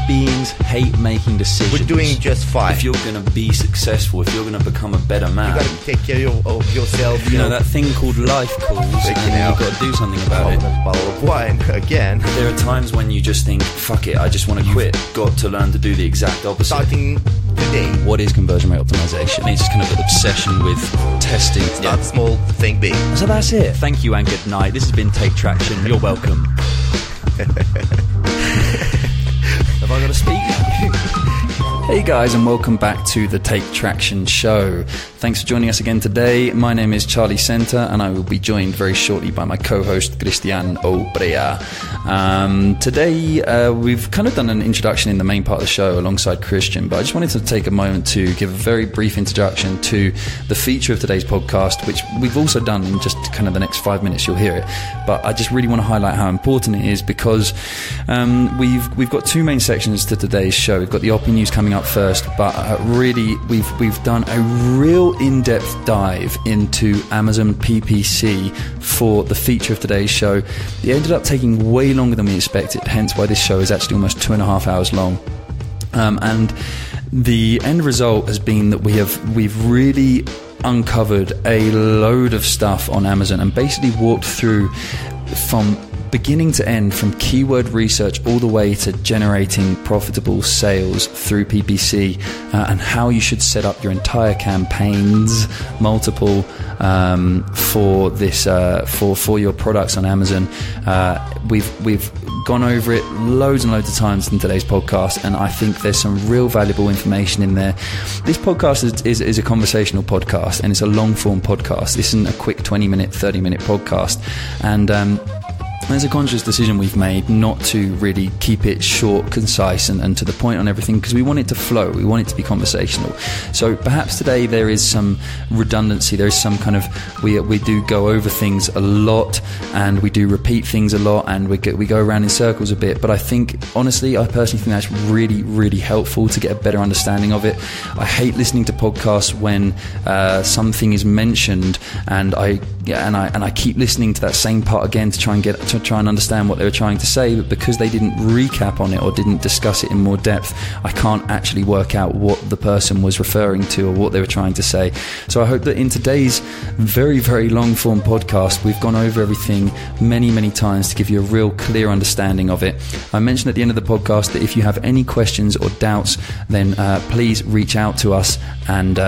beings hate making decisions. We're doing just fine. If you're going to be successful, if you're going to become a better man, you got to take care of yourself. You know, that thing called life calls, and you've got to do something about it. A bottle of wine, again. There are times when you just think, fuck it, I just want to quit. Got to learn to do the exact opposite. Starting today. What is conversion rate optimization? It's kind of an obsession with testing. Start small, think big. So that's it. Thank you and good night. This has been Take Traction. You're welcome. Have I got to speak? Hey guys, and welcome back to the Take Traction show. Thanks for joining us again today. My name is Charlie Center, and I will be joined very shortly by my co-host Cristian Obrea. Today we've kind of done an introduction in the main part of the show alongside Cristian, but I just wanted to take a moment to give a very brief introduction to the feature of today's podcast, which we've also done in just kind of the next 5 minutes. You'll hear it, but I just really want to highlight how important it is because we've got two main sections to today's show. We've got the Opinews coming up first, but really we've done a real in-depth dive into Amazon PPC for the feature of today's show. It ended up taking way longer than we expected, hence why this show is actually almost 2.5 hours long. And the end result has been that we've really uncovered a load of stuff on Amazon and basically walked through from beginning to end, from keyword research all the way to generating profitable sales through PPC, and how you should set up your entire campaigns, multiple, for this for your products on Amazon. We've gone over it loads and loads of times in today's podcast, and I think there's some real valuable information in there. This podcast is a conversational podcast, and it's a long form podcast. This isn't a quick 20-minute, 30-minute podcast, and there's a conscious decision we've made not to really keep it short, concise, and to the point on everything, because we want it to flow. We want it to be conversational. So perhaps today there is some redundancy. There is some kind of, we do go over things a lot, and we do repeat things a lot, and we go around in circles a bit. But I think, honestly, I personally think that's really, really helpful to get a better understanding of it. I hate listening to podcasts when something is mentioned, and I keep listening to that same part again to try and understand what they were trying to say, but because they didn't recap on it or didn't discuss it in more depth, I can't actually work out what the person was referring to or what they were trying to say. So I hope that in today's very, very long form podcast, we've gone over everything many, many times to give you a real clear understanding of it. I mentioned at the end of the podcast that if you have any questions or doubts, then please reach out to us and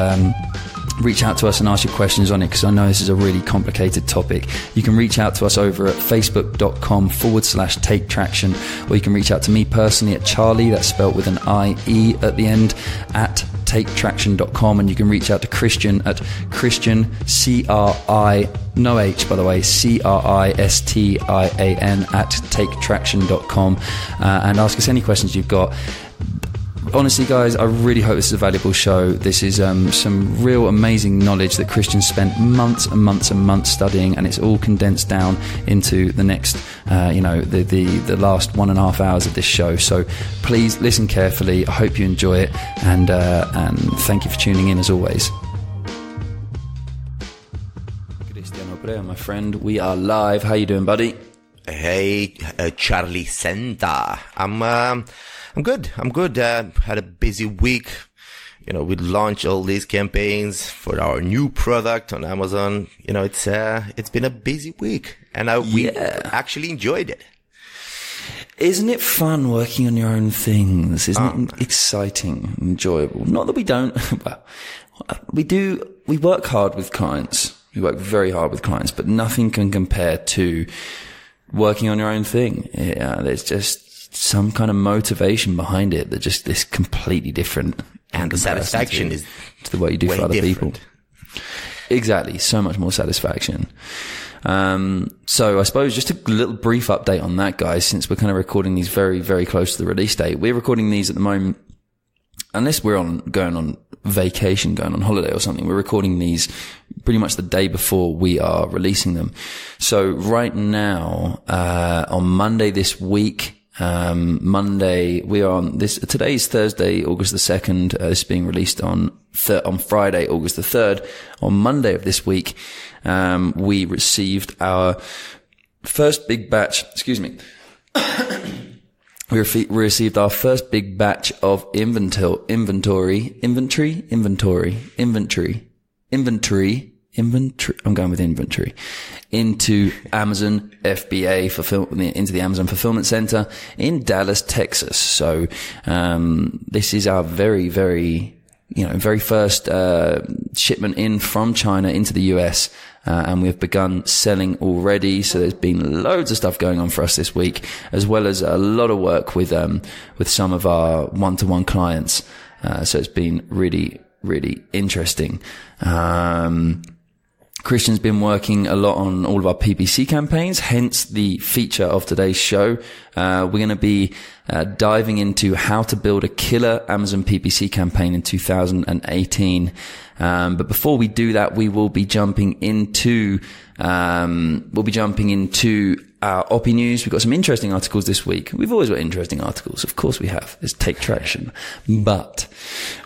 ask your questions on it, because I know this is a really complicated topic. You can reach out to us over at facebook.com/take traction, or you can reach out to me personally at Charlie, that's spelled with an IE at the end, at taketraction.com, and you can reach out to Cristian at Cristian, CRI, no H by the way, CRISTIAN at taketraction.com, and ask us any questions you've got. Honestly, guys, I really hope this is a valuable show. This is some real amazing knowledge that Cristian spent months and months and months studying, and it's all condensed down into the next, the last 1.5 hours of this show. So please listen carefully. I hope you enjoy it, and thank you for tuning in as always. Cristian Obrea, my friend, we are live. How you doing, buddy? Hey, Charlie Center. I'm good. Had a busy week. We launched all these campaigns for our new product on Amazon. It's been a busy week, and we actually enjoyed it. Isn't it fun working on your own things? Isn't it exciting, enjoyable? Not that we don't. Well, we do. We work hard with clients. We work very hard with clients, but nothing can compare to working on your own thing. There's just some kind of motivation behind it that just is completely different, and the satisfaction is to the work you do for other different. people. Exactly, so much more satisfaction. So I suppose just a little brief update on that, guys, since we're kind of recording these very, very close to the release date. We're recording these at the moment, unless we're going on vacation, going on holiday or something. We're recording these pretty much the day before we are releasing them. So right now, on Monday this week, we are on this. Today is Thursday, August the 2nd. This is being released on Friday, August the 3rd. On Monday of this week, we received our first big batch. Excuse me. we received our first big batch of inventory. I'm going with inventory into Amazon FBA into the Amazon Fulfillment Center in Dallas, Texas. So, this is our very, very, very first, shipment in from China into the US. And we've begun selling already. So there's been loads of stuff going on for us this week, as well as a lot of work with some of our one-to-one clients. So it's been really, really interesting. Cristian's been working a lot on all of our PPC campaigns, hence the feature of today's show. We're going to be diving into how to build a killer Amazon PPC campaign in 2018. But before we do that, we will be jumping into our Opinews. We've got some interesting articles this week. We've always got interesting articles. Of course we have. Let's take traction. But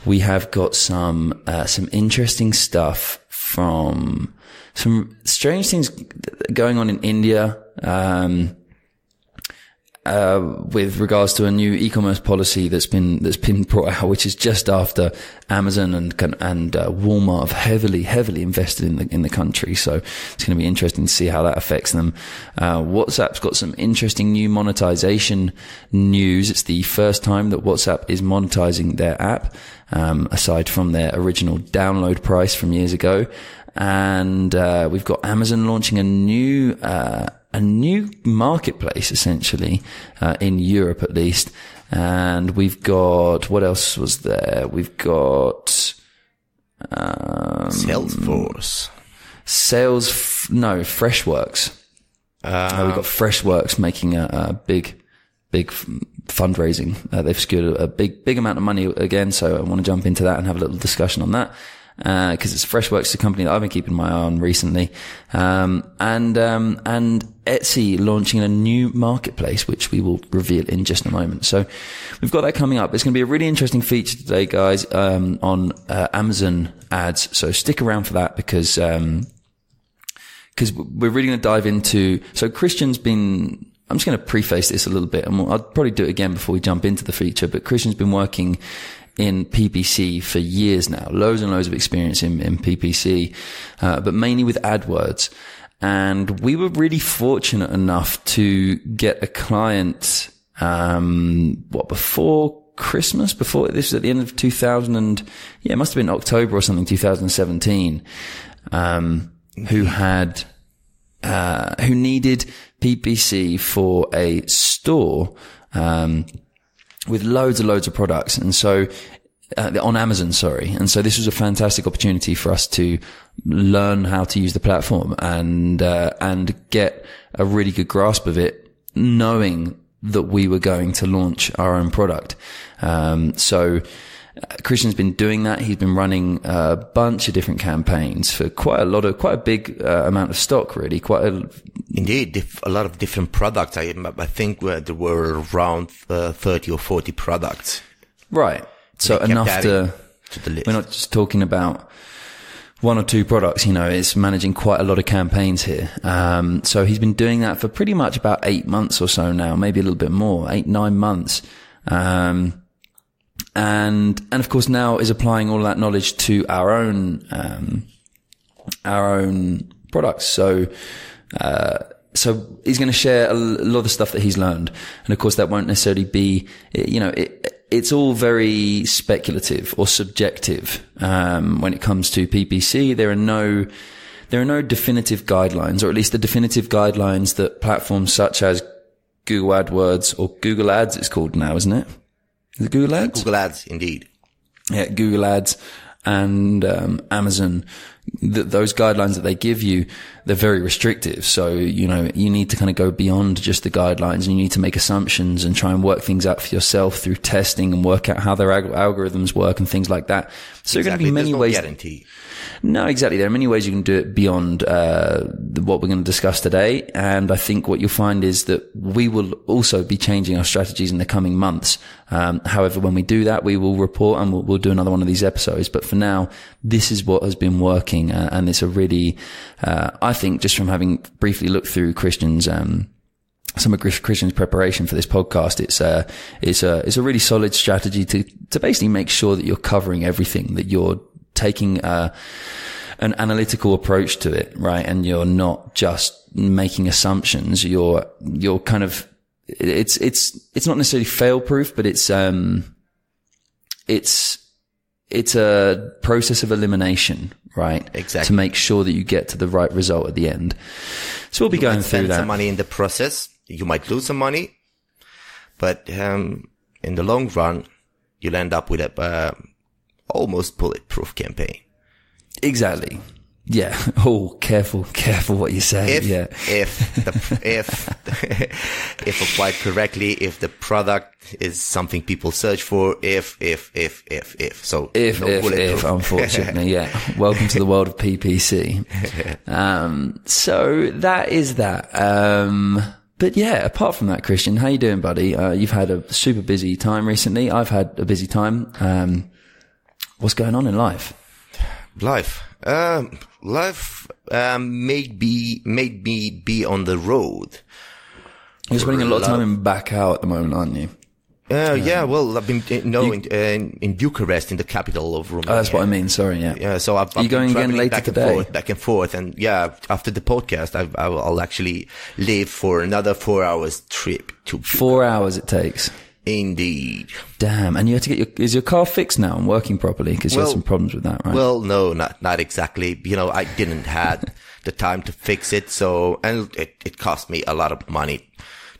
we have got some interesting stuff from some strange things going on in India, with regards to a new e-commerce policy that's been brought out, which is just after Amazon and Walmart have heavily invested in the country. So it's going to be interesting to see how that affects them. WhatsApp's got some interesting new monetization news. It's the first time that WhatsApp is monetizing their app, aside from their original download price from years ago. And we've got Amazon launching a new marketplace, essentially, in Europe at least. And we've got, what else was there? We've got Salesforce. Freshworks. We've got Freshworks making a big fundraising. They've secured a big amount of money again, so I want to jump into that and have a little discussion on that. Cause it's Freshworks, a company that I've been keeping my eye on recently. And Etsy launching a new marketplace, which we will reveal in just a moment. So we've got that coming up. It's going to be a really interesting feature today, guys, on Amazon ads. So stick around for that because we're really going to dive into, so Cristian's been, I'm just going to preface this a little bit, and I'll probably do it again before we jump into the feature, but Cristian's been working in PPC for years now, loads and loads of experience in PPC, but mainly with AdWords. And we were really fortunate enough to get a client, before Christmas, before this was at the end of it must have been October or something, 2017, who needed PPC for a store, with loads of products. And so, on Amazon, sorry. And so this was a fantastic opportunity for us to learn how to use the platform and get a really good grasp of it, knowing that we were going to launch our own product. So Cristian's been doing that. He's been running a bunch of different campaigns for quite a big amount of stock, really. Indeed, a lot of different products. I think there were around 30 or 40 products. Right. So enough to the list. We're not just talking about one or two products, it's managing quite a lot of campaigns here. So he's been doing that for pretty much about 8 months or so now, maybe a little bit more, 8-9 months. And of course now is applying all that knowledge to our own products. So he's going to share a lot of stuff that he's learned. And of course that won't necessarily be, it's all very speculative or subjective. When it comes to PPC, there are no definitive guidelines, or at least the definitive guidelines that platforms such as Google AdWords, or Google Ads it's called now, isn't it? Is it Google Ads? Google Ads, indeed. Yeah, Google Ads and Amazon, those guidelines that they give you, they're very restrictive. So, you need to kind of go beyond just the guidelines, and you need to make assumptions and try and work things out for yourself through testing and work out how their algorithms work and things like that. So exactly. There are going to be many ways. Guarantee. No, exactly. There are many ways you can do it beyond what we're going to discuss today. And I think what you'll find is that we will also be changing our strategies in the coming months. However, when we do that, we will report, and we'll do another one of these episodes. But for now, this is what has been working. And it's a really, I think, just from having briefly looked through Cristian's some of Christian's preparation for this podcast, it's a really solid strategy to basically make sure that you're covering everything, that you're taking an analytical approach to it, right? And you're not just making assumptions. You're kind of, it's not necessarily fail proof, but it's a process of elimination, right? Exactly. To make sure that you get to the right result at the end. So we'll be going through that. You might spend some money in the process. You might lose some money, but in the long run, you'll end up with a almost bulletproof campaign. Exactly. Yeah. Oh, careful what you say. If applied correctly, if the product is something people search for, if. So if, unfortunately, yeah. Welcome to the world of PPC. So that is that. But yeah, apart from that, Cristian, how you doing, buddy? You've had a super busy time recently. I've had a busy time. What's going on in life? Life made me be on the road. You're spending a lot of time in Bacau at the moment, aren't you? Yeah, well, I've been in Bucharest, in the capital of Romania. Oh, that's what I mean. Sorry, yeah. Yeah, so I've you going again later today? Back and forth, and yeah, after the podcast, I'll actually leave for another 4 hours trip to Bucharest. 4 hours it takes. Indeed. Damn. And you had to get is your car fixed now and working properly? Because you had some problems with that, right? Well, no, not exactly. You know, I didn't have the time to fix it. So, and it cost me a lot of money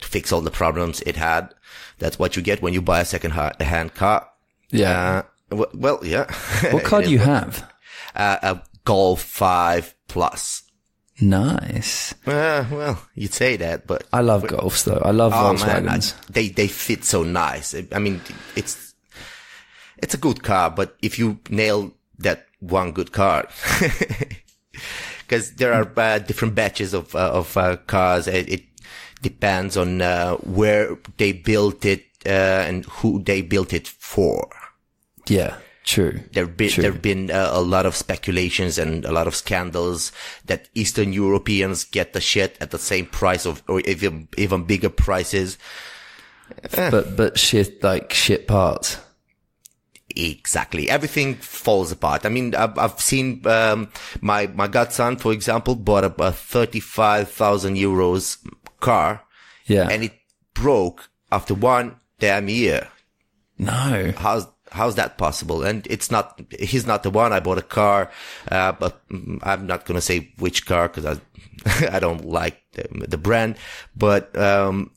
to fix all the problems it had. That's what you get when you buy a second-hand car. Yeah. Well, yeah. What car do you have? A Golf 5 Plus. Nice. Well, you'd say that, but I love Golfs though. I love Volkswagens. Man, they fit so nice. I mean, it's a good car, but if you nail that one good car, because there are different batches of cars. It depends on where they built it and who they built it for. Yeah. True. There've been a lot of speculations and a lot of scandals that Eastern Europeans get the shit at the same price or even bigger prices. But shit parts. Exactly. Everything falls apart. I mean, I've seen, my godson, for example, bought a 35,000 euros car. Yeah. And it broke after 1 damn year. No. How's that possible? And he's not the one. I bought a car, but I'm not going to say which car because I don't like the brand, but, the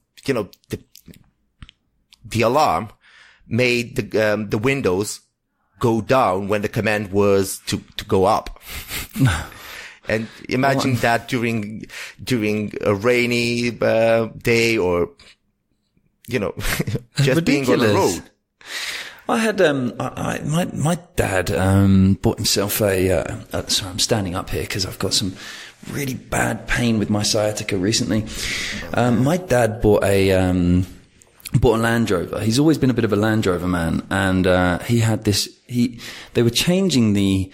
alarm made the windows go down when the command was to go up. And imagine that during a rainy, day or, just being on the road. I had, my dad, bought himself sorry, I'm standing up here because I've got some really bad pain with my sciatica recently. My dad bought a Land Rover. He's always been a bit of a Land Rover man. And, he had they were changing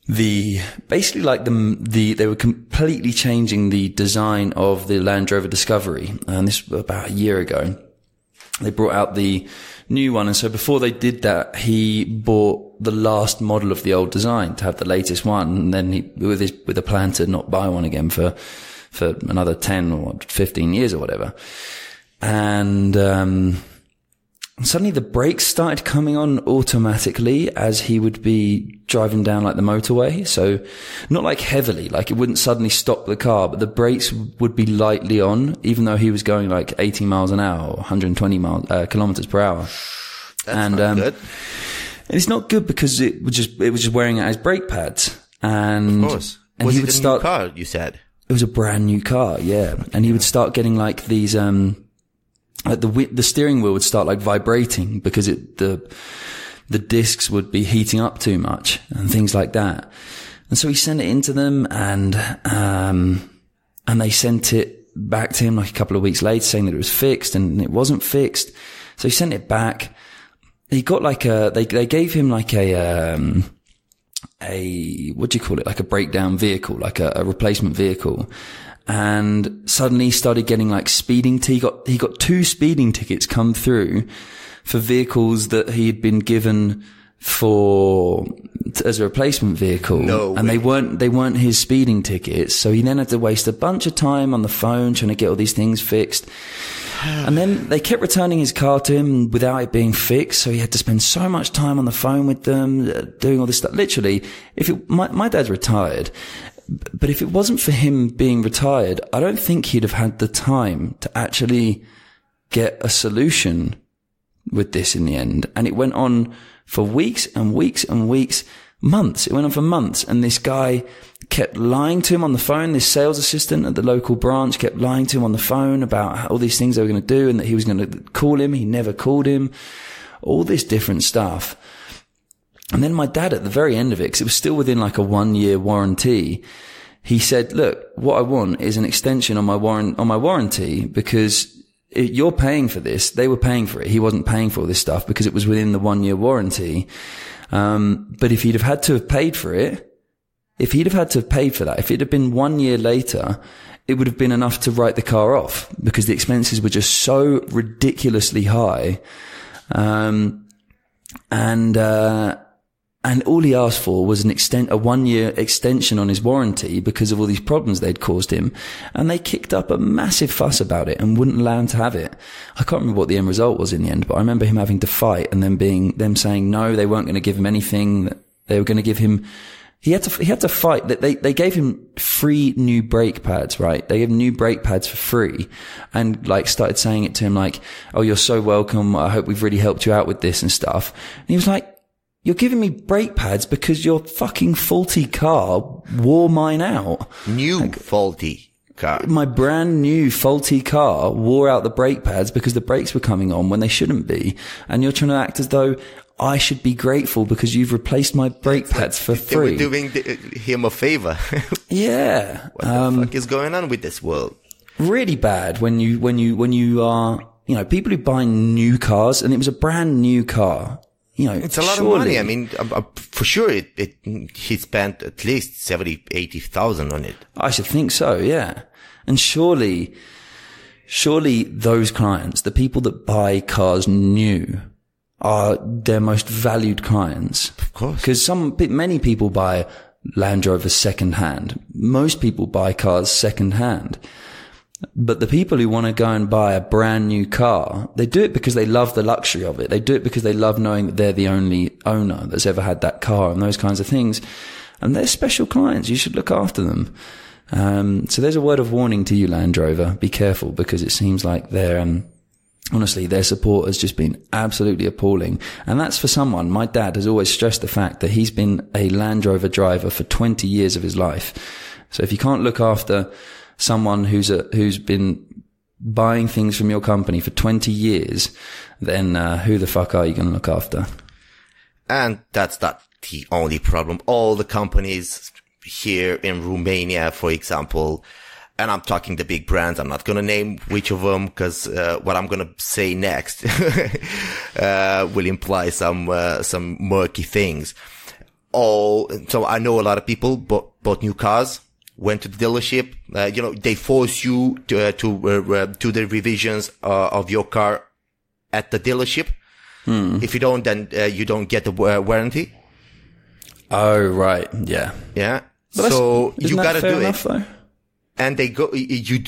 basically like they were completely changing the design of the Land Rover Discovery. And this was about a year ago. They brought out the new one. And so before they did that, he bought the last model of the old design to have the latest one. And then with a plan to not buy one again for another 10 or 15 years or whatever. And suddenly the brakes started coming on automatically as he would be driving down like the motorway. So not like heavily, like it wouldn't suddenly stop the car, but the brakes would be lightly on, even though he was going like 80 miles an hour or 120 kilometers per hour. That's not good. And it's not good because it was just wearing out his brake pads. And, of course. And was he it would a start, new car, you said? It was a brand new car, yeah. And he would start getting like these, like the steering wheel would start like vibrating because the discs would be heating up too much and things like that. And so he sent it into them and they sent it back to him like a couple of weeks later saying that it was fixed and it wasn't fixed. So he sent it back. He got like they gave him like what do you call it? Like a breakdown vehicle, like a replacement vehicle. and suddenly he started getting like he got 2 speeding tickets come through for vehicles that he had been given as a replacement vehicle. No and way. they weren't his speeding tickets. So he then had to waste a bunch of time on the phone trying to get all these things fixed. And then they kept returning his car to him without it being fixed. So he had to spend so much time on the phone with them, doing all this stuff. Literally, my dad's retired, but if it wasn't for him being retired, I don't think he'd have had the time to actually get a solution with this in the end. And it went on for weeks and weeks and weeks, months. It went on for months. And this guy kept lying to him on the phone. This sales assistant at the local branch kept lying to him on the phone about all these things they were going to do and that he was going to call him. He never called him. All this different stuff. And then my dad at the very end of it, because it was still within like a 1-year warranty, he said, look, what I want is an extension on my warranty because you're paying for this. They were paying for it. He wasn't paying for all this stuff because it was within the 1-year warranty. But if he'd have had to have paid for it, if he'd have had to have paid for that, if it had been 1 year later, it would have been enough to write the car off because the expenses were just so ridiculously high. And all he asked for was a 1-year extension on his warranty because of all these problems they'd caused him. And they kicked up a massive fuss about it and wouldn't allow him to have it. I can't remember what the end result was in the end, but I remember him having to fight and them saying no, they weren't going to give him anything. That they were going to give him, he had to fight. They gave him free new brake pads, right? They gave him new brake pads for free and like started saying it to him like, oh, you're so welcome. I hope we've really helped you out with this and stuff. And he was like, you're giving me brake pads because your fucking faulty car wore mine out. Faulty car. My brand new faulty car wore out the brake pads because the brakes were coming on when they shouldn't be. And you're trying to act as though I should be grateful because you've replaced my brake pads for free. They were doing him a favor. Yeah. What the fuck is going on with this world? Really bad when you are, people who buy new cars and it was a brand new car. It's a lot of money. I mean, for sure, he spent at least 70,000-80,000 on it. I should think so, yeah. And surely those clients, the people that buy cars new, are their most valued clients. Of course. Because many people buy Land Rovers second hand. Most people buy cars second hand. But the people who want to go and buy a brand new car, they do it because they love the luxury of it. They do it because they love knowing that they're the only owner that's ever had that car and those kinds of things. And they're special clients. You should look after them. So there's a word of warning to you, Land Rover. Be careful because it seems like honestly, their support has just been absolutely appalling. And that's for someone. My dad has always stressed the fact that he's been a Land Rover driver for 20 years of his life. So if you can't look after someone who's been buying things from your company for 20 years, then who the fuck are you going to look after? And that's not the only problem. All the companies here in Romania, for example, and I'm talking the big brands, I'm not going to name which of them because what I'm going to say next will imply some murky things. So I know a lot of people bought new cars, went to the dealership, they force you to do the revisions of your car at the dealership. If you don't, then you don't get the warranty. Oh, right. Yeah. Yeah. But so you gotta do enough, it. Though? And they go, you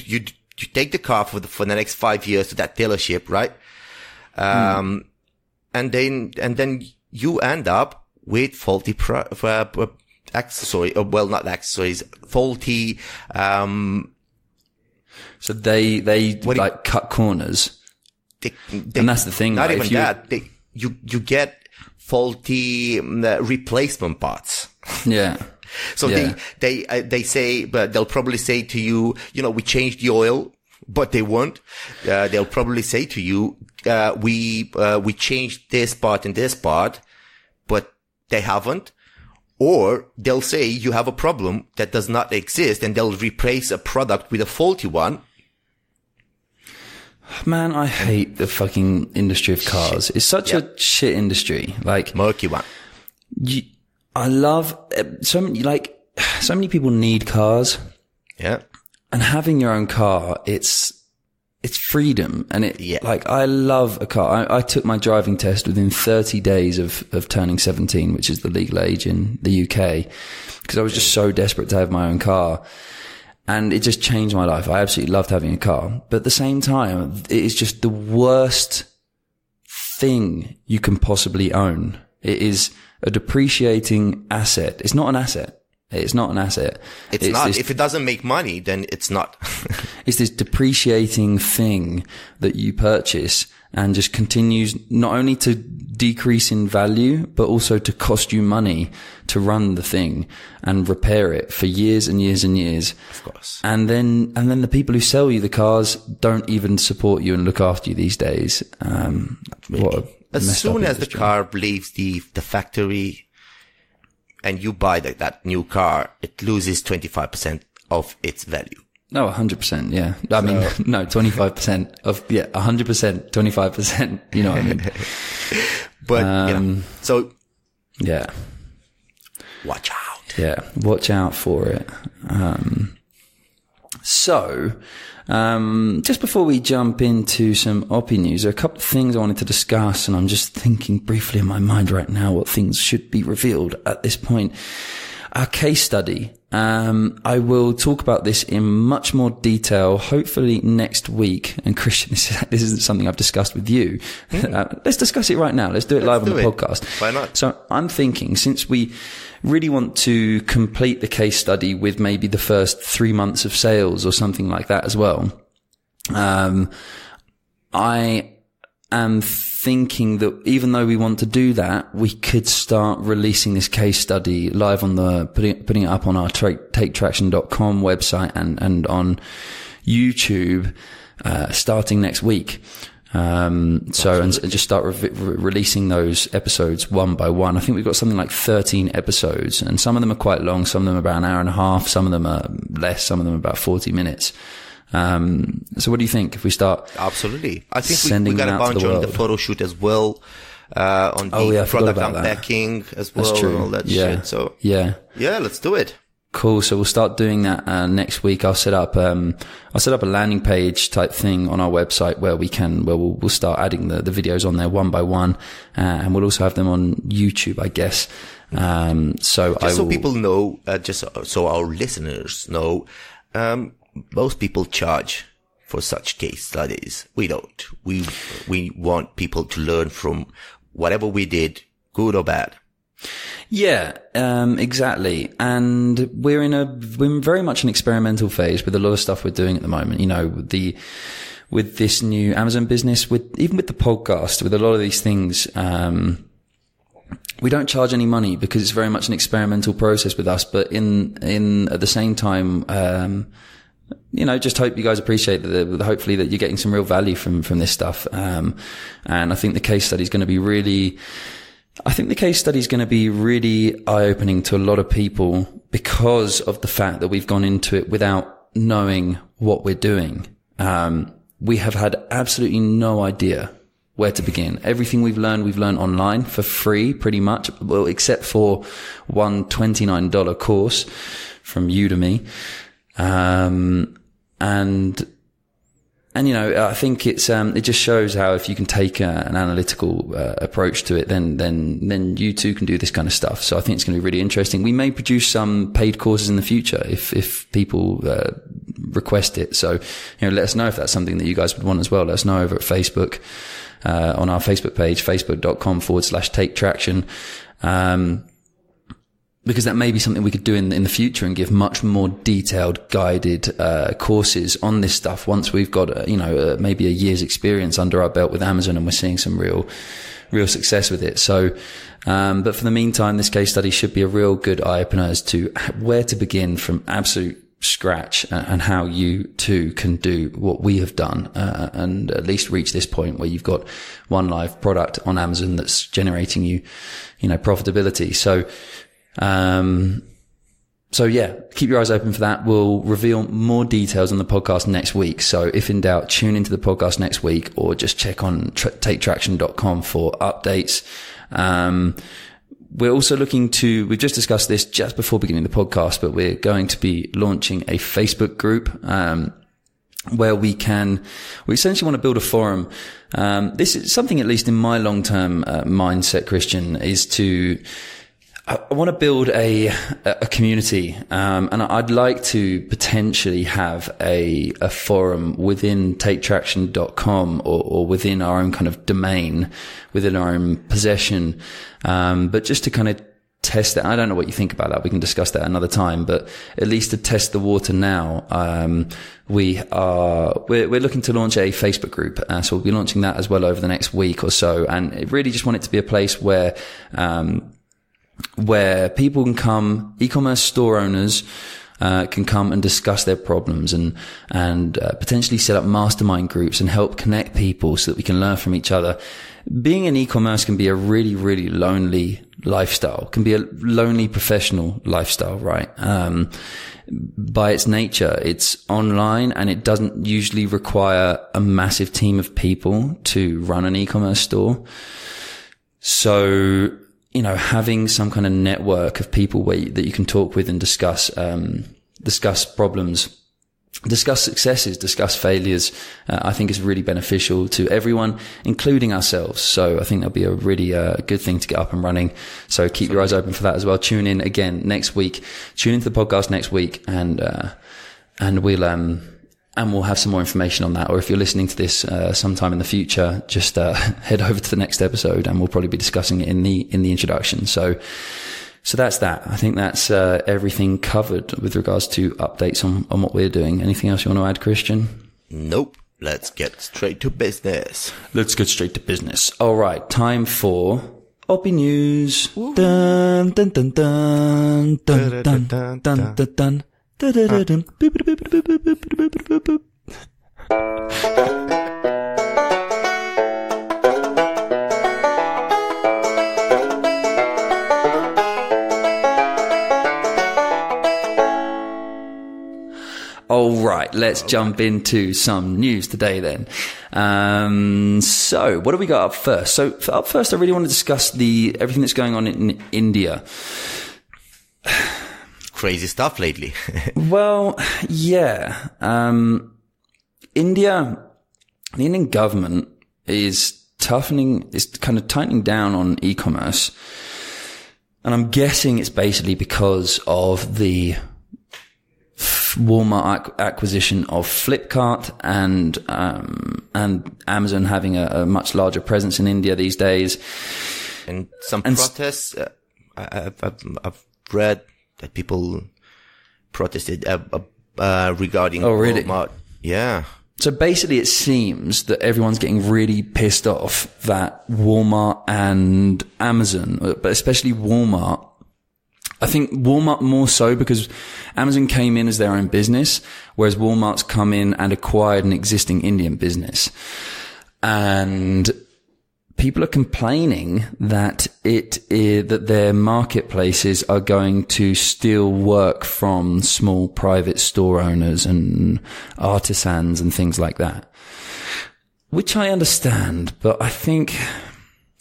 take the car for the next 5 years to that dealership, right? And then you end up with faulty not accessories, faulty, so they like cut corners. And that's the thing. Not like, even that. You get faulty replacement parts. Yeah. So yeah. they say, but they'll probably say to you, we changed the oil, but they won't. They'll probably say to you, we changed this part and this part, but they haven't. Or they'll say you have a problem that does not exist and they'll replace a product with a faulty one. Man, I hate the fucking industry of cars. It's such a shit industry. Like, murky one. I love so many people need cars. Yeah. having your own car, it's freedom. And like, I love a car. I took my driving test within 30 days of turning 17, which is the legal age in the UK, because I was just so desperate to have my own car. And it just changed my life. I absolutely loved having a car. But at the same time, it is just the worst thing you can possibly own. It is a depreciating asset. It's not an asset. It's not an asset. It's not. If it doesn't make money, then it's not. It's this depreciating thing that you purchase and just continues not only to decrease in value, but also to cost you money to run the thing and repair it for years and years and years. Of course. And then the people who sell you the cars don't even support you and look after you these days. As soon as the car leaves the factory and you buy that new car, it loses 25% of its value. No, 100%. Yeah. I mean, no, 25% of, 100%, 25%. You know what I mean? But, so. Yeah. Watch out. Yeah. Watch out for it. Just before we jump into some Opinews, there are a couple of things I wanted to discuss, and I'm just thinking briefly in my mind right now what things should be revealed at this point. Our case study. I will talk about this in much more detail, hopefully next week. And Cristian, this isn't something I've discussed with you. Let's discuss it right now. Let's do it live on the podcast. Why not? So I'm thinking, since we really want to complete the case study with maybe the first 3 months of sales or something like that as well, I am thinking that even though we want to do that, we could start releasing this case study live on putting it up on our taketraction.com website and on YouTube, starting next week. And just start releasing those episodes one by one. I think we've got something like 13 episodes, and some of them are quite long. Some of them are about an hour and a half. Some of them are less. Some of them are about 40 minutes. So what do you think if we start? Absolutely. I think we got a bunch on the photo shoot as well, on the product unpacking as well. That's true. And all that shit. So yeah, let's do it. Cool. So we'll start doing that, next week. I'll set up a landing page type thing on our website where we'll start adding the videos on there one by one. And we'll also have them on YouTube, I guess. So people know, just so our listeners know, most people charge for such case studies. We don't. We want people to learn from whatever we did, good or bad. Yeah, exactly. And we're in very much an experimental phase with a lot of stuff we're doing at the moment. You know, with this new Amazon business, even with the podcast, with a lot of these things, we don't charge any money because it's very much an experimental process with us. But at the same time, just hope you guys appreciate that. Hopefully that you're getting some real value from this stuff. And I think the case study is going to be really eye-opening to a lot of people because of the fact that we've gone into it without knowing what we're doing. We have had absolutely no idea where to begin. Everything we've learned online for free, pretty much. Well, except for one $29 course from Udemy. I think it just shows how if you can take an analytical approach to it, then you too can do this kind of stuff. So I think it's going to be really interesting. We may produce some paid courses in the future if people request it. So, let us know if that's something that you guys would want as well. Let us know over at Facebook, on our Facebook page, facebook.com/taketraction. Because that may be something we could do in the future and give much more detailed guided courses on this stuff once we've got maybe a year's experience under our belt with Amazon and we're seeing some real success with it. So but for the meantime, this case study should be a real good eye opener as to where to begin from absolute scratch and how you too can do what we have done and at least reach this point where you've got one live product on Amazon that's generating you profitability. So yeah, keep your eyes open for that. We'll reveal more details on the podcast next week. So if in doubt, tune into the podcast next week or just check on taketraction.com for updates. we're also we've just discussed this just before beginning the podcast, but we're going to be launching a Facebook group, where we essentially want to build a forum. This is something, at least in my long-term mindset, Cristian, is I want to build a community, and I'd like to potentially have a forum within taketraction.com or within our own kind of domain, within our own possession. But just to kind of test it. I don't know what you think about that. We can discuss that another time, but at least to test the water now, we're looking to launch a Facebook group. So we'll be launching that as well over the next week or so. And it really just want it to be a place where people can come, e-commerce store owners, can come and discuss their problems and potentially set up mastermind groups and help connect people so that we can learn from each other. Being in e-commerce can be a really, really lonely lifestyle, can be a lonely professional lifestyle, right? By its nature, it's online and it doesn't usually require a massive team of people to run an e-commerce store. So, having some kind of network of people that you can talk with and discuss problems, discuss successes, discuss failures, I think is really beneficial to everyone, including ourselves. So I think that'll be a really good thing to get up and running. So keep your eyes open for that as well. Tune in again next week. Tune into the podcast next week, and we'll have some more information on that. Or if you're listening to this sometime in the future, just head over to the next episode, and we'll probably be discussing it in the introduction. So that's that. I think that's everything covered with regards to updates on what we're doing. Anything else you want to add, Cristian? Nope. Let's get straight to business. All right. Time for Opinews. Dun, dun, dun, dun, dun, dun, dun, dun, dun, dun. All right, let's jump into some news today then. So what do we got up first? So up first, I really want to discuss everything that's going on in India. Crazy stuff lately. Well, yeah. The Indian government is kind of tightening down on e-commerce. And I'm guessing it's basically because of the Walmart acquisition of Flipkart and Amazon having a much larger presence in India these days. And some protests, I've read that people protested regarding really? Walmart. Yeah. So basically it seems that everyone's getting really pissed off that Walmart and Amazon, but especially Walmart, I think Walmart more so because Amazon came in as their own business, whereas Walmart's come in and acquired an existing Indian business. And people are complaining that that their marketplaces are going to steal work from small private store owners and artisans and things like that, which I understand, but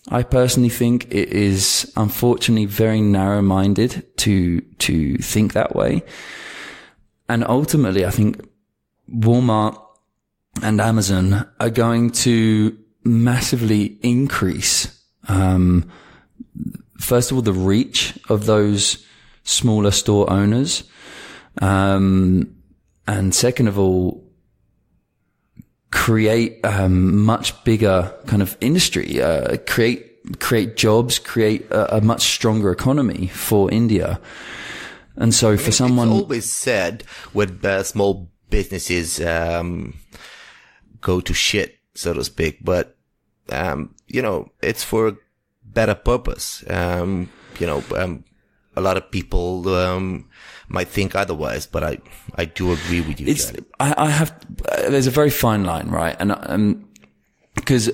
I personally think it is unfortunately very narrow-minded to think that way. And ultimately, I think Walmart and Amazon are going to massively increase, first of all, the reach of those smaller store owners. And second of all, create much bigger kind of industry, create jobs, create a much stronger economy for India. And so for someone, it's always said when small businesses go to shit, so to speak, but it's for a better purpose. A lot of people might think otherwise, but I do agree with you. There's a very fine line, right? And because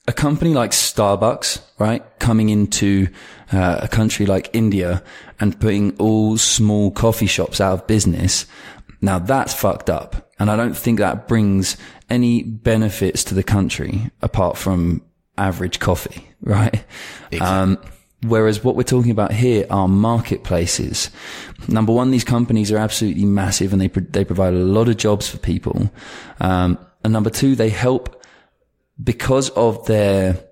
a company like Starbucks, right, coming into a country like India and putting all small coffee shops out of business, now that's fucked up. And I don't think that brings any benefits to the country apart from average coffee, right? Exactly. Whereas what we're talking about here are marketplaces. Number one, these companies are absolutely massive and they provide a lot of jobs for people. And number two, they help, because of their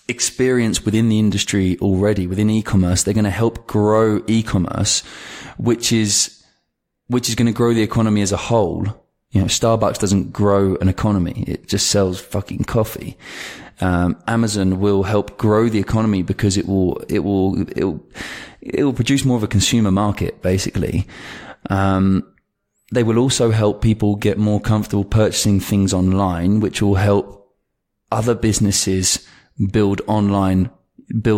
experience within the industry already, within e-commerce, they're going to help grow e-commerce, which is going to grow the economy as a whole. You know, Starbucks doesn't grow an economy. It just sells fucking coffee. Amazon will help grow the economy because it will produce more of a consumer market, basically. They will also help people get more comfortable purchasing things online, which will help other businesses build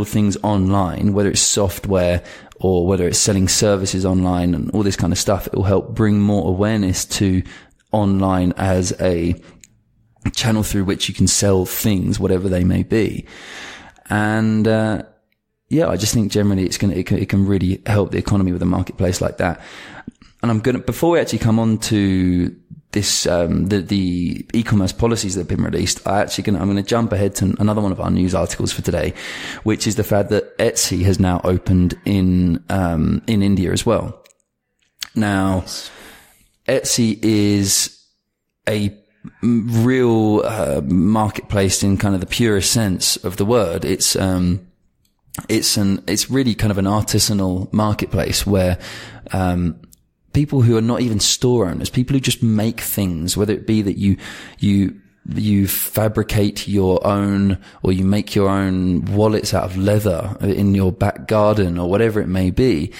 things online, whether it's software or whether it's selling services online and all this kind of stuff. It will help bring more awareness to online as a channel through which you can sell things, whatever they may be. And, I just think generally it can really help the economy with a marketplace like that. And before we actually come on to this, the e-commerce policies that have been released, I'm going to jump ahead to another one of our news articles for today, which is the fact that Etsy has now opened in India as well. Now, Etsy is a real marketplace in kind of the purest sense of the word. It's really kind of an artisanal marketplace where people who are not even store owners, people who just make things, whether it be that you fabricate your own, or you make your own wallets out of leather in your back garden, or whatever it may be.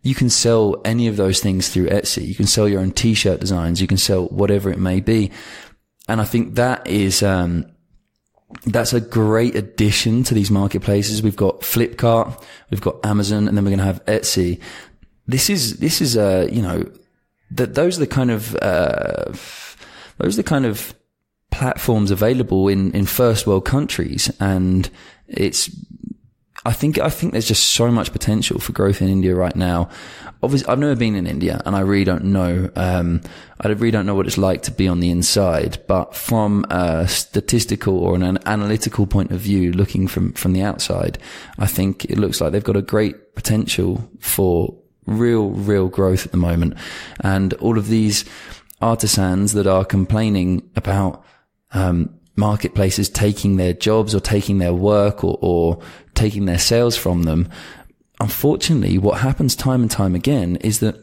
You can sell any of those things through Etsy. You can sell your own t-shirt designs. You can sell whatever it may be. And I think that is, that's a great addition to these marketplaces. We've got Flipkart, we've got Amazon, and then we're going to have Etsy. This is, those are the kind of platforms available in first world countries. And I think there's just so much potential for growth in India right now. Obviously, I've never been in India and I really don't know, what it's like to be on the inside, but from a statistical or an analytical point of view, looking from the outside, I think it looks like they've got a great potential for real growth at the moment. And all of these artisans that are complaining about, marketplaces taking their jobs or taking their work or taking their sales from them. Unfortunately, what happens time and time again is that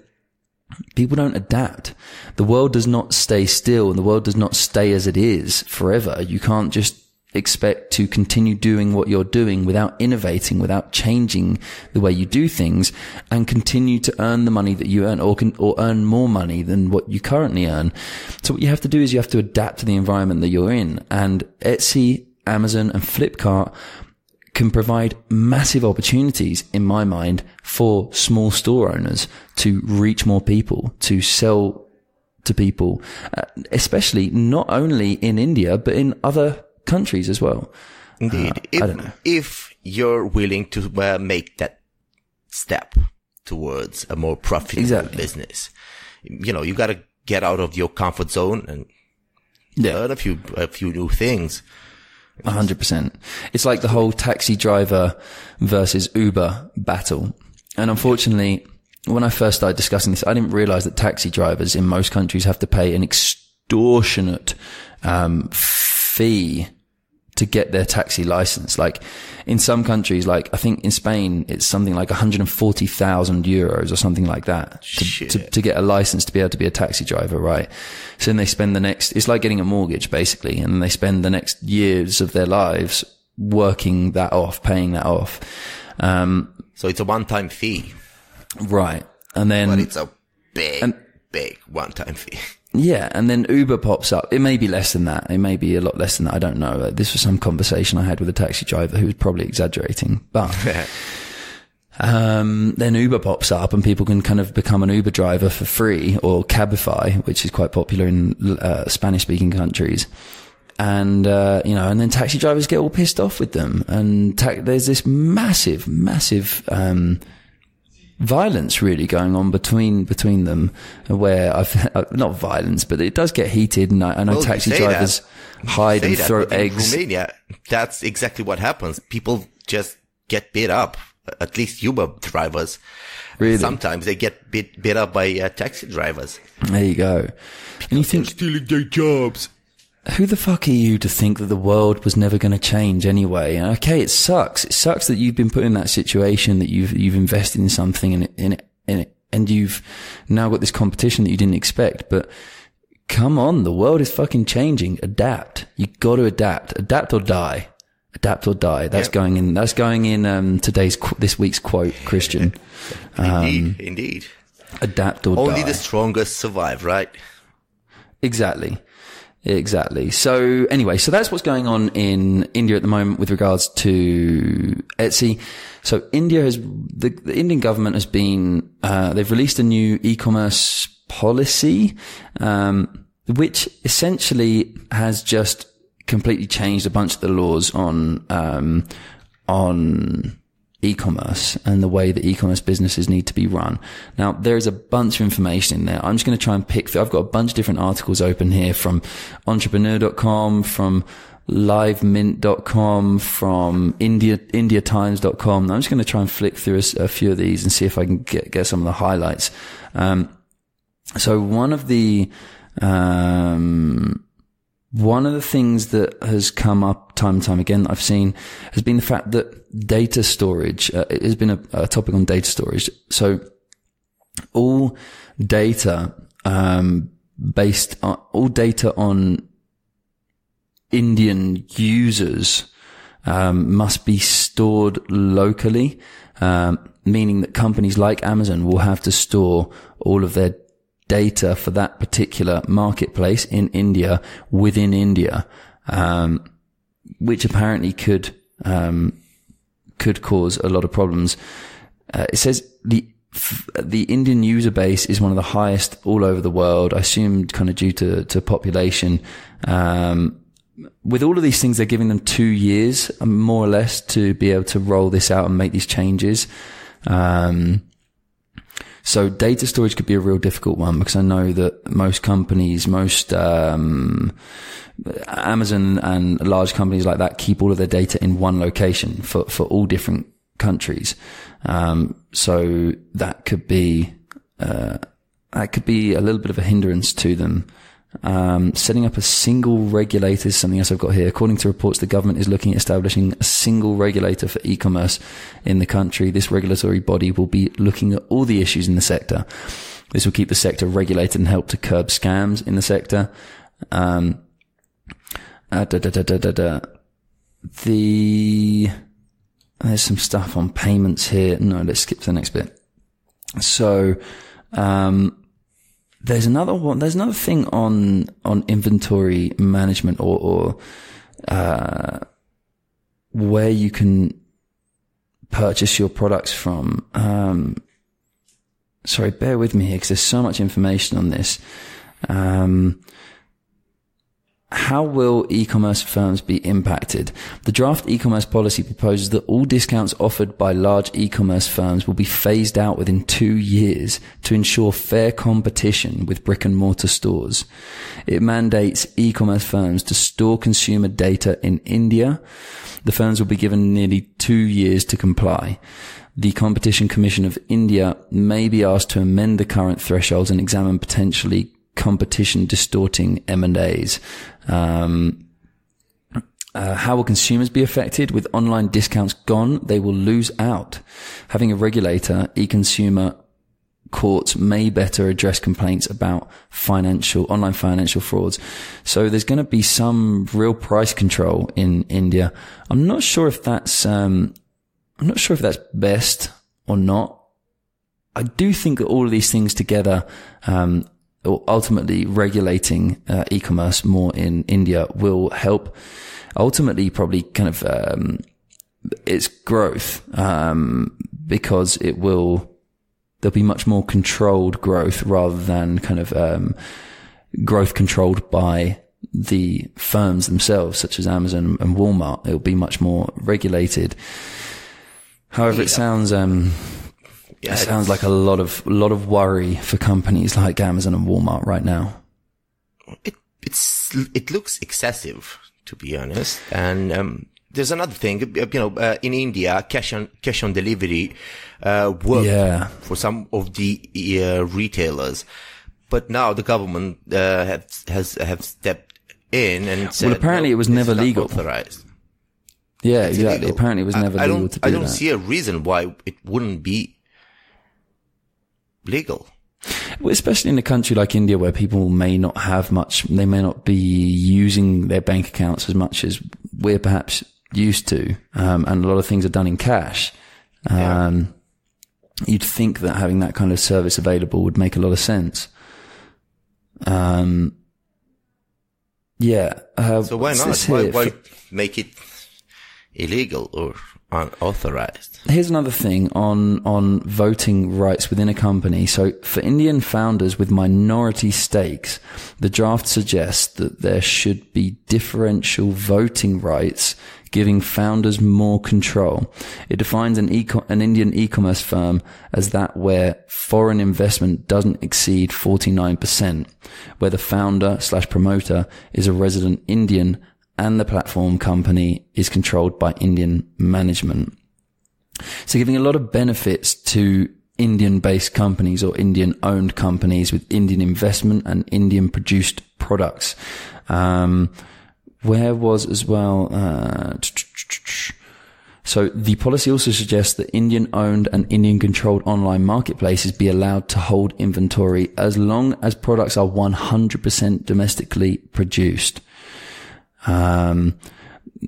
people don't adapt. The world does not stay still and the world does not stay as it is forever. You can't just expect to continue doing what you're doing without innovating, without changing the way you do things, and continue to earn the money that you earn, or earn more money than what you currently earn. So what you have to do is you have to adapt to the environment that you're in. And Etsy, Amazon, and Flipkart can provide massive opportunities, in my mind, for small store owners to reach more people, to sell to people, especially not only in India, but in other countries as well. Indeed. I don't know. If you're willing to make that step towards a more profitable business, you got to get out of your comfort zone and learn a few new things. 100%. It's like the whole taxi driver versus Uber battle. And unfortunately, when I first started discussing this, I didn't realize that taxi drivers in most countries have to pay an extortionate fee to get their taxi license. Like in some countries, like I think in Spain, it's something like 140,000 euros or something like that to get a license to be able to be a taxi driver, right? So then they spend it's like getting a mortgage basically, and they spend the next years of their lives working that off, paying that off. So it's a one-time fee. Right. And then, but it's a big one-time fee. Yeah, and then Uber pops up. It may be less than that. It may be a lot less than that. I don't know. This was some conversation I had with a taxi driver who was probably exaggerating. But then Uber pops up and people can kind of become an Uber driver for free, or Cabify, which is quite popular in Spanish-speaking countries. And, and then taxi drivers get all pissed off with them. And there's this massive violence really going on between them, where not violence, but it does get heated. And I know taxi drivers hide and throw eggs. In Romania, that's exactly what happens. People just get beat up. At least Uber drivers. Really? Sometimes they get beat up by taxi drivers. There you go. And you think, stealing their jobs. who the fuck are you to think that the world was never going to change anyway? Okay, it sucks. It sucks that you've been put in that situation, that you've invested in something in it, and you've now got this competition that you didn't expect. But come on, the world is fucking changing. Adapt. You got to adapt. Adapt or die. Adapt or die. That's going in this week's quote, Cristian. Indeed. Adapt or die. Only the strongest survive, right? Exactly. So anyway, so that's what's going on in India at the moment with regards to Etsy. So the Indian government has been, they've released a new e-commerce policy, which essentially has just completely changed a bunch of the laws on e-commerce and the way that e-commerce businesses need to be run. Now, there's a bunch of information in there. I'm just going to try and pick through. I've got a bunch of different articles open here from entrepreneur.com, from livemint.com, from indiatimes.com. I'm just going to try and flick through a few of these and see if I can get some of the highlights. So one of the things that has come up time and time again that I've seen has been the fact that data storage has been a topic on data storage. So all data on Indian users must be stored locally, meaning that companies like Amazon will have to store all of their data for that particular marketplace in India within India, which apparently could cause a lot of problems. It says the Indian user base is one of the highest all over the world. I assume kind of due to population. With all of these things, they're giving them 2 years, more or less, to be able to roll this out and make these changes. So data storage could be a real difficult one, because I know that most companies, Amazon and large companies like that keep all of their data in one location for all different countries. So that could be a little bit of a hindrance to them. Setting up a single regulator is something else I've got here. According to reports, the government is looking at establishing a single regulator for e-commerce in the country. This regulatory body will be looking at all the issues in the sector. This will keep the sector regulated and help to curb scams in the sector. There's some stuff on payments here. No, let's skip to the next bit. So, there's another thing on inventory management or where you can purchase your products from. Sorry, bear with me here, because there's so much information on this. How will e-commerce firms be impacted? The draft e-commerce policy proposes that all discounts offered by large e-commerce firms will be phased out within 2 years to ensure fair competition with brick and mortar stores. It mandates e-commerce firms to store consumer data in India. The firms will be given nearly 2 years to comply. The Competition Commission of India may be asked to amend the current thresholds and examine potentially competition distorting M&As. How will consumers be affected? With online discounts gone, they will lose out. Having a regulator, e-consumer courts may better address complaints about online financial frauds. So there's going to be some real price control in India. I'm not sure if that's best or not. I do think that all of these things together, or ultimately regulating e-commerce more in India, will help ultimately probably kind of its growth, because there'll be much more controlled growth rather than kind of growth controlled by the firms themselves, such as Amazon and Walmart. It'll be much more regulated. However, it sounds it sounds like a lot of worry for companies like Amazon and Walmart right now. It looks excessive, to be honest, and There's another thing, in India, cash on delivery, worked for some of the retailers. But now the government, have stepped in and said, well, apparently it was never legal. Authorized. Yeah, It's exactly. illegal. Apparently it was never legal to do that. I don't see a reason why it wouldn't be legal. Well, especially in a country like India where people may not have much, they may not be using their bank accounts as much as we're perhaps used to. And a lot of things are done in cash. You'd think that having that kind of service available would make a lot of sense. So why not? Why make it illegal or unauthorized? Here's another thing on voting rights within a company. So for Indian founders with minority stakes, the draft suggests that there should be differential voting rights, giving founders more control. It defines an Indian e-commerce firm as that where foreign investment doesn't exceed 49%, where the founder/promoter is a resident Indian and the platform company is controlled by Indian management. So giving a lot of benefits to Indian-based companies or Indian-owned companies with Indian investment and Indian-produced products. Where was as well, so the policy also suggests that Indian-owned and Indian-controlled online marketplaces be allowed to hold inventory as long as products are 100% domestically produced. The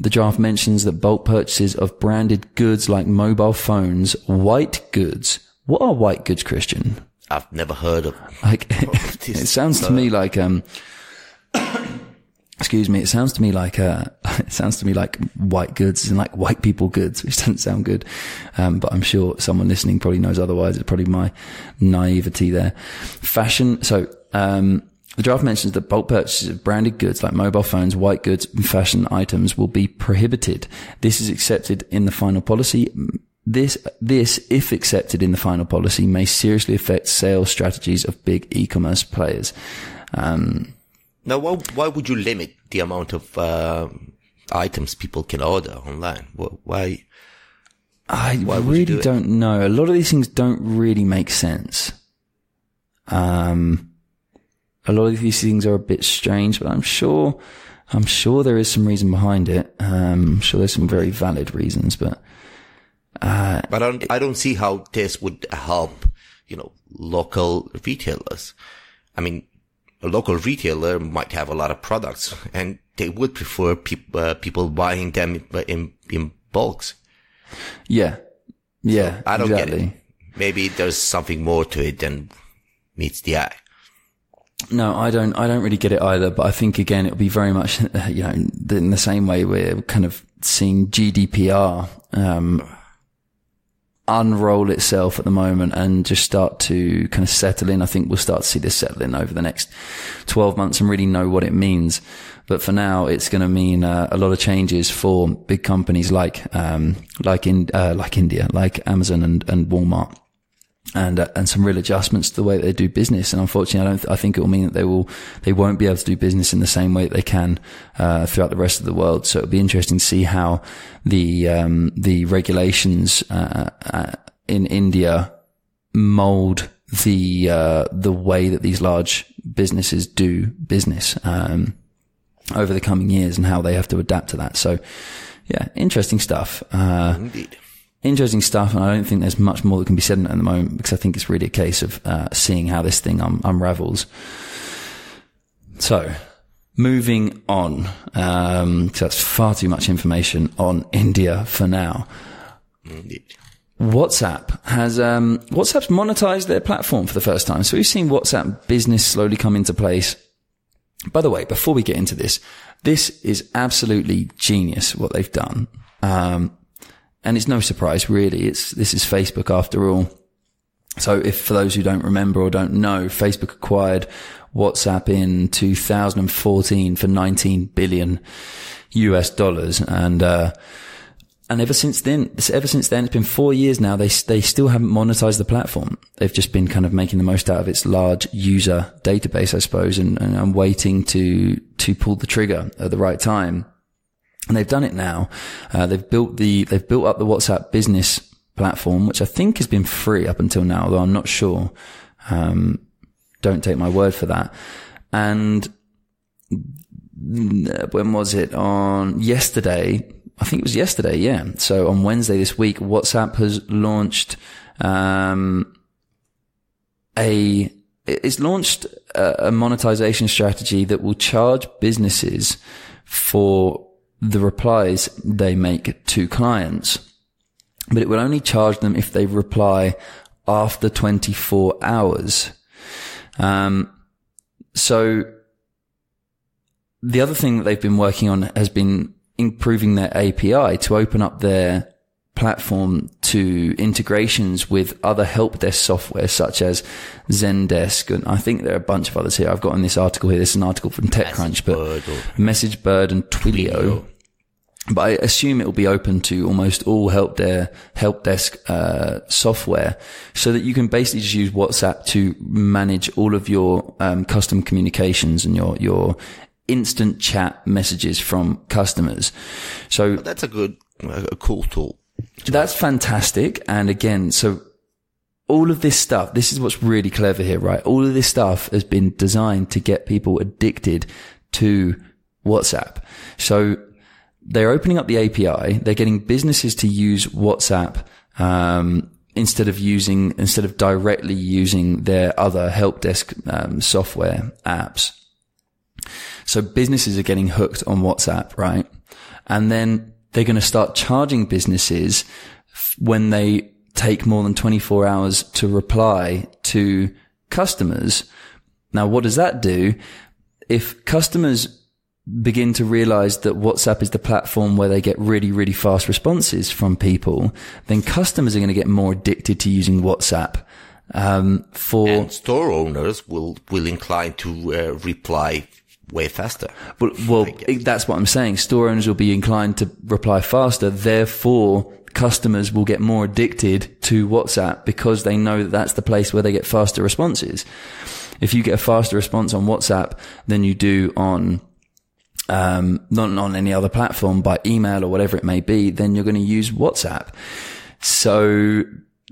draft mentions that bulk purchases of branded goods like mobile phones, white goods. What are white goods, Cristian? I've never heard of. It sounds to me like excuse me. It sounds to me like white goods and like white people goods, which doesn't sound good. But I'm sure someone listening probably knows otherwise. It's probably my naivety there. Fashion. So, the draft mentions that bulk purchases of branded goods like mobile phones, white goods, and fashion items will be prohibited. This is accepted in the final policy. This, if accepted in the final policy, may seriously affect sales strategies of big e-commerce players. Now, why would you limit the amount of items people can order online? Why? I really don't know. A lot of these things don't really make sense. A lot of these things are a bit strange, but I'm sure there is some reason behind it. I'm sure there's some very valid reasons, but I don't see how this would help, local retailers. I mean, a local retailer might have a lot of products and they would prefer people buying them in bulks. Yeah. So I don't get it. Maybe there's something more to it than meets the eye. No, I don't really get it either, but I think again, it'll be very much, in the same way we're kind of seeing GDPR, unroll itself at the moment and just start to kind of settle in. I think we'll start to see this settle in over the next 12 months and really know what it means. But for now, it's going to mean a lot of changes for big companies like India, like Amazon and Walmart. And some real adjustments to the way that they do business. And unfortunately, I think it will mean that they won't be able to do business in the same way that they can, throughout the rest of the world. So it'll be interesting to see how the regulations, in India mold the way that these large businesses do business, over the coming years and how they have to adapt to that. So yeah, interesting stuff. Indeed. Interesting stuff, and I don't think there's much more that can be said at the moment because I think it's really a case of seeing how this thing unravels. So, moving on, because that's far too much information on India for now. Indeed. WhatsApp's monetized their platform for the first time. So we've seen WhatsApp Business slowly come into place. By the way, before we get into this is absolutely genius what they've done. And it's no surprise, really. This is Facebook after all. So for those who don't remember or don't know, Facebook acquired WhatsApp in 2014 for $19 billion. And ever since then, it's been 4 years now. They still haven't monetized the platform. They've just been kind of making the most out of its large user database, I suppose, and waiting to pull the trigger at the right time. And they've done it now. They've built up the WhatsApp business platform, which I think has been free up until now, although I'm not sure. Don't take my word for that. And when was it? On yesterday? I think it was yesterday, yeah. So on Wednesday this week, WhatsApp has launched a monetization strategy that will charge businesses for the replies they make to clients. But it will only charge them if they reply after 24 hours. So the other thing that they've been working on has been improving their API to open up their platform to integrations with other help desk software such as Zendesk, and I think there are a bunch of others here. I've got in this article here. This is an article from TechCrunch, but MessageBird and Twilio. But I assume it will be open to almost all help desk software, so that you can basically just use WhatsApp to manage all of your custom communications and your instant chat messages from customers. So that's a cool tool. That's fantastic. And again, so all of this stuff, this is what's really clever here, right? All of this stuff has been designed to get people addicted to WhatsApp. So they're opening up the API. They're getting businesses to use WhatsApp, instead of directly using their other help desk, software apps. So businesses are getting hooked on WhatsApp, right? And then they're going to start charging businesses when they take more than 24 hours to reply to customers. Now, what does that do? If customers begin to realize that WhatsApp is the platform where they get really, really fast responses from people, then customers are going to get more addicted to using WhatsApp. And store owners will incline to reply way faster. Well, that's what I'm saying. Store owners will be inclined to reply faster. Therefore, customers will get more addicted to WhatsApp because they know that that's the place where they get faster responses. If you get a faster response on WhatsApp than you do on not on any other platform, by email or whatever it may be, then you're going to use WhatsApp. So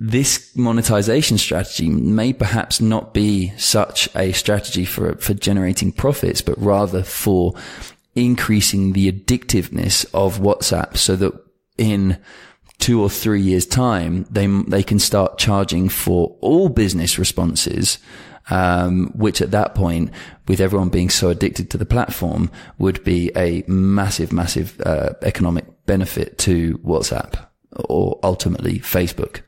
this monetization strategy may perhaps not be such a strategy for generating profits, but rather for increasing the addictiveness of WhatsApp, so that in 2 or 3 years' time, they can start charging for all business responses, which at that point, with everyone being so addicted to the platform, would be a massive, massive economic benefit to WhatsApp, or ultimately Facebook.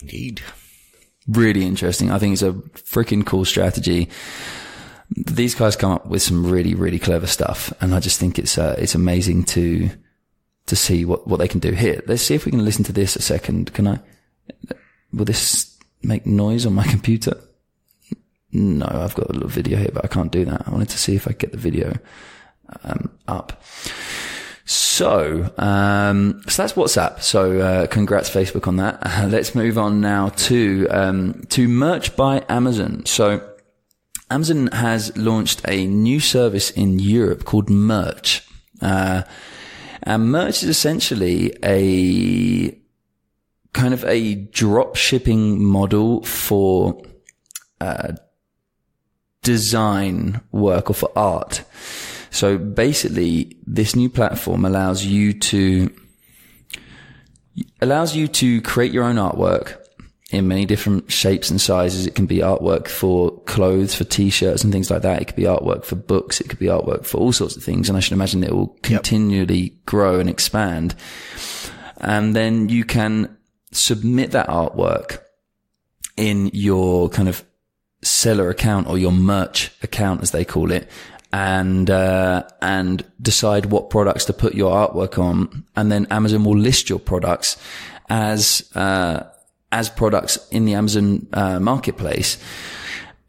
Indeed. Really interesting. I think it's a freaking cool strategy. These guys come up with some really, really clever stuff, and I just think it's amazing to see what they can do here. Let's see if we can listen to this a second. Will this make noise on my computer? No, I've got a little video here, but I can't do that. I wanted to see if I get the video up. So that's WhatsApp. So congrats Facebook on that. Let's move on now to merch by Amazon. So Amazon has launched a new service in Europe called Merch. And Merch is essentially a kind of a drop shipping model for design work, or for art. So basically, this new platform allows you to create your own artwork in many different shapes and sizes. It can be artwork for clothes, for t-shirts and things like that. It could be artwork for books. It could be artwork for all sorts of things. And I should imagine it will continually grow and expand. And then you can submit that artwork in your kind of seller account, or your merch account as they call it, and decide what products to put your artwork on. And then Amazon will list your products as products in the Amazon marketplace,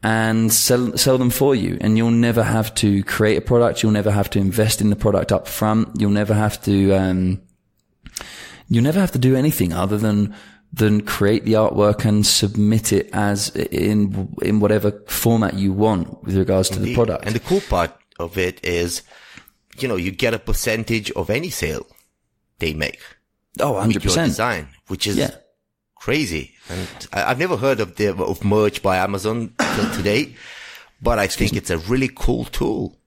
and sell them for you. And you'll never have to create a product. You'll never have to invest in the product up front. You'll never have to do anything other than create the artwork and submit it as in whatever format you want with regards to the product. And the cool part of it is you get a percentage of any sale they make. Oh, 100%. With your design, which is crazy. And I've never heard of merch by Amazon till today, but I think it's a really cool tool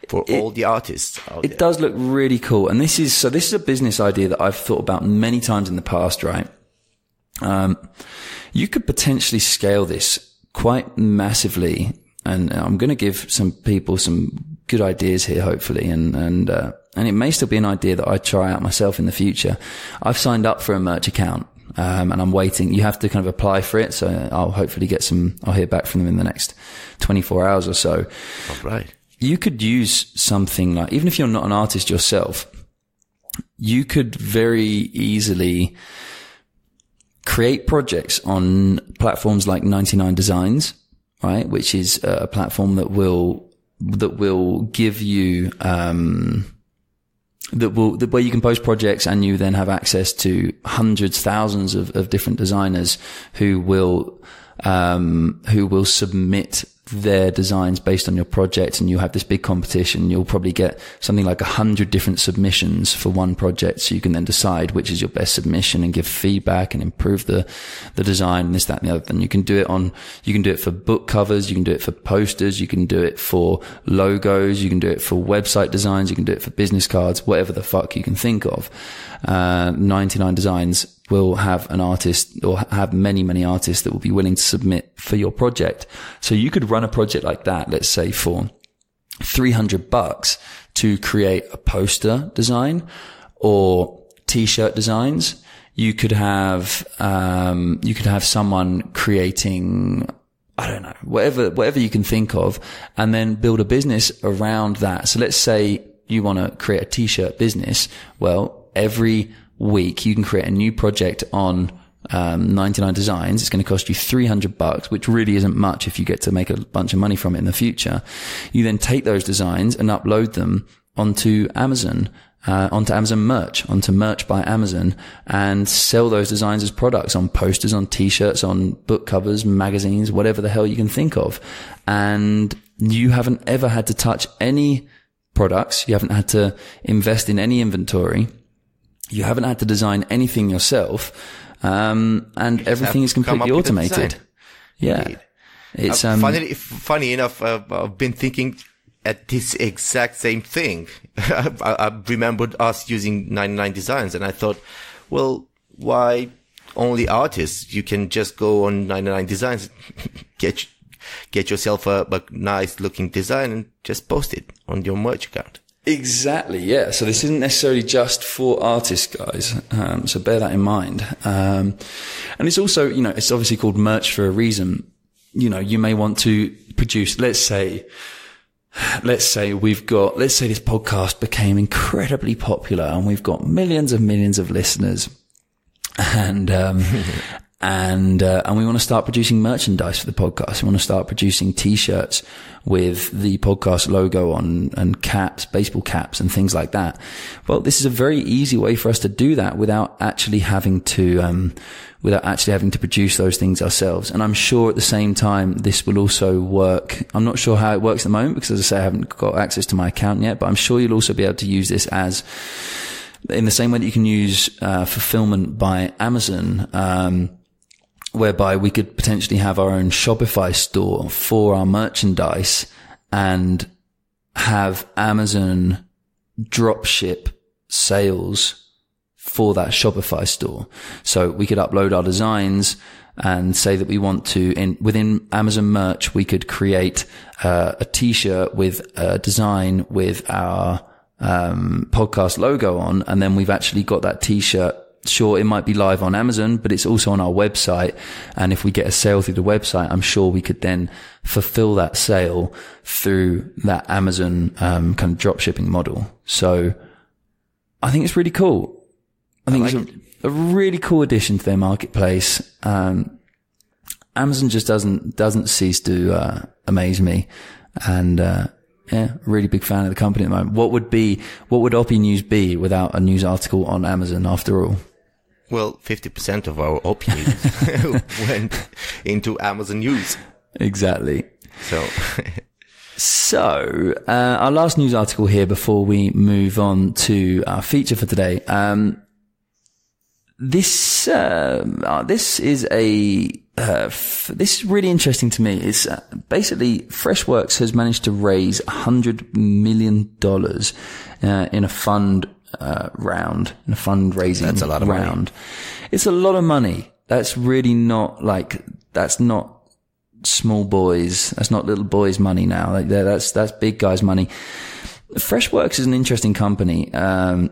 for all the artists out there. It does look really cool. And this is a business idea that I've thought about many times in the past, right? You could potentially scale this quite massively. And I'm going to give some people some good ideas here, hopefully. And it may still be an idea that I try out myself in the future. I've signed up for a merch account. And I'm waiting. You have to kind of apply for it. So I'll hopefully I'll hear back from them in the next 24 hours or so. All right. You could use something like, even if you're not an artist yourself, you could very easily create projects on platforms like 99 Designs, right? Which is a platform that will give you, where you can post projects and you then have access to hundreds, thousands of different designers who will submit their designs based on your project, and you'll have this big competition. You'll probably get something like 100 different submissions for one project. So you can then decide which is your best submission and give feedback and improve the design and this, that, and the other. And you can do it for book covers. You can do it for posters. You can do it for logos. You can do it for website designs. You can do it for business cards, whatever the fuck you can think of. 99 Designs will have an artist, or have many, many artists that will be willing to submit for your project. So you could run a project like that, let's say for $300 to create a poster design or t-shirt designs. You could have someone creating, I don't know, whatever you can think of, and then build a business around that. So let's say you want to create a t-shirt business. Well, every week you can create a new project on 99 Designs. It's going to cost you $300, which really isn't much if you get to make a bunch of money from it in the future. You then take those designs and upload them onto Amazon, onto Amazon merch, onto merch by Amazon, and sell those designs as products on posters, on t-shirts, on book covers, magazines, whatever the hell you can think of. And you haven't ever had to touch any products. You haven't had to invest in any inventory. You haven't had to design anything yourself. And everything is completely automated. Yeah. Indeed. It's, funny enough, I've been thinking at this exact same thing. I remembered us using 99 Designs, and I thought, well, why only artists? You can just go on 99 Designs, get yourself a nice looking design and just post it on your merch account. Exactly, yeah. So this isn't necessarily just for artists, guys. So bear that in mind. And it's also, it's obviously called merch for a reason. You may want to produce, let's say this podcast became incredibly popular and we've got millions of listeners, and we want to start producing merchandise for the podcast. We want to start producing t-shirts with the podcast logo on, and caps, baseball caps and things like that. Well, this is a very easy way for us to do that without actually having to produce those things ourselves. And I'm sure at the same time, this will also work. I'm not sure how it works at the moment because, as I say, I haven't got access to my account yet, but I'm sure you'll also be able to use this as, in the same way that you can use, fulfillment by Amazon, whereby we could potentially have our own Shopify store for our merchandise and have Amazon dropship sales for that Shopify store. So we could upload our designs and say that we want to, within Amazon merch, we could create a t-shirt with a design with our podcast logo on, and then we've actually got that t-shirt. Sure, it might be live on Amazon, but it's also on our website. And if we get a sale through the website, I'm sure we could then fulfill that sale through that Amazon kind of drop shipping model. So I think it's really cool. I think it's a really cool addition to their marketplace. Amazon just doesn't cease to amaze me. And yeah, really big fan of the company at the moment. What would Opinews be without a news article on Amazon after all? Well, 50% of our Opinews went into Amazon News. Exactly. So, our last news article here before we move on to our feature for today. This is really interesting to me. It's basically Freshworks has managed to raise $100 million in a fund round, in a fundraising round. That's a lot of money. It's a lot of money. That's really not that's not small boys. That's not little boys' money now. Like that's big guys' money. Freshworks is an interesting company. I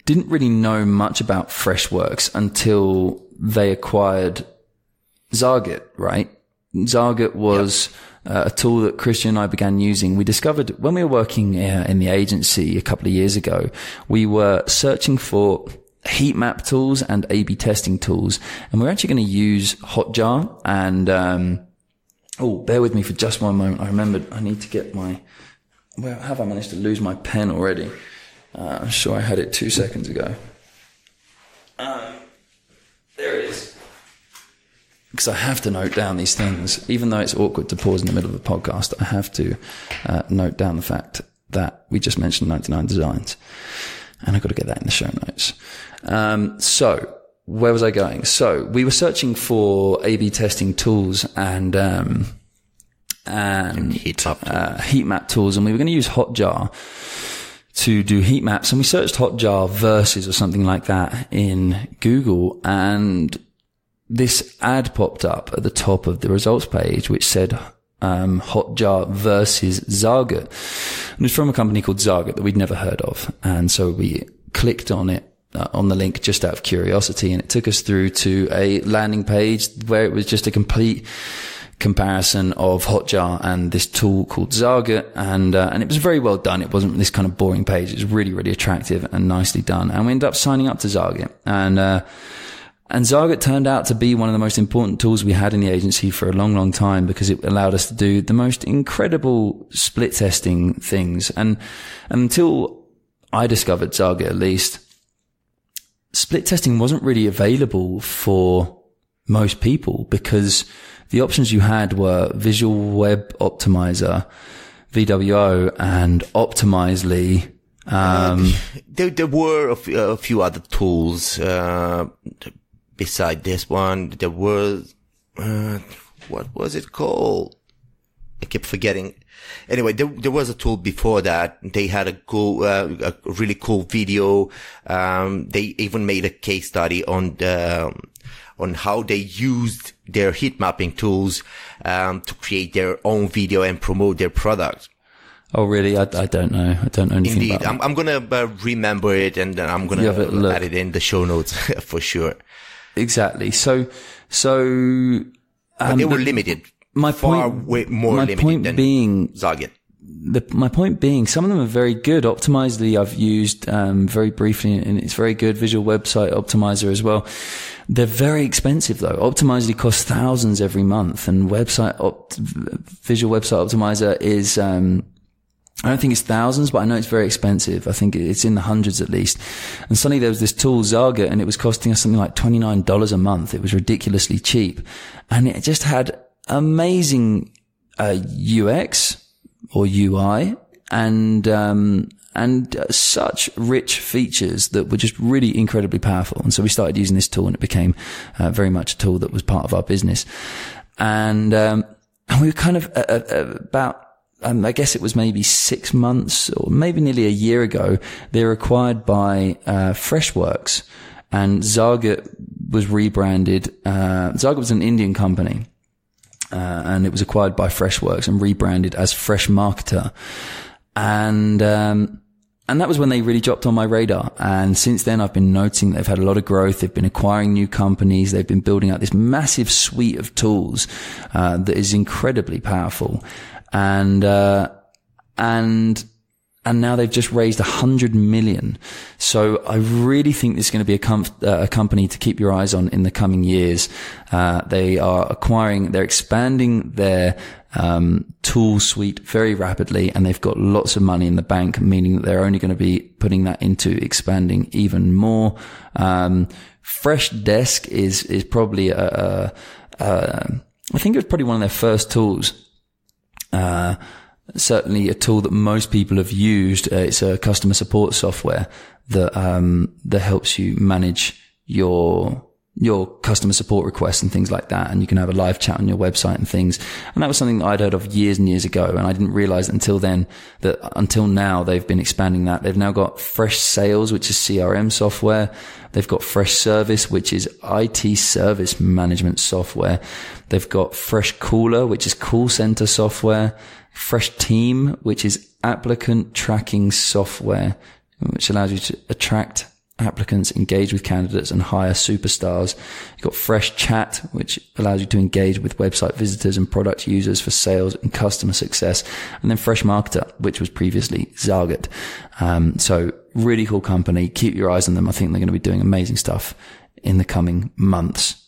didn't really know much about Freshworks until they acquired Zarget, right? Zarget was a tool that Cristian and I began using. We discovered when we were working in the agency a couple of years ago, we were searching for heat map tools and A/B testing tools, and we're actually going to use Hotjar. And bear with me for just one moment. I remembered I need to get have I managed to lose my pen already? I'm sure I had it 2 seconds ago. There it is. Because I have to note down these things. Even though it's awkward to pause in the middle of a podcast, I have to note down the fact that we just mentioned 99 Designs. And I've got to get that in the show notes. So, where was I going? So, we were searching for A/B testing tools and heat map tools, and we were going to use Hotjar to do heat maps, and we searched Hotjar versus or something like that in Google, and this ad popped up at the top of the results page which said Hotjar versus Zarget. And it's from a company called Zarget that we'd never heard of, and so we clicked on it on the link just out of curiosity, and it took us through to a landing page where it was just a complete comparison of Hotjar and this tool called Zarget, and it was very well done. It wasn't this kind of boring page. It was really, really attractive and nicely done. And we ended up signing up to Zarget, and Zarget turned out to be one of the most important tools we had in the agency for a long, long time, because it allowed us to do the most incredible split testing things. And until I discovered Zarget, at least, split testing wasn't really available for most people, because the options you had were Visual Web Optimizer, VWO, and Optimizely. There were a few other tools beside this one. There was what was it called? I keep forgetting. Anyway, there was a tool before that. They had a really cool video. They even made a case study on how they used their heat mapping tools to create their own video and promote their product. Oh, really? I don't know. I don't know anything Indeed. about that. I'm going to remember it, and then I'm going to add it in the show notes for sure. Exactly. So but they were limited. My point being, Zarget. My point being, some of them are very good. Optimizely, I've used very briefly, and it's very good. Visual Website Optimizer as well. They're very expensive though. Optimizely costs thousands every month, and Visual Website Optimizer is I don't think it's thousands, but I know it's very expensive. I think it's in the hundreds at least. And suddenly there was this tool, Zarget, and it was costing us something like $29 a month. It was ridiculously cheap, and it just had amazing UX or UI and such rich features that were just really incredibly powerful. And so we started using this tool, and it became very much a tool that was part of our business. And we were kind of about, I guess it was maybe 6 months or maybe nearly a year ago, they were acquired by Freshworks, and Zarget was rebranded. Zarget was an Indian company. And it was acquired by Freshworks and rebranded as Fresh Marketer. And that was when they really dropped on my radar. And since then, I've been noticing they've had a lot of growth. They've been acquiring new companies. They've been building out this massive suite of tools, that is incredibly powerful. And now they've just raised $100 million. So I really think this is going to be a company to keep your eyes on in the coming years. They're expanding their tool suite very rapidly, and they've got lots of money in the bank, meaning that they're only going to be putting that into expanding even more. Freshdesk is probably I think it was probably one of their first tools. certainly a tool that most people have used. It's a customer support software that helps you manage your customer support requests and things like that. And you can have a live chat on your website and things. And that was something that I'd heard of years and years ago. And I didn't realize until now they've been expanding that. They've now got Fresh Sales, which is CRM software. They've got Fresh Service, which is IT service management software. They've got Fresh Caller, which is call center software. Fresh Team, which is applicant tracking software, which allows you to attract applicants, engage with candidates, and hire superstars. You've got Fresh Chat, which allows you to engage with website visitors and product users for sales and customer success. And then Fresh Marketer, which was previously Zagat. So really cool company. Keep your eyes on them. I think they're going to be doing amazing stuff in the coming months.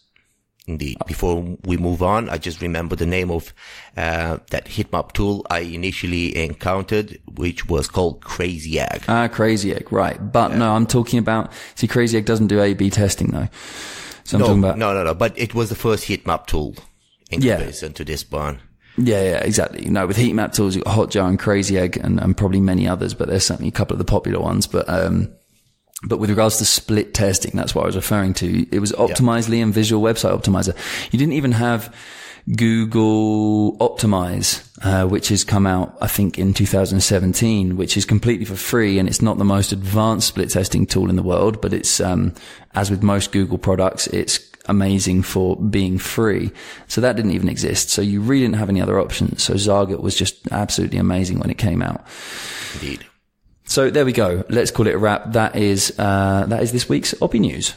Indeed. Before we move on, I just remember the name of that heatmap tool I initially encountered, which was called Crazy Egg. Crazy Egg, right. But no, I'm talking about, Crazy Egg doesn't do A/B testing though. So I'm talking about... No. But it was the first heatmap tool in comparison to this one. Yeah, exactly. No, with heat map tools, you've got Hotjar and Crazy Egg and probably many others, but there's certainly a couple of the popular ones. But with regards to split testing, that's what I was referring to. It was Optimizely and Visual Website Optimizer. You didn't even have Google Optimize, which has come out, I think, in 2017, which is completely for free. And it's not the most advanced split testing tool in the world, but it's, as with most Google products, it's amazing for being free. So that didn't even exist. So you really didn't have any other options. So Zagat was just absolutely amazing when it came out. Indeed. So there we go. Let's call it a wrap. That is this week's Opinews.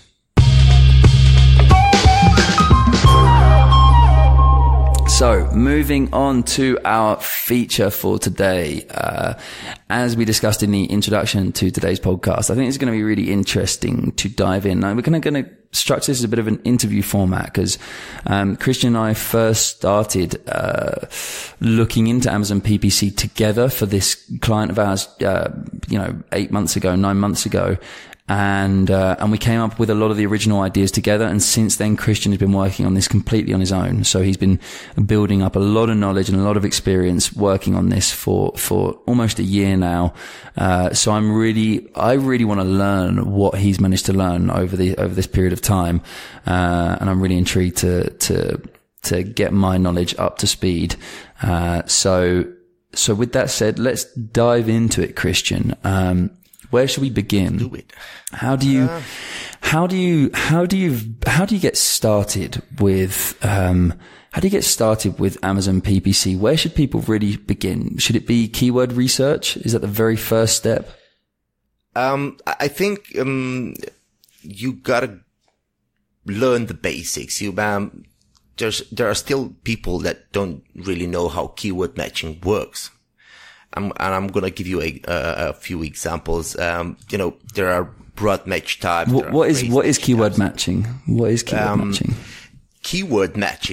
So moving on to our feature for today. As we discussed in the introduction to today's podcast, I think it's going to be really interesting to dive in. Now we're going to structure this as a bit of an interview format because Cristian and I first started looking into Amazon PPC together for this client of ours 9 months ago, and we came up with a lot of the original ideas together. And since then, Cristian has been working on this completely on his own. So he's been building up a lot of knowledge and a lot of experience working on this for almost a year now. So I really want to learn what he's managed to learn over this period of time. And I'm really intrigued to get my knowledge up to speed. So with that said, let's dive into it, Cristian. Where should we begin? Do it. How do you get started with Amazon PPC? Where should people really begin? Should it be keyword research? Is that the very first step? I think you gotta learn the basics. There are still people that don't really know how keyword matching works. I'm gonna give you a few examples. There are broad match type. What is keyword matching? What is keyword matching? Keyword match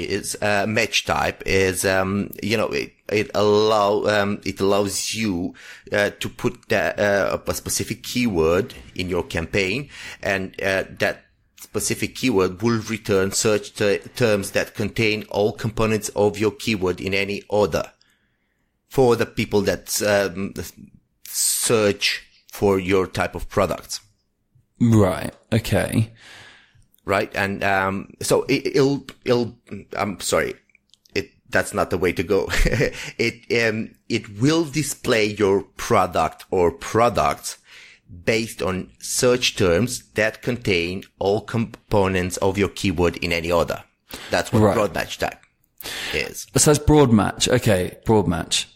type is, it allows you, to put a specific keyword in your campaign, and, that specific keyword will return search terms that contain all components of your keyword in any order for the people that, search for your type of products. Right. Okay. Right. And, so I'm sorry. That's not the way to go. It will display your product or products based on search terms that contain all components of your keyword in any order. That's what broad match type is. So that's broad match. Okay. Broad match.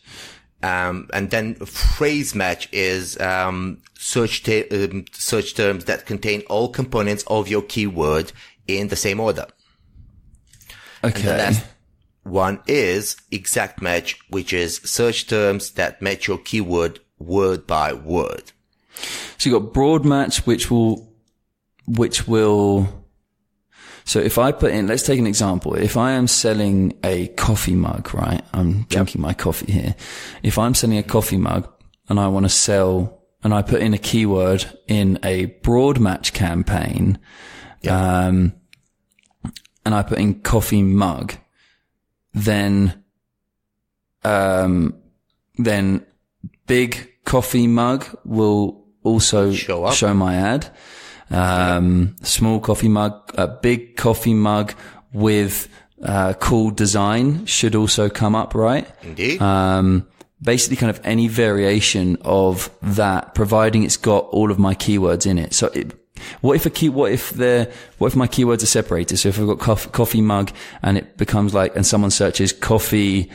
And then phrase match is, search terms that contain all components of your keyword in the same order. Okay. And the last one is exact match, which is search terms that match your keyword word by word. So you got broad match, which will, so if I put in, let's take an example. If I am selling a coffee mug, right? I'm drinking my coffee here. If I'm selling a coffee mug and I want to sell, and I put in a keyword in a broad match campaign, and I put in coffee mug, then, then big coffee mug will also show my ad. Small coffee mug, big coffee mug with cool design should also come up, right? Indeed. Basically kind of any variation of that, providing it's got all of my keywords in it. So what if my keywords are separated? So if I've got coffee mug and it becomes like, and someone searches coffee,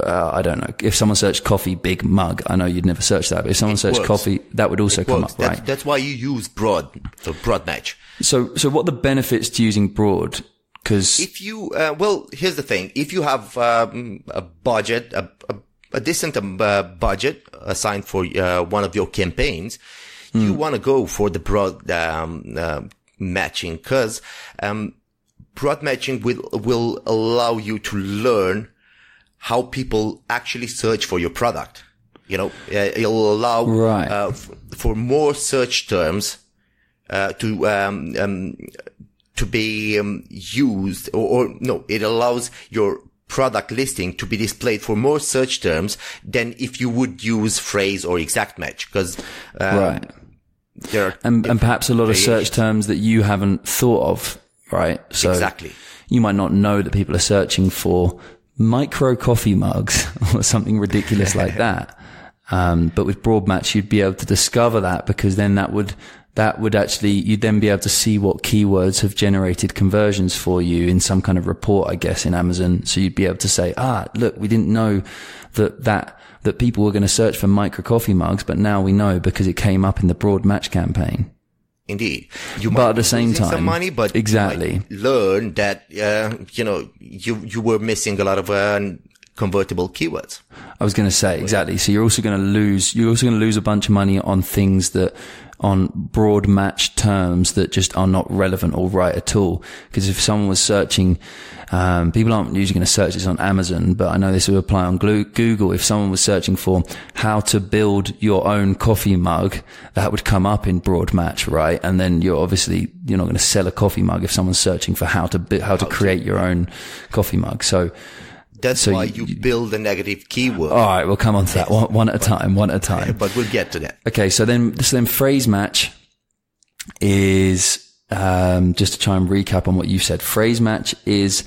I don't know, if someone searched coffee big mug, I know you'd never search that, but if someone searched coffee, that would also come up, right? That's why you use broad match. So what are the benefits to using broad? Because if you, well, here's the thing. If you have a budget, a decent budget assigned for one of your campaigns, you want to go for the broad matching, because broad matching will allow you to learn how people actually search for your product. You know, it will allow for more search terms to be used, or no, it allows your product listing to be displayed for more search terms than if you would use phrase or exact match, because there are and perhaps a lot of search terms that you haven't thought of, right? So exactly, you might not know that people are searching for micro coffee mugs or something ridiculous like that. But with broad match, you'd be able to discover that, because then that would actually, you'd then be able to see what keywords have generated conversions for you in some kind of report, I guess, in Amazon. So you'd be able to say, look, we didn't know that people were going to search for micro coffee mugs, but now we know because it came up in the broad match campaign. Indeed. But at the same time, some money, but exactly, you might learn that, you were missing a lot of, convertible keywords. I was going to say, exactly. So you're also going to lose a bunch of money on things on broad match terms that just are not relevant or right at all. Because if someone was searching, people aren't usually going to search this on Amazon, but I know this would apply on Google. If someone was searching for how to build your own coffee mug, that would come up in broad match, right? And then you're not going to sell a coffee mug if someone's searching for how to create your own coffee mug. So that's why you build a negative keyword. All right, we'll come on to that one at a time. But we'll get to that. Okay, so then phrase match is, just to try and recap on what you said. Phrase match is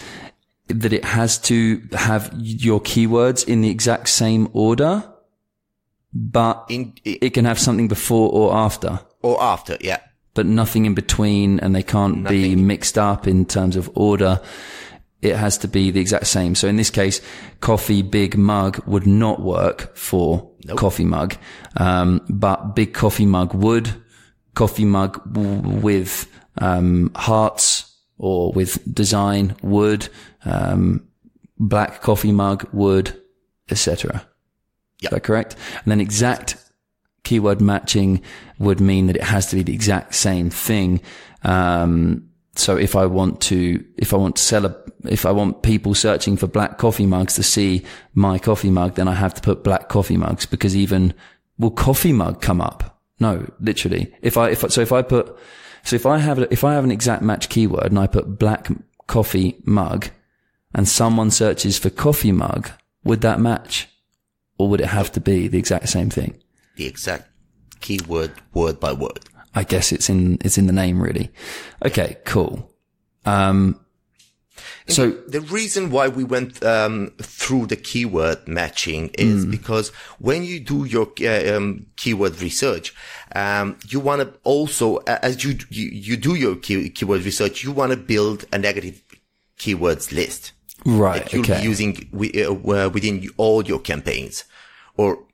that it has to have your keywords in the exact same order, but it can have something before or after. Or after, yeah. But nothing in between, and they can't be mixed up in terms of order. It has to be the exact same. So in this case, coffee big mug would not work for coffee mug. But big coffee mug would, coffee mug with, hearts or with design would, black coffee mug would, etc. Yep. Is that correct? And then exact keyword matching would mean that it has to be the exact same thing. So if I want people searching for black coffee mugs to see my coffee mug, then I have to put black coffee mugs, because will coffee mug come up? No, literally. If I have an exact match keyword and I put black coffee mug and someone searches for coffee mug, would that match? Or would it have to be the exact same thing? The exact keyword, word by word. I guess it's in the name, really. Okay, cool. So the reason why we went through the keyword matching is because when you do your keyword research, you want to also, as you do your keyword research, you want to build a negative keywords list, right? That you'll be using within all your campaigns, or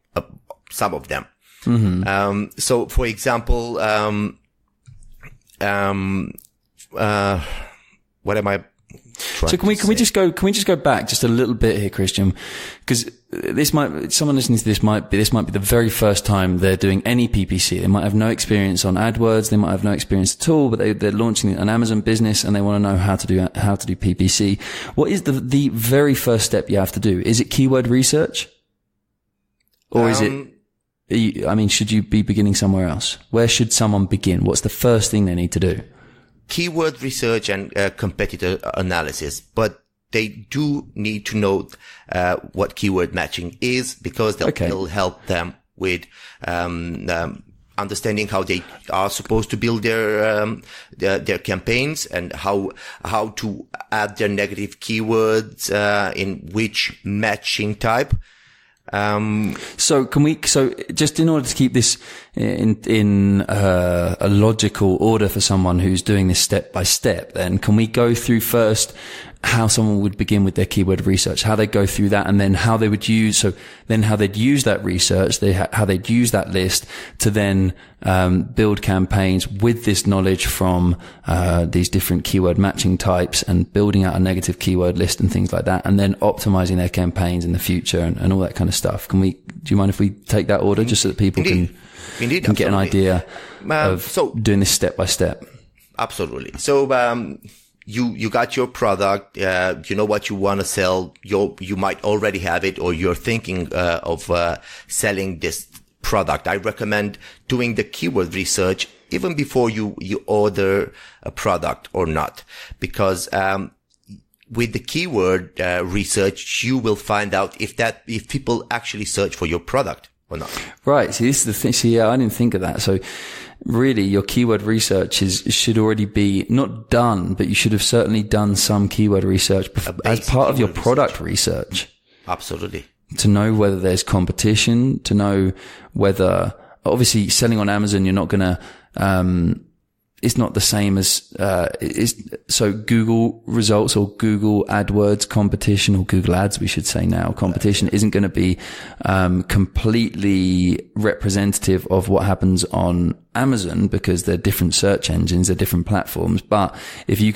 some of them. Mm-hmm. So for example, what am I trying to say? Can we just go back just a little bit here, Cristian? Because someone listening to this might be the very first time they're doing any PPC. They might have no experience on AdWords. They might have no experience at all, but they're launching an Amazon business and they want to know how to do PPC. What is the very first step you have to do? Is it keyword research? Or is it, should you be beginning somewhere else? Where should someone begin? What's the first thing they need to do? Keyword research and competitor analysis. But they do need to know what keyword matching is, because it'll help them with understanding how they are supposed to build their campaigns, and how to add their negative keywords in which matching type. So just in order to keep this in a logical order for someone who's doing this step by step, then can we go through first how someone would begin with their keyword research, how they go through that, and then how they would use, how they'd use that research, how they'd use that list to then build campaigns with this knowledge from these different keyword matching types, and building out a negative keyword list and things like that, and then optimizing their campaigns in the future and all that kind of stuff. Do you mind if we take that order, just so that people can get an idea of doing this step by step? Absolutely. So you got your product, you know what you want to sell, you might already have it, or you're thinking of selling this product. I recommend doing the keyword research even before you order a product or not, because with the keyword research, you will find out if people actually search for your product or not. Right. See, this is the thing. I didn't think of that. So really, your keyword research should already be not done, but you should have certainly done some keyword research as part of your product research. Absolutely. To know whether there's competition, to know whether, obviously selling on Amazon, you're not going to, it's not the same as, so Google results or Google AdWords competition, or Google Ads, we should say now, competition isn't going to be, completely representative of what happens on Amazon, because they're different search engines, they're different platforms. But if you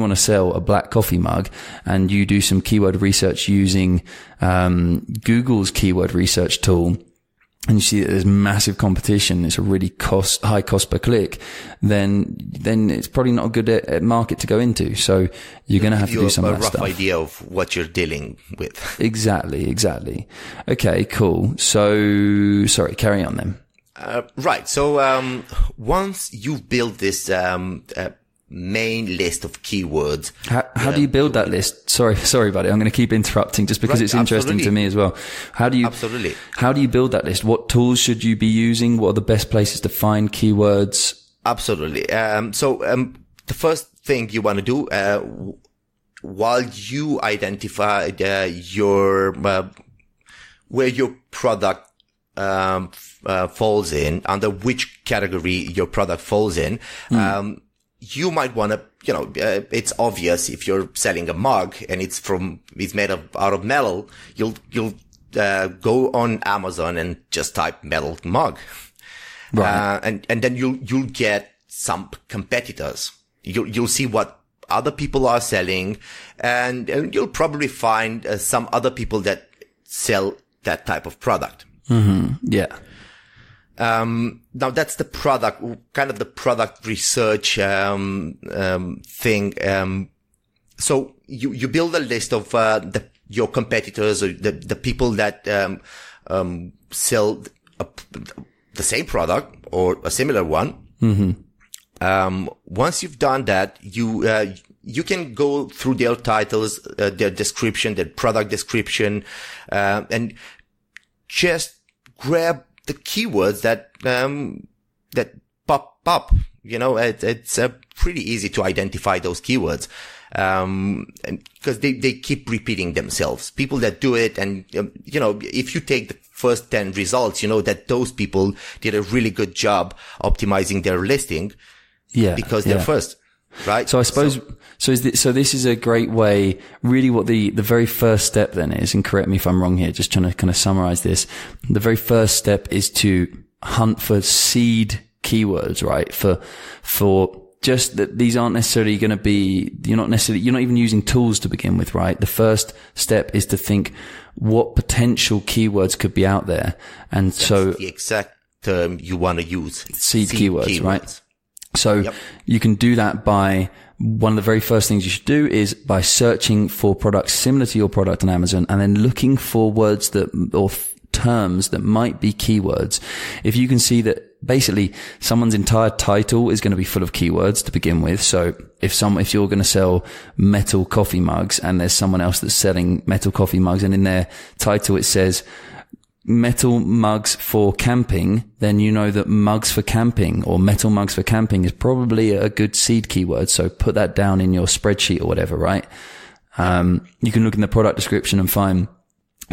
want to sell a black coffee mug and you do some keyword research using, Google's keyword research tool, and you see that there's massive competition, it's a really high cost per click, then it's probably not a good market to go into. So you're going to have to do some of that stuff. A rough idea of what you're dealing with. Exactly. Okay, cool. So, sorry, carry on then. Right. So, once you've built this, main list of keywords. How do you build that list? Sorry, buddy. I'm going to keep interrupting just because it's interesting to me as well. How do you build that list? What tools should you be using? What are the best places to find keywords? Absolutely. The first thing you want to do, while you identify where your product falls in, under which category your product falls in, you might want to, it's obvious if you're selling a mug and it's made out of metal, you'll go on Amazon and just type metal mug. Right. And then you'll get some competitors. You'll see what other people are selling, and you'll probably find some other people that sell that type of product. Mm-hmm. Yeah. Now that's the product, kind of the product research, thing. So you build a list of, your competitors, or the people that, sell the same product or a similar one. Mm-hmm. Once you've done that, you can go through their titles, their description, their product description, and just grab the keywords that pop up. It's pretty easy to identify those keywords, and because they keep repeating themselves. People that do it, and if you take the first 10 results, that those people did a really good job optimizing their listing. Yeah, because they're first. Right. So I suppose, so this is a great way, really what the very first step then is, and correct me if I'm wrong here, just trying to kind of summarize this. The very first step is to hunt for seed keywords, right? For just that these aren't necessarily going to be, you're not even using tools to begin with, right? The first step is to think what potential keywords could be out there. And that's the exact term you want to use. Seed keywords, right? So you can do that by, one of the very first things you should do is by searching for products similar to your product on Amazon, and then looking for words that, or terms that might be keywords, if you can see that basically someone's entire title is going to be full of keywords to begin with. So if you're going to sell metal coffee mugs and there's someone else that's selling metal coffee mugs and in their title it says metal mugs for camping, then you know that mugs for camping or metal mugs for camping is probably a good seed keyword. So put that down in your spreadsheet or whatever, right? You can look in the product description and find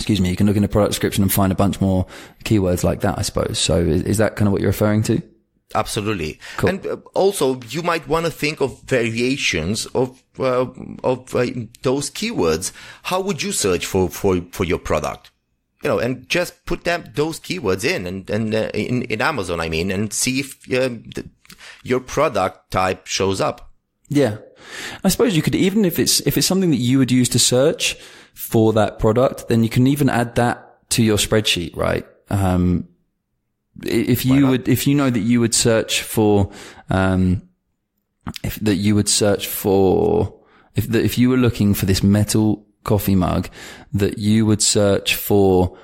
you can look in the product description and find a bunch more keywords like that, I suppose. So is that kind of what you're referring to? Absolutely. Cool. And also you might want to think of variations of those keywords. How would you search for your product? And just put those keywords in in Amazon, and see if your product type shows up. Yeah. I suppose you could, even if it's something that you would use to search for that product, then you can even add that to your spreadsheet, right? If you know that you would search for, if you were looking for this metal coffee mug, that you would search for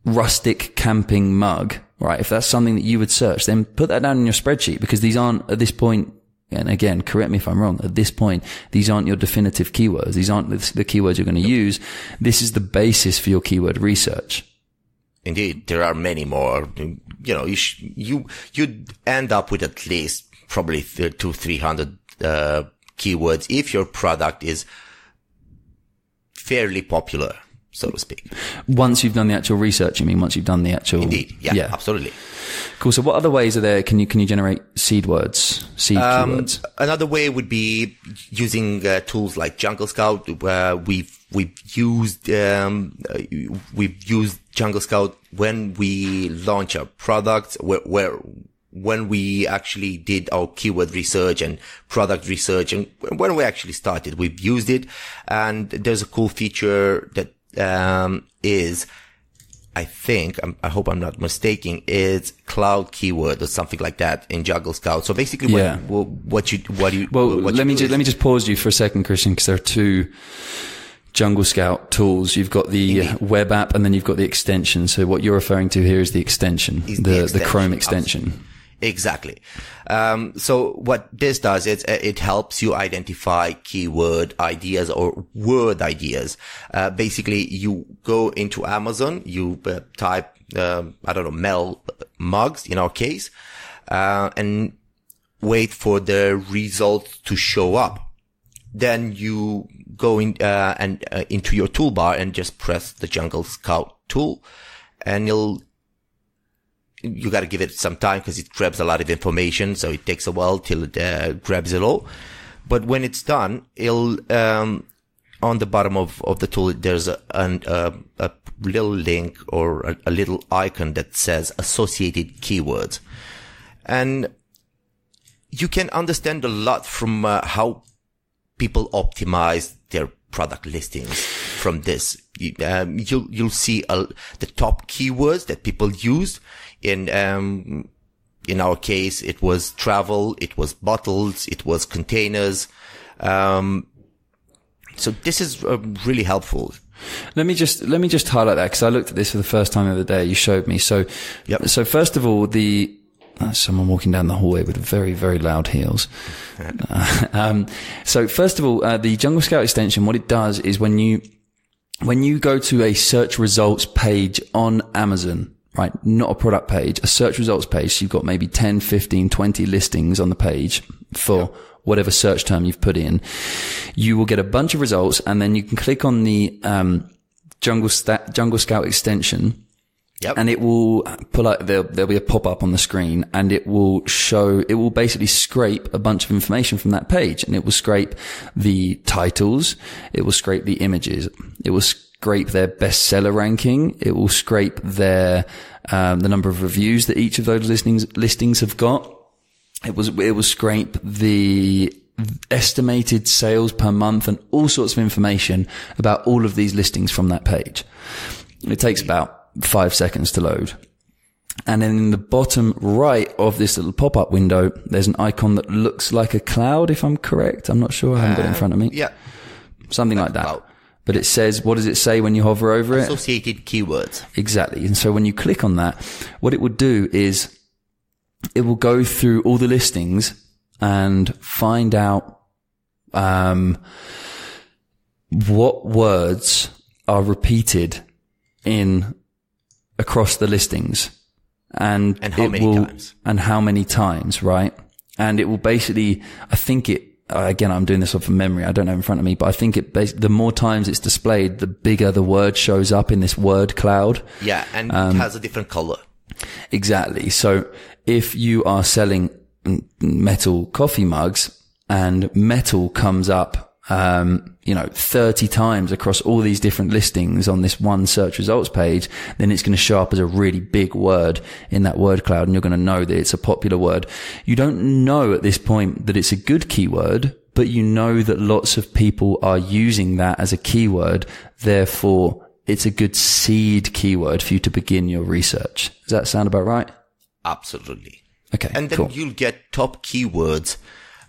rustic camping mug, right? If that's something that you would search, then put that down in your spreadsheet, because these aren't at this point. And again, correct me if I'm wrong, at this point, these aren't your definitive keywords. These aren't the keywords you're going to use. This is the basis for your keyword research. Indeed, there are many more. You'd end up with at least probably 200-300 keywords if your product is fairly popular, so to speak. Once you've done the actual research, you mean? Once you've done the actual... Indeed, yeah. Absolutely. Cool. So what other ways are there? Can you generate seed keywords? Another way would be using tools like Jungle Scout. We've used Jungle Scout when we launch our products, when we actually did our keyword research and product research, and when we actually started, we've used it. And there's a cool feature that is, I think, I hope I'm not mistaken, is cloud keyword or something like that in Jungle Scout. So basically, let me just pause you for a second, Cristian, because there are two Jungle Scout tools. You've got the web app, and then you've got the extension. So what you're referring to here is the extension, the Chrome extension. Exactly. So what this does is it helps you identify keyword ideas or word ideas. Basically, you go into Amazon, you type, metal mugs in our case, and wait for the results to show up. Then you go in, into your toolbar and just press the Jungle Scout tool, and you got to give it some time because it grabs a lot of information. So it takes a while till it grabs it all. But when it's done, it'll, on the bottom of the tool, there's a little link or a little icon that says associated keywords. And you can understand a lot from how people optimize their product listings from this. You'll see the top keywords that people use. In our case, it was travel, it was bottles, it was containers. So this is really helpful. Let me just highlight that, because I looked at this for the first time the other day. You showed me. So, yep. So first of all, someone walking down the hallway with very, very loud heels. So first of all, the Jungle Scout extension, what it does is when you go to a search results page on Amazon, right? Not a product page, a search results page. So you've got maybe 10, 15, 20 listings on the page for whatever search term you've put in. You will get a bunch of results, and then you can click on the, Jungle Scout extension. Yep. And it will pull out, there'll be a pop-up on the screen, and it will basically scrape a bunch of information from that page, and it will scrape the titles, it will scrape the images, it will scrape their bestseller ranking, it will scrape their, the number of reviews that each of those listings have got. It will scrape the estimated sales per month and all sorts of information about all of these listings from that page. It takes about 5 seconds to load. And then in the bottom right of this little pop-up window, there's an icon that looks like a cloud, if I'm correct. I'm not sure. I haven't got it in front of me. Yeah. Something like that. Cloud. But it says, what does it say when you hover over it? Associated keywords. Exactly. And so when you click on that, what it will do is it will go through all the listings and find out what words are repeated across the listings, and how many times, and how many times, right? And it will basically, I think again, I'm doing this off of memory, I don't know in front of me, but I think the more times it's displayed, the bigger the word shows up in this word cloud. Yeah, and it has a different color. Exactly. So if you are selling metal coffee mugs and metal comes up 30 times across all these different listings on this one search results page, then it's going to show up as a really big word in that word cloud, and you're going to know that it's a popular word. You don't know at this point that it's a good keyword, but you know that lots of people are using that as a keyword. Therefore, it's a good seed keyword for you to begin your research. Does that sound about right? Absolutely. Okay. And then cool. You'll get top keywords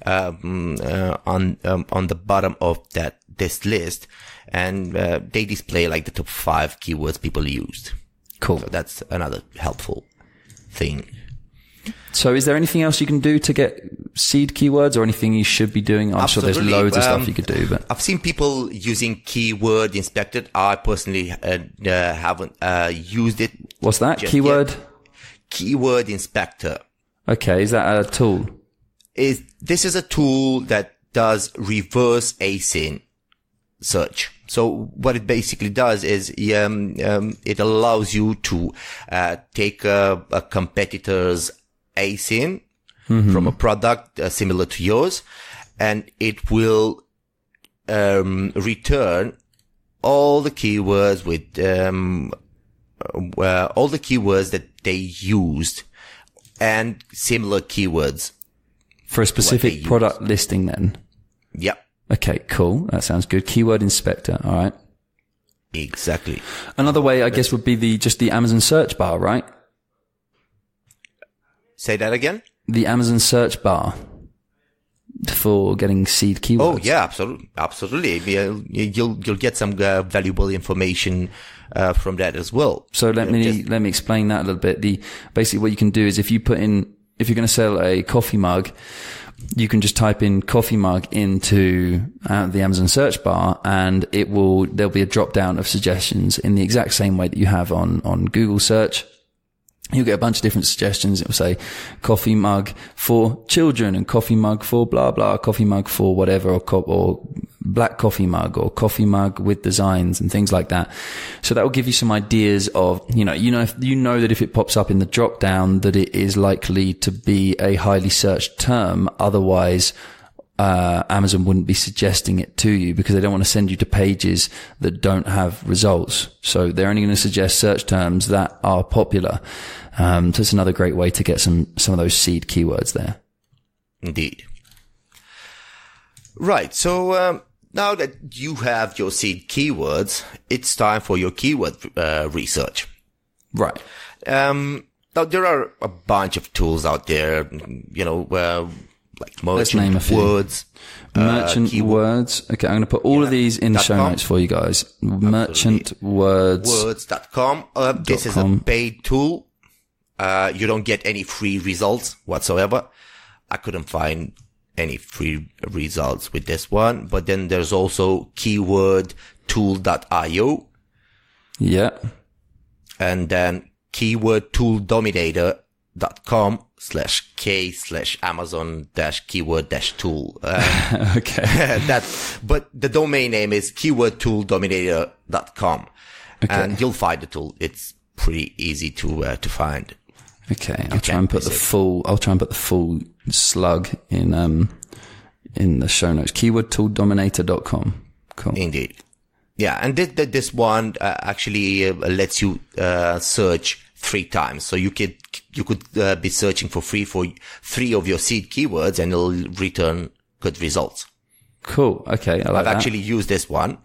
on the bottom of this list, and they display like the top 5 keywords people used. Cool. So that's another helpful thing. So is there anything else you can do to get seed keywords, or anything you should be doing? I'm Absolutely. sure there's loads of stuff you could do, but I've seen people using keyword inspector. I personally haven't used it. What's that? Keyword inspector. Okay, is that a tool? This is a tool that does reverse async search. So what it basically does is it allows you to take a competitor's async from a product similar to yours, and it will return all the keywords with all the keywords that they used and similar keywords. For a specific product listing then? Yep. Okay, cool. That sounds good. Keyword inspector. All right. Exactly. Another way, I guess, would be just the Amazon search bar, right? Say that again? The Amazon search bar for getting seed keywords. Oh, yeah, absolutely. Absolutely. You'll get some valuable information from that as well. So let me explain that a little bit. Basically what you can do is if you're going to sell a coffee mug, you can just type in coffee mug into the Amazon search bar, and there'll be a drop down of suggestions in the exact same way that you have on Google search. You'll get a bunch of different suggestions. It will say coffee mug for children and coffee mug for blah, blah, coffee mug for whatever, or black coffee mug or coffee mug with designs and things like that. So that will give you some ideas of, that if it pops up in the drop down, that it is likely to be a highly searched term. Otherwise, Amazon wouldn't be suggesting it to you because they don't want to send you to pages that don't have results. So they're only going to suggest search terms that are popular. So it's another great way to get some of those seed keywords there. Indeed. Right. So, now that you have your seed keywords, it's time for your keyword research. Right. Now there are a bunch of tools out there, like merchant words. Merchant words. Okay, I'm going to put all of these in the show notes for you guys. Merchant words. Words.com. This is a paid tool. You don't get any free results whatsoever. I couldn't find any free results with this one. But then there's also keywordtool.io. Yeah. And then keywordtooldominator.com/k/Amazon-keyword-tool. Okay. But the domain name is keywordtooldominator.com. Okay. And you'll find the tool. It's pretty easy to find. Okay. I'll try and put the full slug in the show notes. keywordtooldominator.com. Cool. Indeed. Yeah. And this one actually lets you search 3 times. So you could be searching for free for 3 of your seed keywords, and it'll return good results. Cool. Okay. I've actually used this one.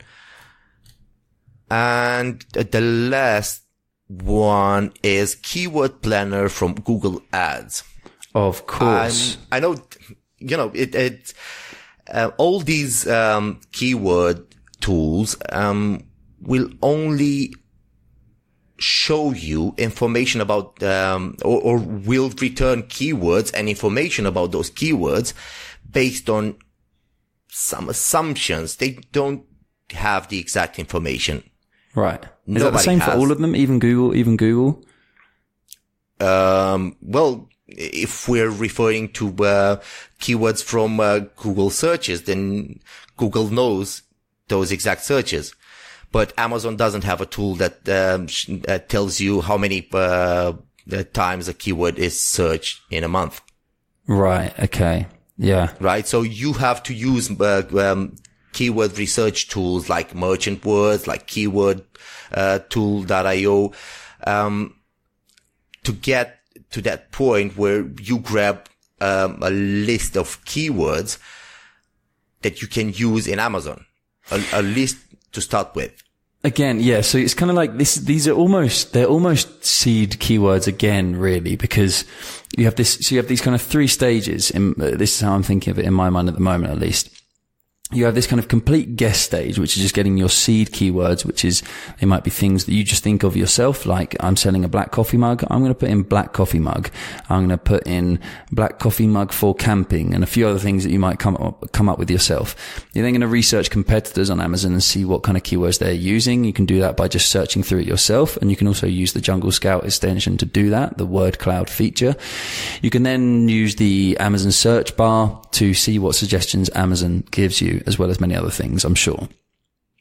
And the last one is Keyword Planner from Google Ads. Of course. I know, all these keyword tools, will only show you information about, or will return keywords and information about those keywords based on some assumptions. They don't have the exact information. Right. Is that the same for all of them? Even Google? Well, if we're referring to keywords from Google searches, then Google knows those exact searches. But Amazon doesn't have a tool that tells you how many times a keyword is searched in a month. Right. Okay. Yeah. Right. So you have to use keyword research tools like Merchant Words, like Keyword Tool.io, to get to that point where you grab a list of keywords that you can use in Amazon, a list to start with. Again, yeah. So it's kind of like this. They're almost seed keywords again, really, because you have this. So you have these kind of 3 stages. This is how I'm thinking of it in my mind at the moment, at least. You have this kind of complete guess stage, which is just getting your seed keywords, which is, they might be things that you just think of yourself. Like, I'm selling a black coffee mug. I'm going to put in black coffee mug. I'm going to put in black coffee mug for camping and a few other things that you might come up with yourself. You're then going to research competitors on Amazon and see what kind of keywords they're using. You can do that by just searching through it yourself. And you can also use the Jungle Scout extension to do that, the word cloud feature. You can then use the Amazon search bar to see what suggestions Amazon gives you, as well as many other things, I'm sure.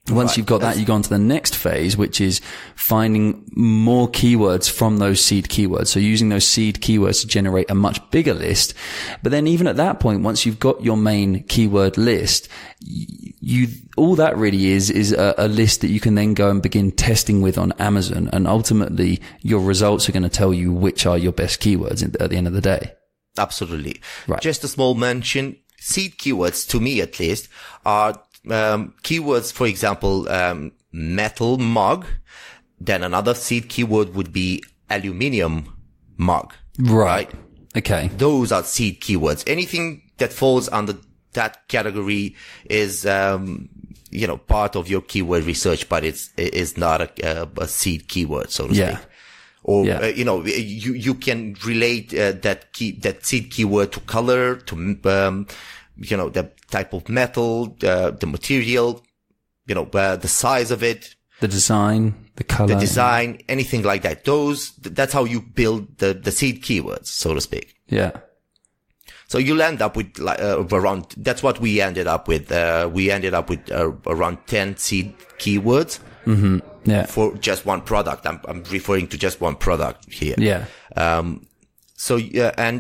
Once you've got that, you go on to the next phase, which is finding more keywords from those seed keywords. So using those seed keywords to generate a much bigger list. But then even at that point, once you've got your main keyword list, all that really is a list that you can then go and begin testing with on Amazon. And ultimately, your results are going to tell you which are your best keywords at the end of the day. Absolutely. Right. Just a small mention. Seed keywords, to me at least, are keywords, for example, metal mug. Then another seed keyword would be aluminium mug. Right. Okay. Those are seed keywords. Anything that falls under that category is, part of your keyword research, but it is not a seed keyword, so to speak. Or, you can relate, that seed keyword to color, to, the type of metal, the material, the size of it. The design, the color. The design, anything like that. That's how you build the seed keywords, so to speak. Yeah. So you'll end up with that's what we ended up with. We ended up with around 10 seed keywords. Mm-hmm. Yeah. For just one product. I'm referring to just one product here. Yeah.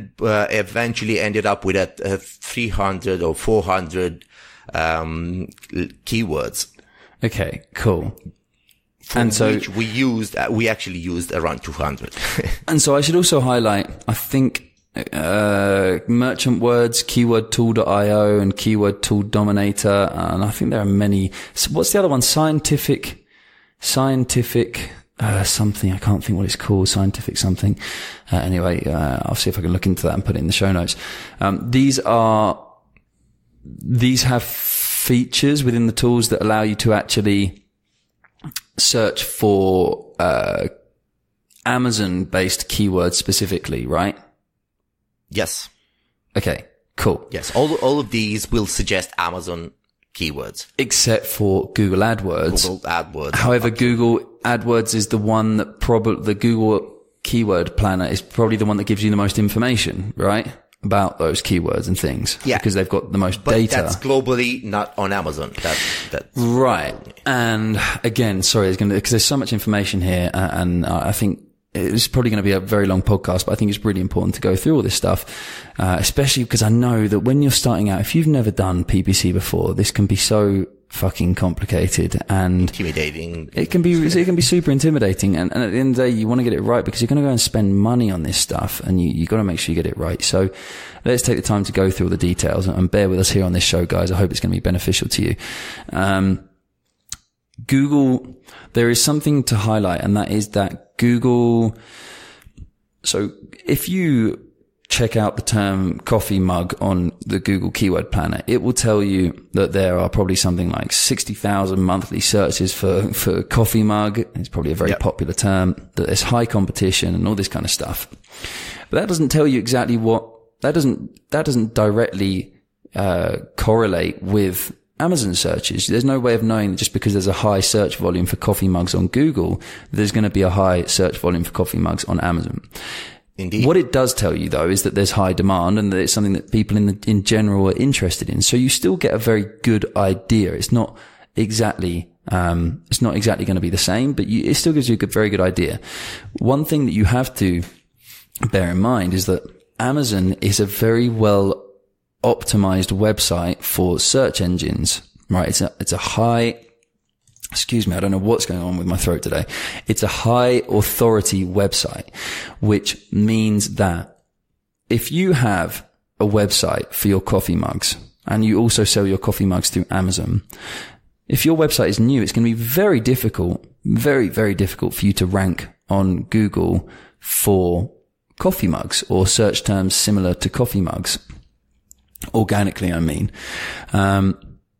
Eventually ended up with 300 or 400, keywords. Okay, cool. Which we actually used around 200. And so I should also highlight, I think, Merchant Words, keywordtool.io and Keyword Tool Dominator. And I think there are many. What's the other one? Scientific something. I can't think what it's called. Scientific something. Anyway, I'll see if I can look into that and put it in the show notes. These have features within the tools that allow you to actually search for, Amazon based keywords specifically, right? Yes. Okay, cool. Yes. All of these will suggest Amazon keywords. Except for Google AdWords. However, Google AdWords is the one that the Google Keyword Planner is probably the one that gives you the most information, right? About those keywords and things. Yeah. Because they've got the most data. That's globally not on Amazon. That's right. And again, sorry, because there's so much information here, and I think it's probably going to be a very long podcast, but I think it's really important to go through all this stuff, especially because I know that when you're starting out, if you've never done PPC before, this can be so fucking complicated and intimidating. It can be super intimidating. And at the end of the day, you want to get it right because you're going to go and spend money on this stuff and you got to make sure you get it right. So let's take the time to go through all the details and bear with us here on this show, guys. I hope it's going to be beneficial to you. Google, there is something to highlight, and that is that Google. So if you check out the term coffee mug on the Google Keyword Planner, it will tell you that there are probably something like 60,000 monthly searches for coffee mug. It's probably a very popular term, that there's high competition and all this kind of stuff. But that doesn't tell you exactly that doesn't directly, correlate with Amazon searches. There's no way of knowing that just because there's a high search volume for coffee mugs on Google, there's going to be a high search volume for coffee mugs on Amazon. Indeed. What it does tell you though is that there's high demand and that it's something that people in general are interested in. So you still get a very good idea. It's not exactly going to be the same, but it still gives you a very good idea. One thing that you have to bear in mind is that Amazon is a very well optimized website for search engines, right? It's a high, excuse me, I don't know what's going on with my throat today. It's a high authority website, which means that if you have a website for your coffee mugs and you also sell your coffee mugs through Amazon, if your website is new, it's going to be very difficult, very, very difficult for you to rank on Google for coffee mugs or search terms similar to coffee mugs. Organically, I mean,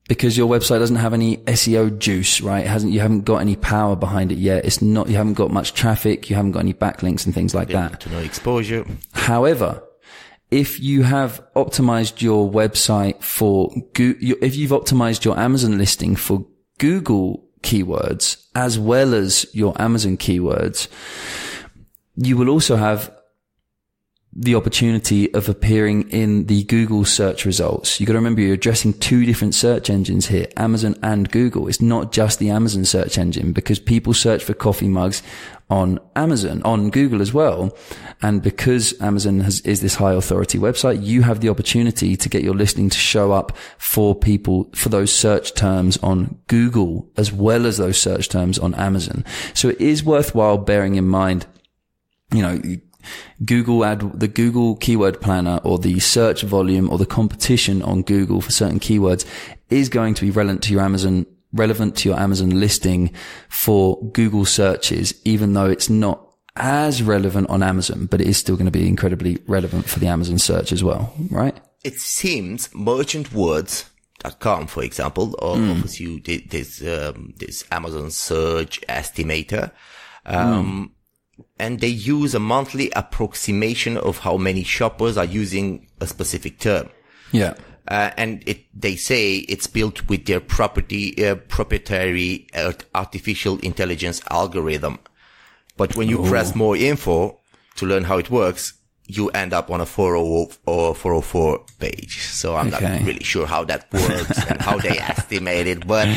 because your website doesn't have any SEO juice, right? You haven't got any power behind it yet. You haven't got much traffic. You haven't got any backlinks and things like that. No exposure. However, if you have optimized your website if you've optimized your Amazon listing for Google keywords as well as your Amazon keywords, you will also have the opportunity of appearing in the Google search results. You got to remember you're addressing two different search engines here, Amazon and Google. It's not just the Amazon search engine, because people search for coffee mugs on Amazon, on Google as well. And because Amazon is this high authority website, you have the opportunity to get your listing to show up for people for those search terms on Google as well as those search terms on Amazon. So it is worthwhile bearing in mind, the Google Keyword Planner or the search volume or the competition on Google for certain keywords is going to be relevant to your Amazon listing for Google searches, even though it's not as relevant on Amazon, but it is still going to be incredibly relevant for the Amazon search as well, right? It seems merchantwords.com, for example, offers you this Amazon search estimator. And they use a monthly approximation of how many shoppers are using a specific term. Yeah. And they say it's built with their proprietary artificial intelligence algorithm. But when you press more info to learn how it works, you end up on a 404 or 404 page. So I'm not really sure how that works and how they estimate it, but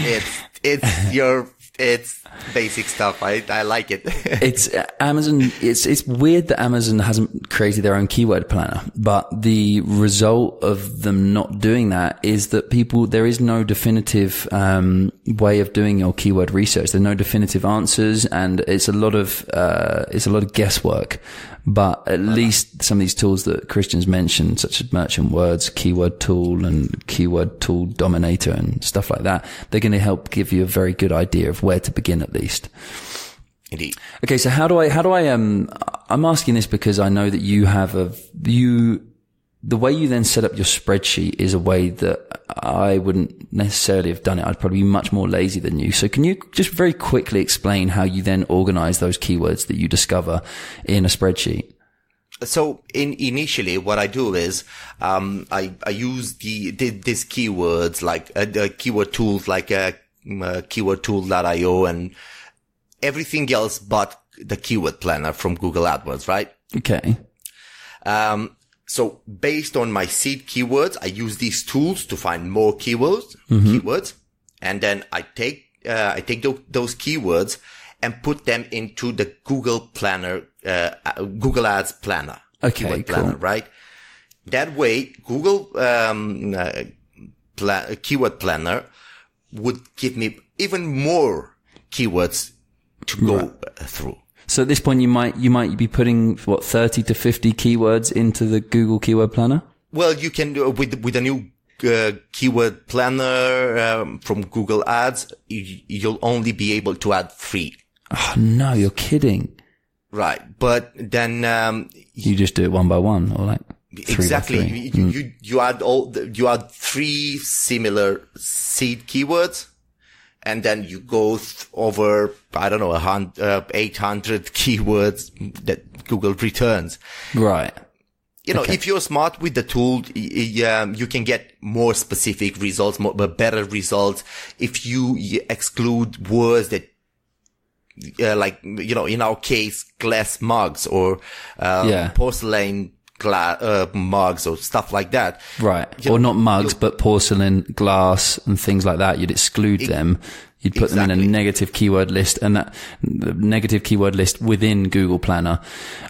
it's basic stuff. I like it. It's Amazon. It's weird that Amazon hasn't created their own keyword planner, but the result of them not doing that is that there is no definitive, way of doing your keyword research. There are no definitive answers, and it's a lot of guesswork. But at least some of these tools that Cristian's mentioned, such as Merchant Words, Keyword Tool and Keyword Tool Dominator and stuff like that, they're going to help give you a very good idea of where to begin at least. Indeed. Okay. So how do I, I'm asking this because I know that the way you then set up your spreadsheet is a way that I wouldn't necessarily have done it. I'd probably be much more lazy than you. So can you just very quickly explain how you then organize those keywords that you discover in a spreadsheet? So initially what I do is, I use these keywords like, keyword tools like, keywordtool.io and everything else but the keyword planner from Google AdWords, right? Okay. So based on my seed keywords, I use these tools to find more keywords, and then I take those keywords and put them into the Google Planner, Google Ads Planner. Okay, planner, cool. Right? That way, Google Keyword Planner would give me even more keywords to go through. So at this point, you might be putting 30 to 50 keywords into the Google Keyword Planner? Well, you can do with a new keyword planner from Google Ads. You'll only be able to add 3. Oh no, you're kidding! Right, but then you just do it one by one, or like? Exactly. You add three similar seed keywords, and then you go over, I don't know, 800 keywords that Google returns. Right. If you're smart with the tool, you can get more specific results, better results. If you exclude words that, in our case, glass mugs or, porcelain mugs or stuff like that. Right. Or not mugs, but porcelain, glass and things like that. You'd exclude them. You'd put them in a negative keyword list, and that negative keyword list within Google Planner.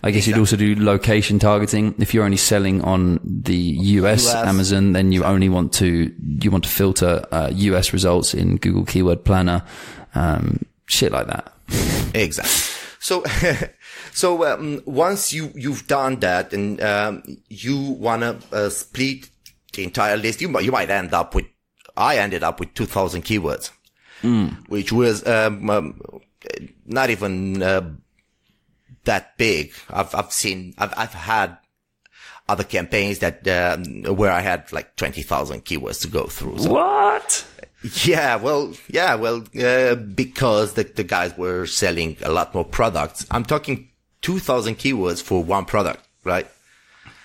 I guess you'd also do location targeting. If you're only selling on the US Amazon, then you only want to filter US results in Google Keyword Planner. Shit like that. Exactly. So once you've done that, and you wanna split the entire list, you might end up with. I ended up with 2,000 keywords, which was not even that big. I've had other campaigns that where I had like 20,000 keywords to go through. So, what? Because the guys were selling a lot more products. I'm talking 2,000 keywords for one product, right?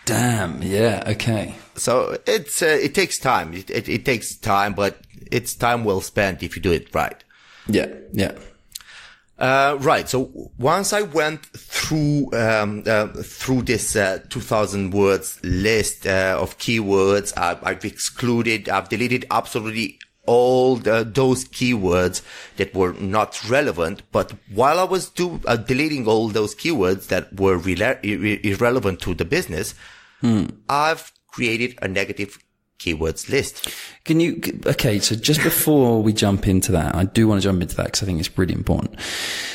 Damn. Yeah. Okay. So it takes time. It takes time, but it's time well spent if you do it right. Yeah. Yeah. Right. So once I went through this 2,000 words list of keywords, I've deleted absolutely all those keywords that were not relevant. But while I was deleting all those keywords that were irrelevant to the business, I've created a negative keywords list. So just before we jump into that, I do want to jump into that because I think it's pretty important.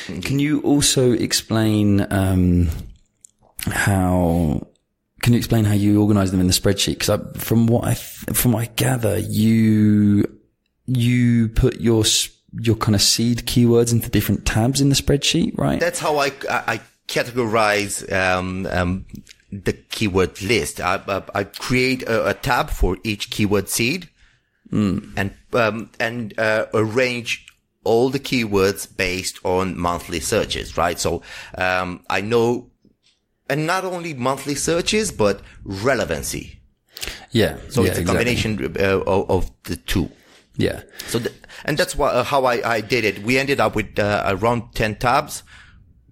Indeed. Can you also explain how you organize them in the spreadsheet? Because from what I gather, you put your kind of seed keywords into different tabs in the spreadsheet, right? That's how I categorize the keyword list. I create a tab for each keyword seed, and arrange all the keywords based on monthly searches, right? So I know, and not only monthly searches, but relevancy. Yeah. So it's a combination of the two. Yeah. So, and that's how I did it. We ended up with around 10 tabs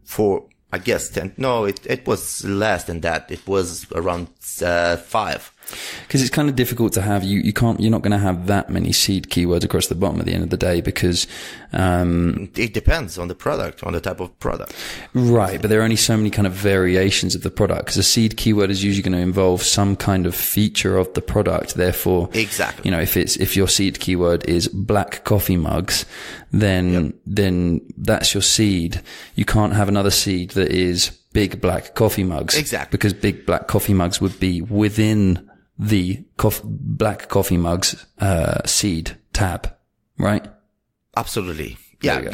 for, I guess 10. No, it was less than that. It was around 5. Because it's kind of difficult to have, you're not going to have that many seed keywords across the bottom at the end of the day because, it depends on the product, on the type of product. Right. But there are only so many kind of variations of the product because a seed keyword is usually going to involve some kind of feature of the product. Therefore, exactly. If your seed keyword is black coffee mugs, then that's your seed. You can't have another seed that is big black coffee mugs. Exactly. Because big black coffee mugs would be within the black coffee mugs seed tab, right? Absolutely. Yeah.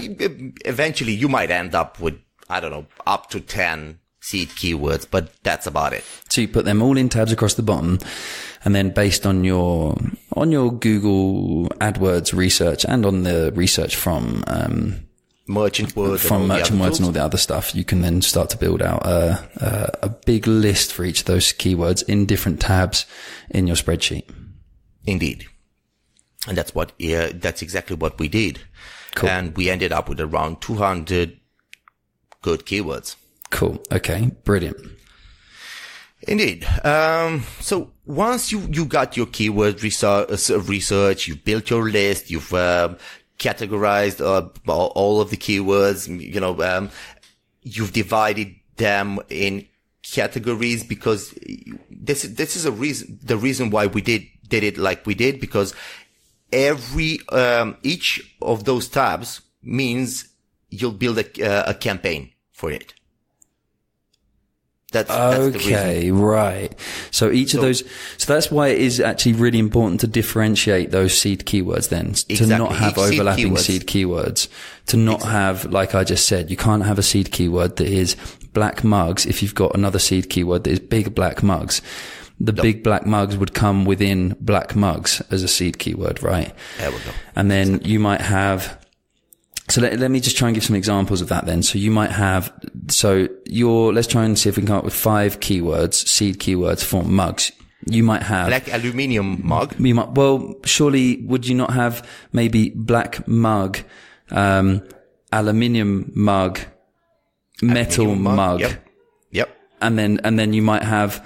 Eventually you might end up with, I don't know, up to 10 seed keywords, but that's about it. So you put them all in tabs across the bottom, and then based on your Google AdWords research and on the research from Merchant Words and all the other stuff, you can then start to build out a big list for each of those keywords in different tabs in your spreadsheet. Indeed. And that's exactly what we did. Cool. And we ended up with around 200 good keywords. Cool. Okay. Brilliant. Indeed. So once you got your keyword research, you built your list, you've categorized all of the keywords, you've divided them in categories because this is the reason why we did it like we did, because each of those tabs means you'll build a campaign for it. That's okay, the right. So that's why it is actually really important to differentiate those seed keywords then, exactly. To not have overlapping seed keywords, to not have, like I just said, you can't have a seed keyword that is black mugs if you've got another seed keyword that is big black mugs. the big black mugs would come within black mugs as a seed keyword, right? There we go. And then you might have, so let me just try and give some examples of that then. So you might have, let's try and see if we can come up with 5 keywords, seed keywords for mugs. You might have black aluminium mug. Surely would you not have maybe black mug, aluminium mug, metal mug? Yep. And then you might have,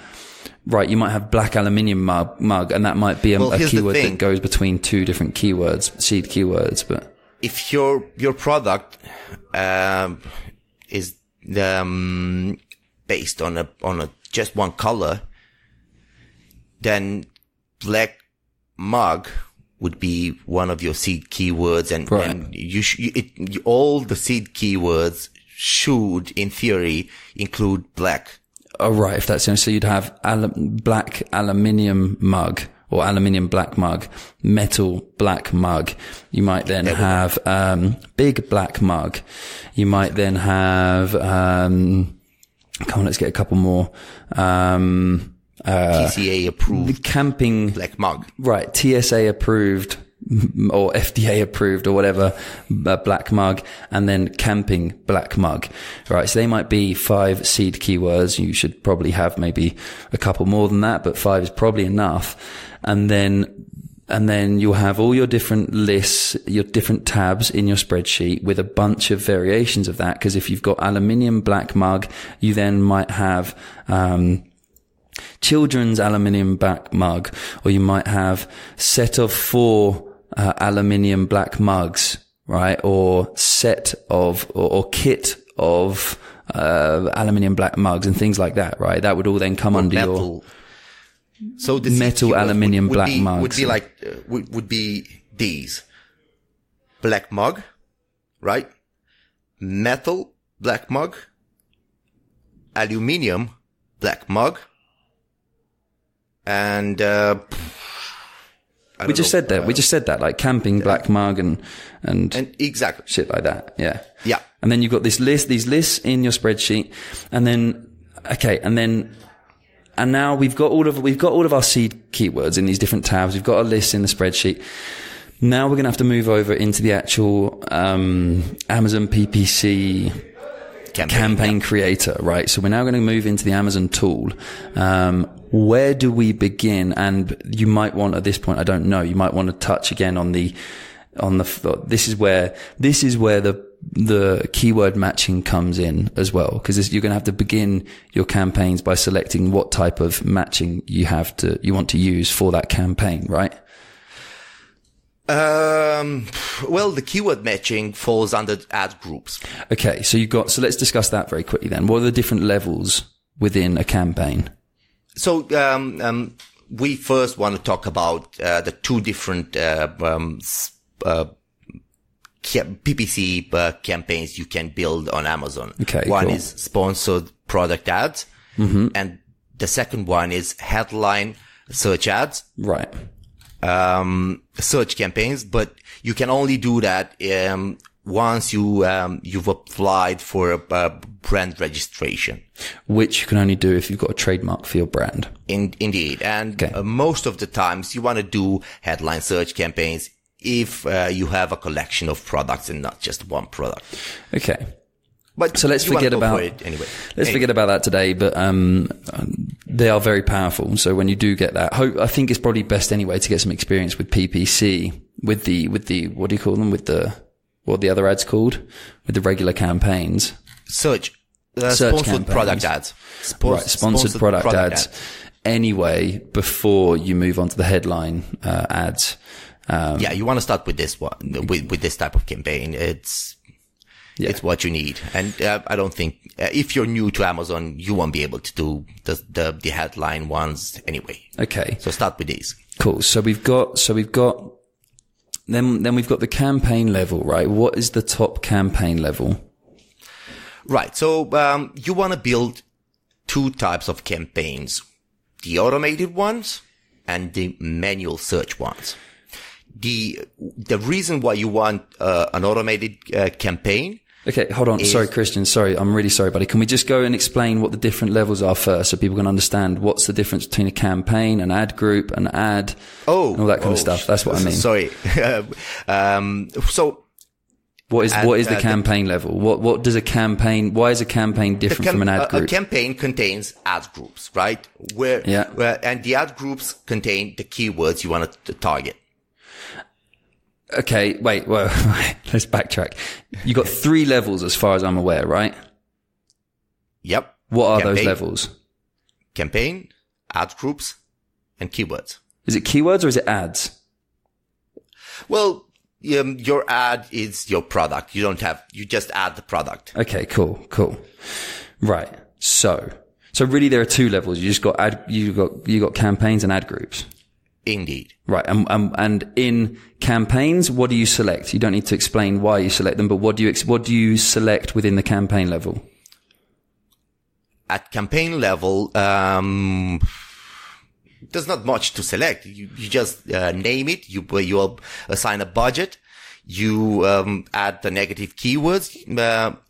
you might have black aluminium mug, and that might be a keyword that goes between 2 different keywords, seed keywords. But if your product is based on a just one color, then black mug would be one of your seed keywords, and all the seed keywords should, in theory, include black. Oh, right. If that's so, you'd have black aluminium mug or aluminium black mug, metal black mug. You might then have big black mug. You might then have come on, let's get a couple more. TCA approved camping black mug. Right. TSA approved or FDA approved or whatever, black mug, and then camping black mug. Right. So they might be 5 seed keywords. You should probably have maybe a couple more than that, but 5 is probably enough. And then you'll have all your different lists, your different tabs in your spreadsheet with a bunch of variations of that. Cause if you've got aluminium black mug, you then might have, children's aluminium black mug, or you might have set of 4 aluminium black mugs, right? Or set of, or kit of, aluminium black mugs and things like that, right? That would all then come under metal. So the metal aluminium black mugs would be these: black mug, right? Metal black mug, aluminium black mug, and we just said that, like camping black mug and exactly shit like that. Yeah. Yeah. And then you've got these lists in your spreadsheet, and then now we've got all of our seed keywords in these different tabs. We've got a list in the spreadsheet. Now we're going to have to move over into the actual, Amazon PPC campaign creator, right? So we're now going to move into the Amazon tool. Where do we begin? And you might want, at this point, I don't know, you might want to touch again on this is where the keyword matching comes in as well, because you're going to have to begin your campaigns by selecting what type of matching you want to use for that campaign, right? Well, the keyword matching falls under ad groups. Okay. So let's discuss that very quickly then. What are the different levels within a campaign? So, we first want to talk about, the 2 different, PPC campaigns you can build on Amazon. Okay. One cool. is sponsored product ads. Mm-hmm. And the second one is headline search ads. Right. Search campaigns, but you can only do that, once you've applied for a brand registration. Which you can only do if you've got a trademark for your brand. Indeed. And most of the times you want to do headline search campaigns if you have a collection of products and not just one product. Okay. But so let's forget about it anyway. Forget about that today, but they are very powerful. So when you do get that, I think it's probably best anyway to get some experience with PPC, with the what do you call them? What are the other ads called? With the regular campaigns. Search sponsored campaigns. Product ads. Sponsored product ads. Anyway, before you move on to the headline ads. You want to start with this one, with this type of campaign. It's what you need. And, I don't think, if you're new to Amazon, you won't be able to do the headline ones anyway. Okay. So start with these. Cool. So we've got then we've got the campaign level, right? What is the top campaign level? Right. So, you want to build 2 types of campaigns, the automated ones and the manual search ones. The reason why you want an automated campaign Okay, hold on. Sorry, Cristian. Sorry, I'm really sorry, buddy. Can we just go and explain what the different levels are first so people can understand what's the difference between a campaign, an ad group, an ad, and all that kind of stuff? That's what I mean. Sorry. So what is the campaign level? What does a campaign, why is a campaign different from an ad group? A campaign contains ad groups, right? And the ad groups contain the keywords you want to target. Okay, wait, let's backtrack. You got 3 levels as far as I'm aware, right? Yep. What are those levels? Campaign, ad groups, and keywords. Is it keywords or is it ads? Well, your ad is your product. You just add the product. Okay, cool. Right. So really there are 2 levels. You just got you got campaigns and ad groups. Indeed. Right. And in campaigns, what do you select? You don't need to explain why you select them, but what do you select within the campaign level? At campaign level, there's not much to select. You just name it. You assign a budget. You add the negative keywords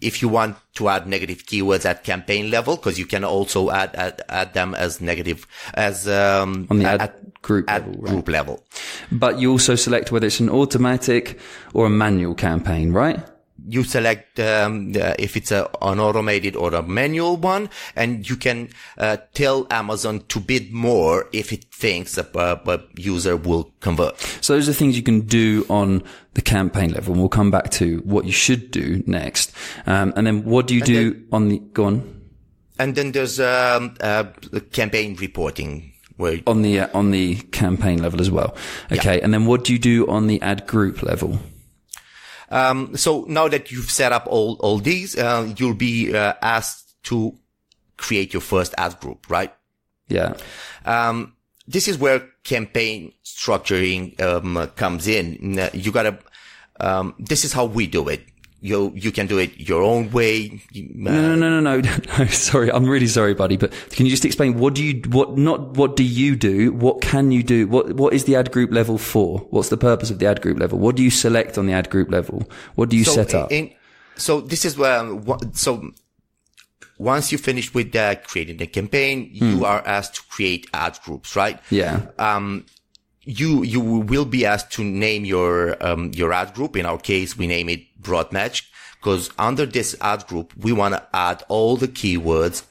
if you want to add negative keywords at campaign level, because you can also add them as negative on the ad group level. But you also select whether it's an automatic or a manual campaign, right? You select if it's an automated or a manual one, and you can tell Amazon to bid more if it thinks a user will convert. So those are things you can do on the campaign level, and we'll come back to what you should do next. And then what do you do on the... Go on. And then there's campaign reporting. On the campaign level as well. Okay, yeah. And then what do you do on the ad group level? So now that you've set up all these, you'll be asked to create your first ad group, right? Yeah. This is where campaign structuring comes in. You gotta. This is how we do it. You can do it your own way. No. Sorry, I'm really sorry, buddy. But can you just explain what do you do? What can you do? What is the ad group level for? What's the purpose of the ad group level? What do you select on the ad group level? What do you set up? So this is where. So once you finish with creating the campaign, you are asked to create ad groups, right? Yeah. You will be asked to name your ad group. In our case, we name it broad match, because under this ad group, we want to add all the keywords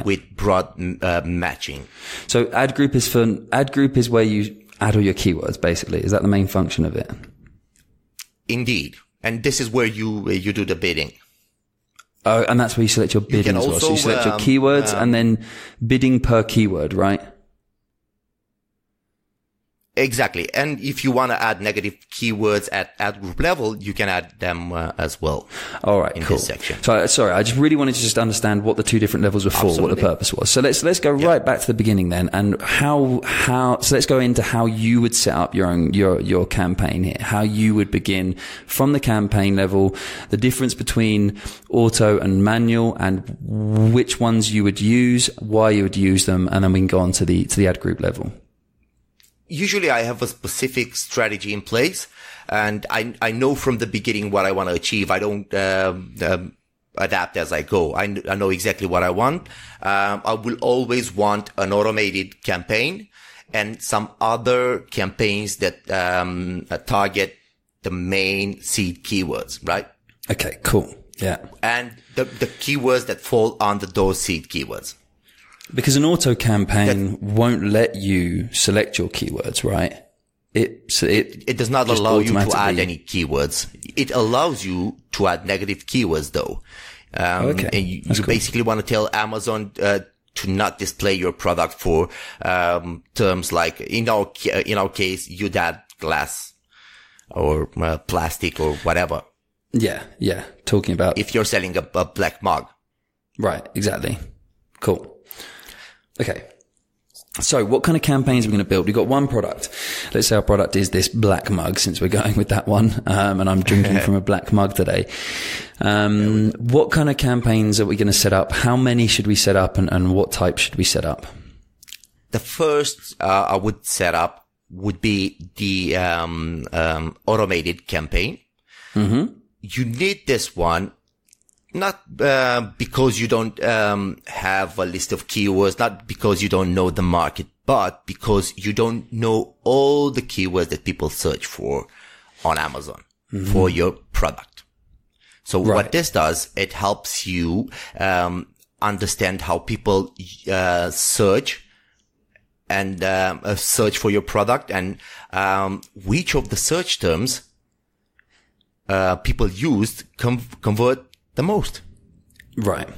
with broad matching. So ad group is where you add all your keywords, basically. Is that the main function of it? Indeed. And this is where you do the bidding. Oh, and that's where you select your bidding as well. So you select your keywords and then bidding per keyword, right? Exactly. And if you want to add negative keywords at ad group level, you can add them as well. All right, in cool. This section. So, sorry, I just really wanted to just understand what the 2 different levels were for, Absolutely. What the purpose was. So let's go right back to the beginning then, and so let's go into how you would set up your campaign here, how you would begin from the campaign level, the difference between auto and manual, and which ones you would use, why you would use them, and then we can go on to the ad group level. Usually I have a specific strategy in place, and I know from the beginning what I want to achieve. I don't adapt as I go. I know exactly what I want. I will always want an automated campaign and some other campaigns that target the main seed keywords, right? Okay, cool. Yeah. And the keywords that fall under those seed keywords. Because an auto campaign won't let you select your keywords, right? It does not allow you to add any keywords. It allows you to add negative keywords though. Okay. And you cool. basically want to tell Amazon, to not display your product for, terms like, in our case, you'd add glass or plastic or whatever. Yeah. Talking about. If you're selling a black mug. Right. Exactly. Cool. Okay. So what kind of campaigns are we going to build? We've got one product. Let's say our product is this black mug, since we're going with that one. And I'm drinking from a black mug today. What kind of campaigns are we going to set up? How many should we set up, and what type should we set up? The first, I would set up would be the, automated campaign. Mm-hmm. You need this one Not because you don't have a list of keywords, not because you don't know the market, but because you don't know all the keywords that people search for on Amazon for your product. So what this does, it helps you understand how people search and search for your product, and which of the search terms people used convert the most. Right.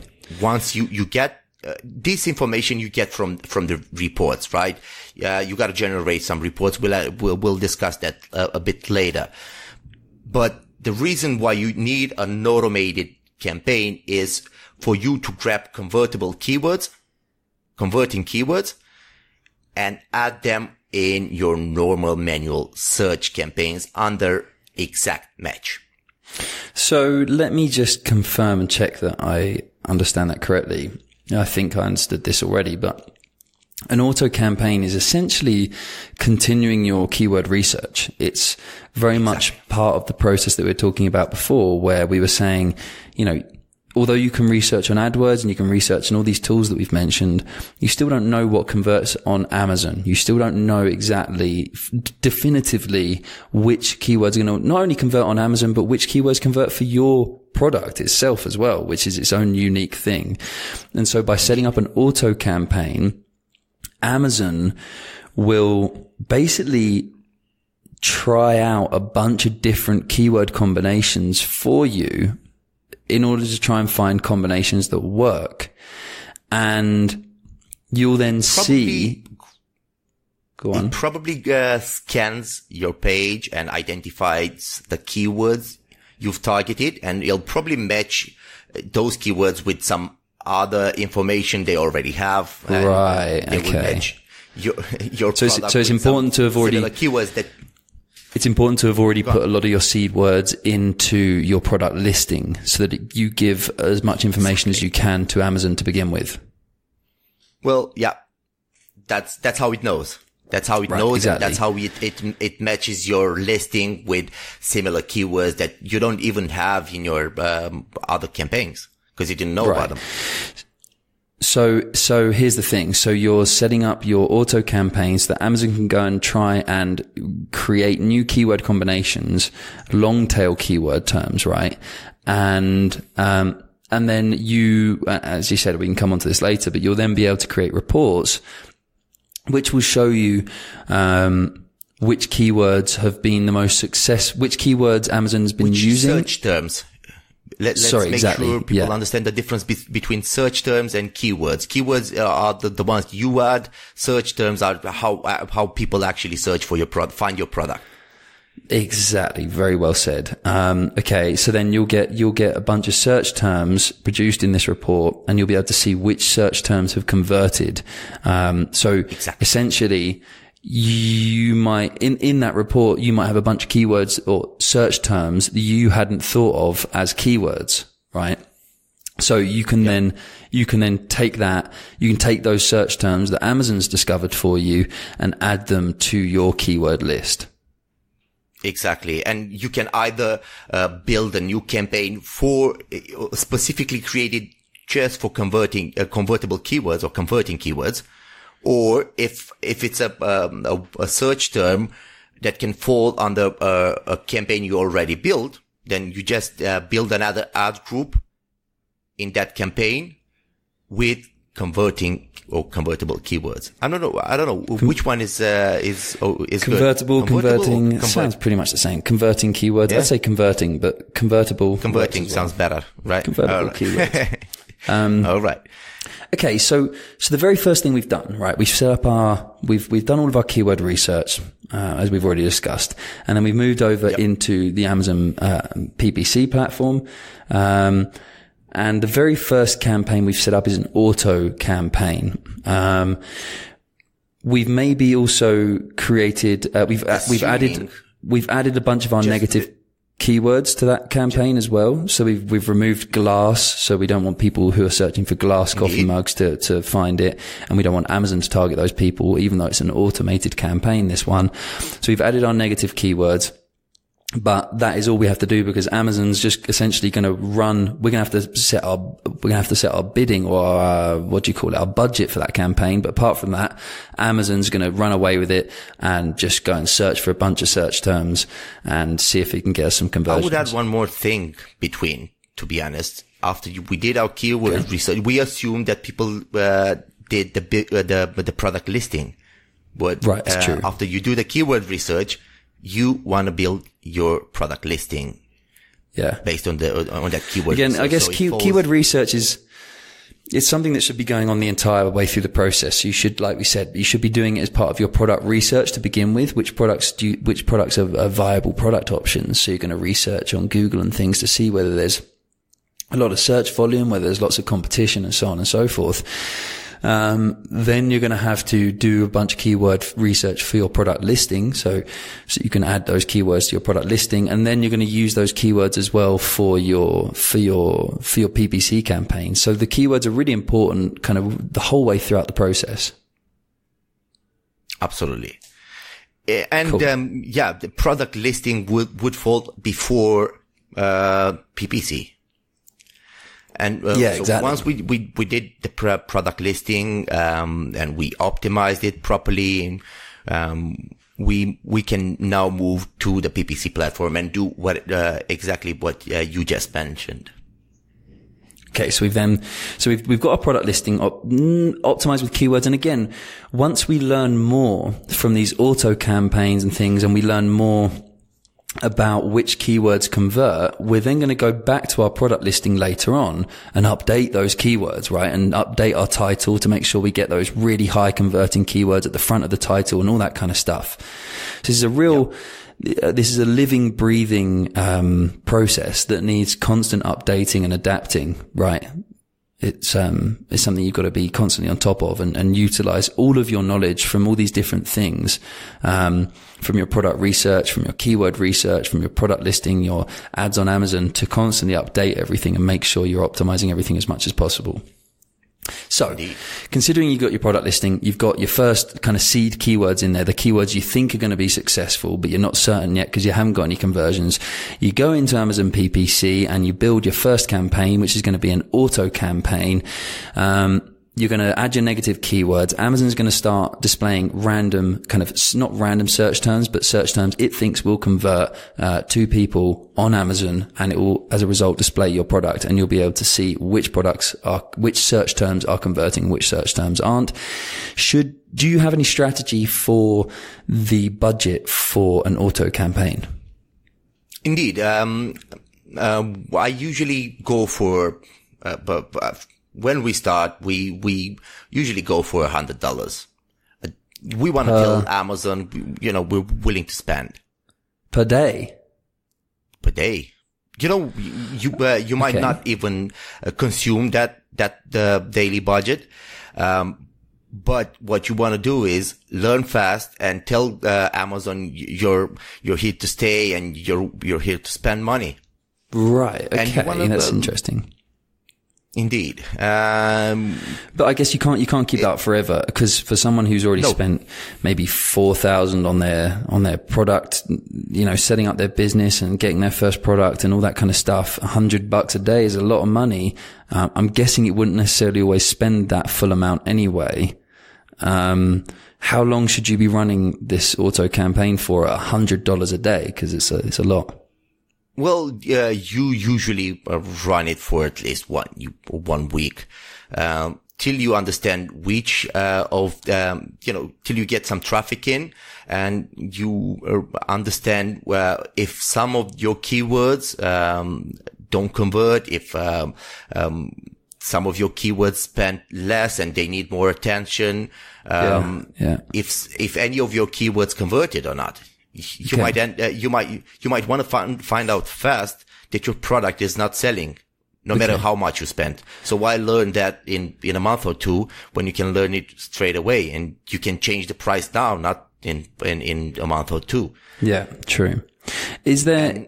Once you get this information, you get from the reports, right? You got to generate some reports. We'll discuss that a bit later. But the reason why you need an automated campaign is for you to grab converting keywords, and add them in your normal manual search campaigns under exact match. So let me just confirm and check that I understand that correctly. I think I understood this already, but an auto campaign is essentially continuing your keyword research. It's very much part of the process that we were talking about before, where we were saying, although you can research on AdWords and you can research on all these tools that we've mentioned, you still don't know what converts on Amazon. You still don't know exactly, definitively, which keywords are going to not only convert on Amazon, but which keywords convert for your product itself as well, which is its own unique thing. And so by setting up an auto campaign, Amazon will basically try out a bunch of different keyword combinations for you in order to try and find combinations that work. And you'll then see... Go on. It probably scans your page and identifies the keywords you've targeted, and it'll probably match those keywords with some other information they already have. Right, they will match your product. So it's important to have already... keywords that... It's important to have already put a lot of your seed words into your product listing so that you give as much information as you can to Amazon to begin with. Well, yeah, that's how it knows. That's how it knows. Exactly. And that's how it matches your listing with similar keywords that you don't even have in your other campaigns because you didn't know about them. So here's the thing. So you're setting up your auto campaigns that Amazon can go and try and create new keyword combinations, long tail keyword terms, right? And then you, as you said, we can come onto this later, but you'll then be able to create reports which will show you, which keywords have been the most success, which keywords Amazon's been using. Search terms. Let's make sure people understand the difference between search terms and keywords. Keywords are the ones you add. Search terms are how people actually search for your product, find your product. Exactly. Very well said. Okay. So then you'll get a bunch of search terms produced in this report, and you'll be able to see which search terms have converted. Essentially, you might, in that report, you might have a bunch of keywords or search terms that you hadn't thought of as keywords, right? So you can then take those search terms that Amazon's discovered for you and add them to your keyword list. Exactly. And you can either build a new campaign for specifically created just for converting convertible keywords or converting keywords. Or if it's a search term that can fall under a campaign you already built, then you just build another ad group in that campaign with converting or convertible keywords. I don't know which one is convertible, good. Converting sounds pretty much the same. Converting keywords. Yeah. I say converting, but convertible. Converting sounds better, right? Convertible keywords. All right. Okay, so the very first thing we've done, right? We've set up we've done all of our keyword research, as we've already discussed, and then we've moved over into the Amazon PPC platform. And the very first campaign we've set up is an auto campaign. We've maybe also created, we've added a bunch of our negative keywords to that campaign as well. So we've removed glass. So we don't want people who are searching for glass coffee mugs to find it. And we don't want Amazon to target those people, even though it's an automated campaign, this one. So we've added our negative keywords. But that is all we have to do, because Amazon's just essentially going to run. We're going to have to set our bidding, or our, our budget for that campaign. But apart from that, Amazon's going to run away with it and just go and search for a bunch of search terms and see if it can get us some conversions. I would add one more thing to be honest. After we did our keyword research, we assumed that people, did the product listing. But, right, that's true. After you do the keyword research, you want to build your product listing. Yeah. Based on that keyword. Again, research. I guess keyword research it's something that should be going on the entire way through the process. So you should, like we said, you should be doing it as part of your product research to begin with. Which products are viable product options? So you're going to research on Google and things to see whether there's a lot of search volume, whether there's lots of competition, and so on and so forth. Then you're going to have to do a bunch of keyword research for your product listing. So you can add those keywords to your product listing, and then you're going to use those keywords as well for your PPC campaign. So the keywords are really important kind of the whole way throughout the process. Absolutely. And, cool. The product listing would fall before, PPC. And exactly. So once we did the product listing, and we optimized it properly, we can now move to the PPC platform and do exactly what you just mentioned. Okay, so we've got our product listing optimized with keywords. And again, once we learn more from these auto campaigns and things, and we learn more about which keywords convert, we're then going to go back to our product listing later on and update those keywords, right? And update our title to make sure we get those really high converting keywords at the front of the title and all that kind of stuff. So this is a living, breathing, process that needs constant updating and adapting, right? It's something you've got to be constantly on top of and utilize all of your knowledge from all these different things, from your product research, from your keyword research, from your product listing, your ads on Amazon, to constantly update everything and make sure you're optimizing everything as much as possible. So, considering you've got your product listing, you've got your first kind of seed keywords in there, the keywords you think are going to be successful, but you're not certain yet because you haven't got any conversions. You go into Amazon PPC and you build your first campaign, which is going to be an auto campaign. You're going to add your negative keywords. Amazon's going to start displaying random, kind of not random search terms, but search terms it thinks will convert to people on Amazon, and it will, as a result, display your product, and you'll be able to see which search terms are converting, which search terms aren't. Do you have any strategy for the budget for an auto campaign? Indeed. I usually go for, when we start, we usually go for $100. We want to tell Amazon, we're willing to spend. Per day? Per day. You might not even consume that daily budget. But what you want to do is learn fast and tell Amazon you're here to stay and you're here to spend money. Right. Okay. That's interesting. Indeed. But I guess you can't keep that up forever, because for someone who's already spent maybe $4,000 on their product, setting up their business and getting their first product and all that kind of stuff, $100 a day is a lot of money. I'm guessing it wouldn't necessarily always spend that full amount anyway. How long should you be running this auto campaign for at $100 a day? Because it's a lot. Well, you usually run it for at least one week, till you understand which, till you get some traffic in and you understand, if some of your keywords, don't convert, if, some of your keywords spend less and they need more attention, if any of your keywords converted or not. You might want to find out fast that your product is not selling, no matter how much you spend. So why learn that in a month or two when you can learn it straight away, and you can change the price now, not in a month or two. Yeah, true. Is there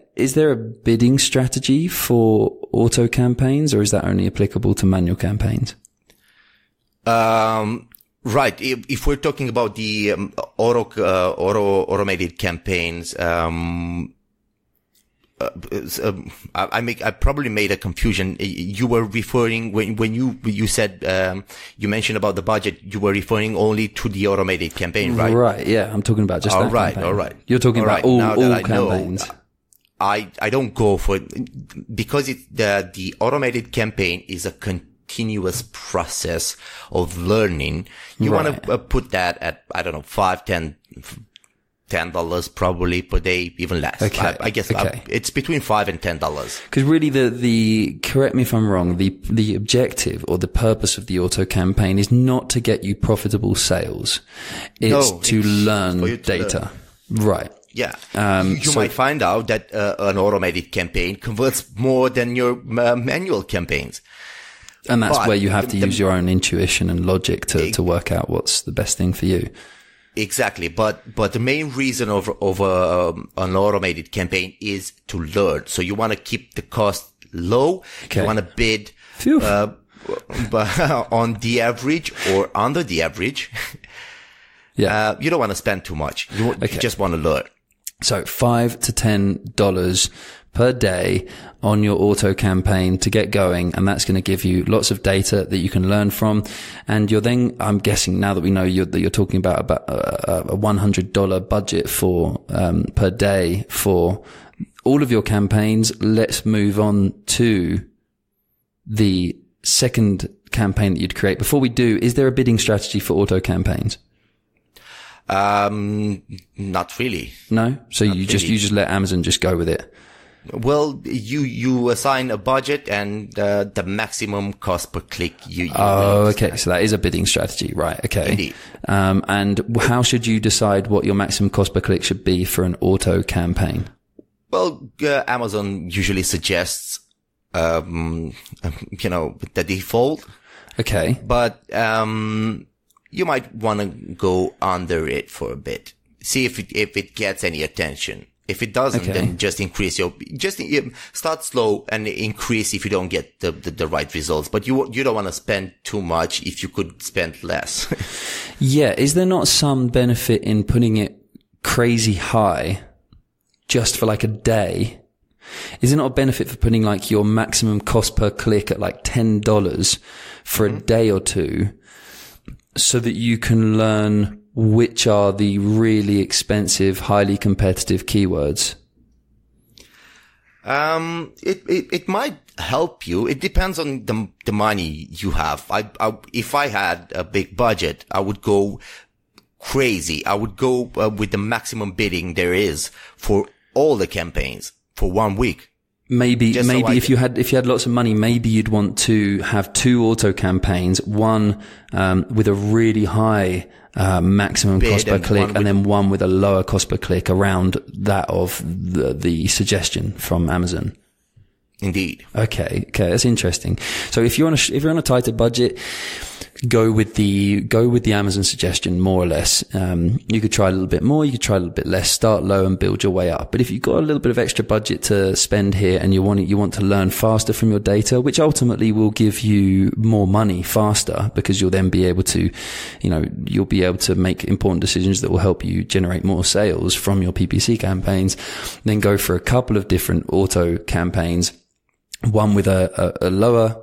a bidding strategy for auto campaigns, or is that only applicable to manual campaigns? Right. If we're talking about the automated campaigns, I probably made a confusion. You were referring when you said you mentioned about the budget. You were referring only to the automated campaign, right? Right. Yeah, I'm talking about just that campaign. All right. You're talking about all campaigns. I don't go for it because the automated campaign is a continuous process of learning. You want to put that at, I don't know, $10 probably per day, even less. Okay. I guess it's between $5 and $10. Because really the correct me if I'm wrong, the objective or the purpose of the auto campaign is not to get you profitable sales. It's to learn data. Right. Yeah. You might find out that an automated campaign converts more than your manual campaigns. And that's where you have to use your own intuition and logic to work out what's the best thing for you. Exactly. But the main reason of an automated campaign is to learn. So you want to keep the cost low. Okay. You want to bid, but on the average or under the average. Yeah. You don't want to spend too much. You just want to learn. So $5 to $10 per day on your auto campaign to get going. And that's going to give you lots of data that you can learn from. And you're then, I'm guessing now that we know that you're talking about a $100 budget for, per day for all of your campaigns. Let's move on to the second campaign that you'd create. Before we do, is there a bidding strategy for auto campaigns? Not really. No? So you just let Amazon just go with it? Well, you assign a budget and, the maximum cost per click you okay. So that is a bidding strategy. Right. Okay. Indeed. And how should you decide what your maximum cost per click should be for an auto campaign? Well, Amazon usually suggests, the default. Okay. But, you might want to go under it for a bit. See if it gets any attention. If it doesn't, then just increase start slow and increase if you don't get the right results. But you don't want to spend too much if you could spend less. Yeah. Is there not some benefit in putting it crazy high just for like a day? Is there not a benefit for putting like your maximum cost per click at like $10 for a day or two so that you can learn which are the really expensive, highly competitive keywords? It might help you. It depends on the money you have. If I had a big budget, I would go crazy. I would go with the maximum bidding there is for all the campaigns for 1 week. Maybe if you had lots of money, maybe you'd want to have two auto campaigns, one with a really high maximum cost per click, and then one with a lower cost per click around that of the suggestion from Amazon. Indeed. Okay, that's interesting. So if you're on a tighter budget, go with the Amazon suggestion more or less. You could try a little bit more, you could try a little bit less, start low and build your way up. But if you've got a little bit of extra budget to spend here and you want to learn faster from your data, which ultimately will give you more money faster because you'll then be able to, you'll be able to make important decisions that will help you generate more sales from your PPC campaigns, then go for a couple of different auto campaigns, one with a lower,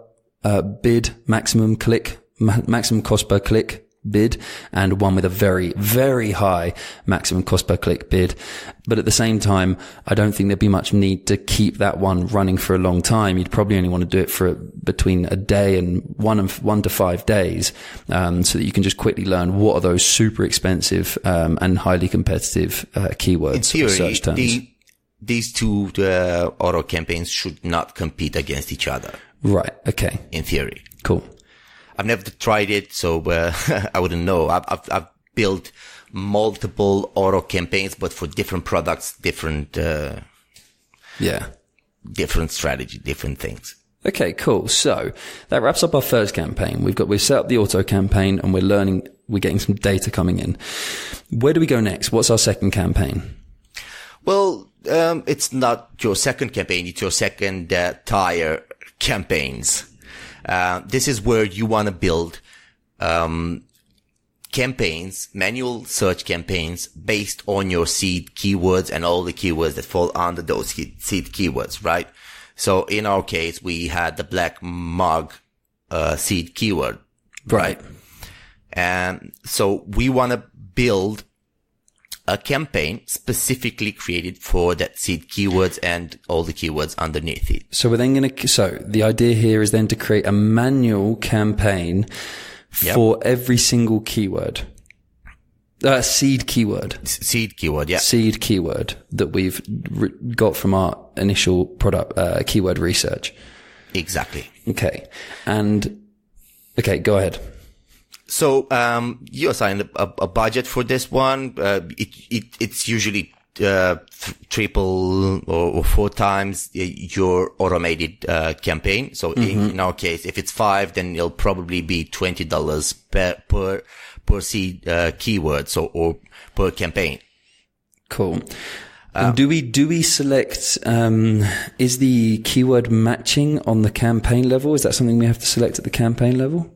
bid maximum cost per click bid, and one with a very, very high maximum cost per click bid. But at the same time, I don't think there'd be much need to keep that one running for a long time. You'd probably only want to do it for between a day and 1 to 5 days, so that you can just quickly learn what are those super expensive, and highly competitive, keywords. In theory, or search terms. These two auto campaigns should not compete against each other. Right. Okay. In theory. Cool. I've never tried it, so I wouldn't know. I've built multiple auto campaigns, but for different products, different strategy, different things. Okay, cool. So that wraps up our first campaign. We've set up the auto campaign and we're getting some data coming in. Where do we go next? What's our second campaign? Well, it's not your second campaign. It's your second tier campaigns. This is where you want to build, campaigns, manual search campaigns based on your seed keywords and all the keywords that fall under those seed keywords, right? So in our case, we had the black mug, seed keyword. Right. And so we want to build a campaign specifically created for that seed keywords and all the keywords underneath it. So we're then so the idea here is then to create a manual campaign for every single keyword. Seed keyword. Seed keyword, yeah. Seed keyword that we've got from our initial product, keyword research. Exactly. Okay. Okay, go ahead. So, you assign a budget for this one. It's usually, triple or 4 times your automated, campaign. So in our case, if it's 5, then it'll probably be $20 per seed, keyword. So, or per campaign. Cool. And do we select, is the keyword matching on the campaign level? Is that something we have to select at the campaign level?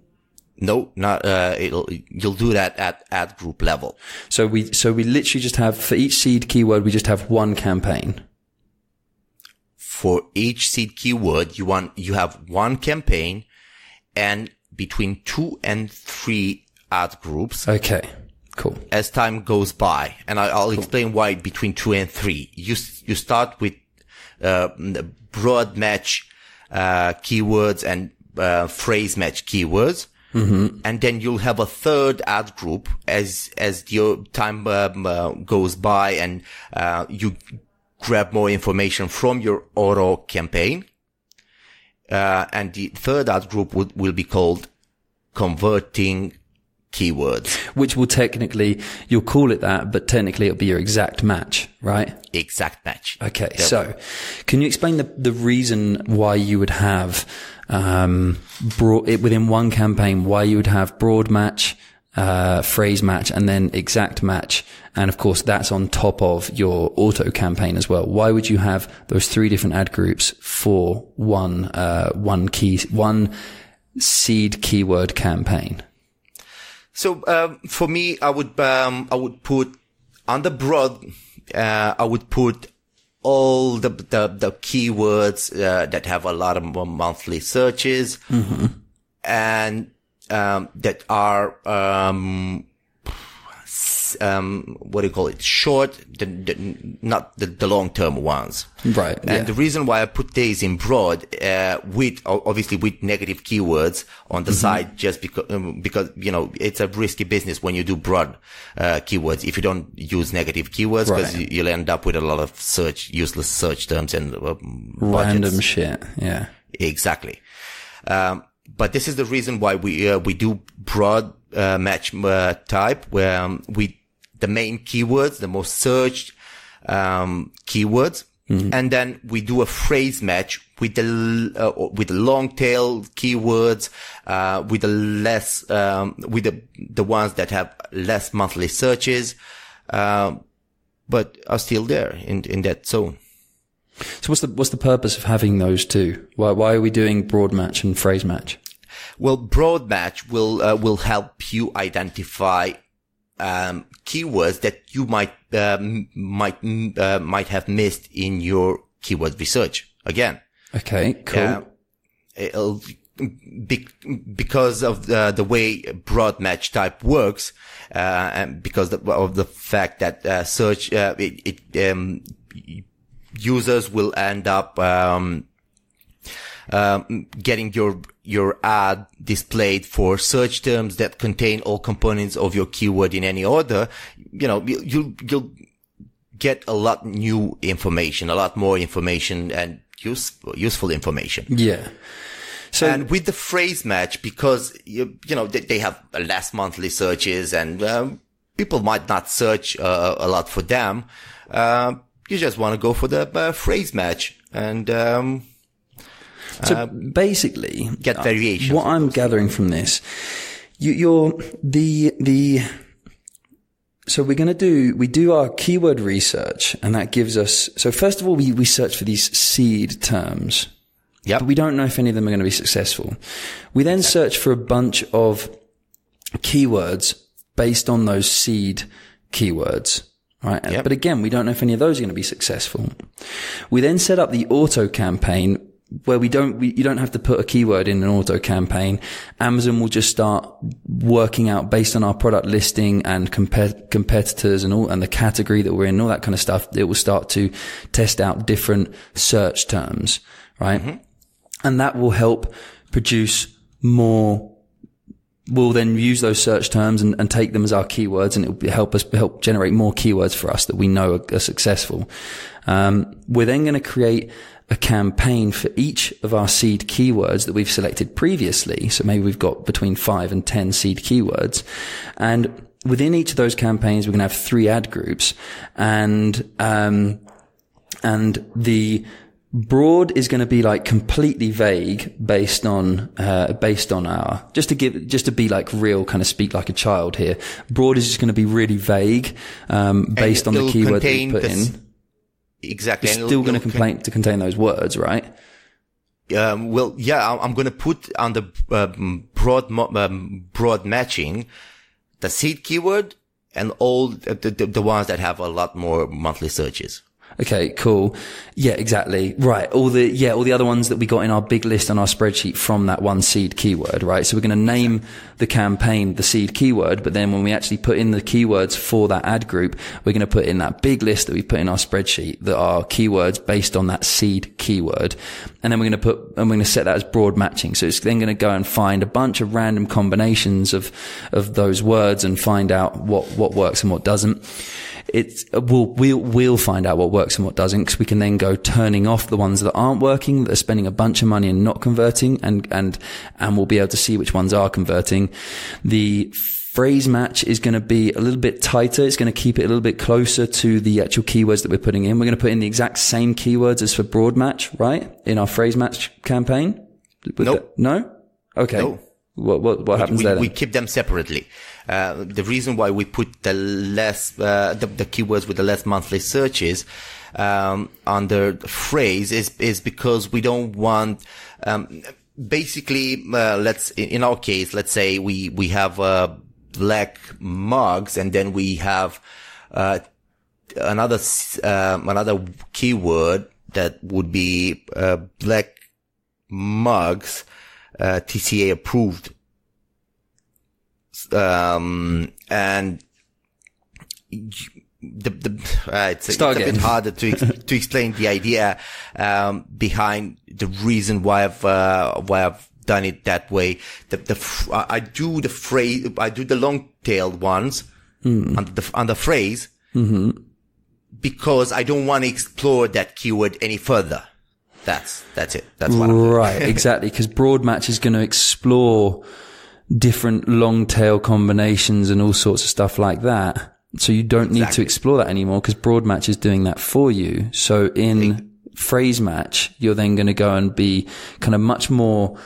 No, not, you'll do that at ad group level. So we literally just have, for each seed keyword, we just have one campaign. For each seed keyword, you have one campaign and between 2 and 3 ad groups. Okay. Cool. As time goes by. And I'll explain why between 2 and 3. You start with, broad match, keywords and, phrase match keywords. Mm-hmm. And then you'll have a third ad group as your time, goes by and, you grab more information from your auto campaign. And the third ad group will be called converting keywords. Which will technically, you'll call it that, but technically it'll be your exact match, right? Exact match. Okay. So can you explain the reason why you would have, within one campaign, why you would have broad match, phrase match, and then exact match? And of course, that's on top of your auto campaign as well. Why would you have those 3 different ad groups for one seed keyword campaign? So, for me, I would put on the broad, I would put all the keywords, that have a lot of monthly searches, and, that are, what do you call it? Short, not the long-term ones. Right. And the reason why I put these in broad, obviously with negative keywords on the side, just because, it's a risky business when you do broad, keywords. If you don't use negative keywords, because you'll end up with a lot of useless search terms and, random shit. Yeah. Exactly. But this is the reason why we do broad, match, type, where, the main keywords, the most searched, keywords. And then we do a phrase match with the long tail keywords, with the less, with the ones that have less monthly searches, but are still there in that zone. So what's the purpose of having those two? Why are we doing broad match and phrase match? Well, broad match will help you identify, keywords that you might have missed in your keyword research. Again. Okay, cool. Because of the way broad match type works, and because of the fact that, search, users will end up, getting your ad displayed for search terms that contain all components of your keyword in any order. You'll get a lot new information, a lot more information and useful information. Yeah. So, and with the phrase match, because they have less monthly searches and, people might not search, a lot for them. You just want to go for the, phrase match and, so basically, get variations. What I'm gathering from this, so we do our keyword research, and that gives us, so first of all, we search for these seed terms. Yep. But we don't know if any of them are going to be successful. We then search for a bunch of keywords based on those seed keywords, right? Yep. But again, we don't know if any of those are going to be successful. We then set up the auto campaign where you don't have to put a keyword in an auto campaign. Amazon will just start working out based on our product listing and competitors and the category that we're in, all that kind of stuff. It will start to test out different search terms, right? Mm-hmm. And that will help produce more. We'll then use those search terms and take them as our keywords, and it will help generate more keywords for us that we know are successful. We're then going to create a campaign for each of our seed keywords that we've selected previously. So maybe we've got between 5 and 10 seed keywords. And within each of those campaigns, we're going to have 3 ad groups. And the broad is going to be like completely vague based on our, just to be like real, kind of speak like a child here. Broad is just going to be really vague, based on the keyword that we put in. Exactly. It's still going to contain those words, right? I'm going to put on the broad matching the seed keyword and all the ones that have a lot more monthly searches. Okay, cool. Yeah, exactly. Right. All the other ones that we got in our big list on our spreadsheet from that one seed keyword, right? So we're going to name the campaign the seed keyword, but then when we actually put in the keywords for that ad group, we're going to put in that big list that we put in our spreadsheet that are keywords based on that seed keyword. And then we're going to set that as broad matching. So it's then going to go and find a bunch of random combinations of those words and find out what works and what doesn't. We'll find out what works and what doesn't, because we can then go turning off the ones that aren't working, that are spending a bunch of money and not converting, and we'll be able to see which ones are converting. The phrase match is going to be a little bit tighter. It's going to keep it a little bit closer to the actual keywords that we're putting in. We're going to put in the exact same keywords as for broad match, right? In our phrase match campaign? Nope. No? Okay. No. What happens there then? We keep them separately. The reason why we put the keywords with the less monthly searches, under the phrase is because we don't want, basically, in our case, let's say we have, black mugs, and then we have, another keyword that would be, black mugs, TCA approved. And it's a bit harder to explain the idea, behind the reason why I've done it that way. I do the long-tailed ones on the phrase, mm-hmm. because I don't want to explore that keyword any further. That's it. That's what I'm doing. Right, exactly. Because broad match is going to explore different long tail combinations and all sorts of stuff like that. So you don't need to explore that anymore, because broad match is doing that for you. So in phrase match, you're then going to go and be kind of much more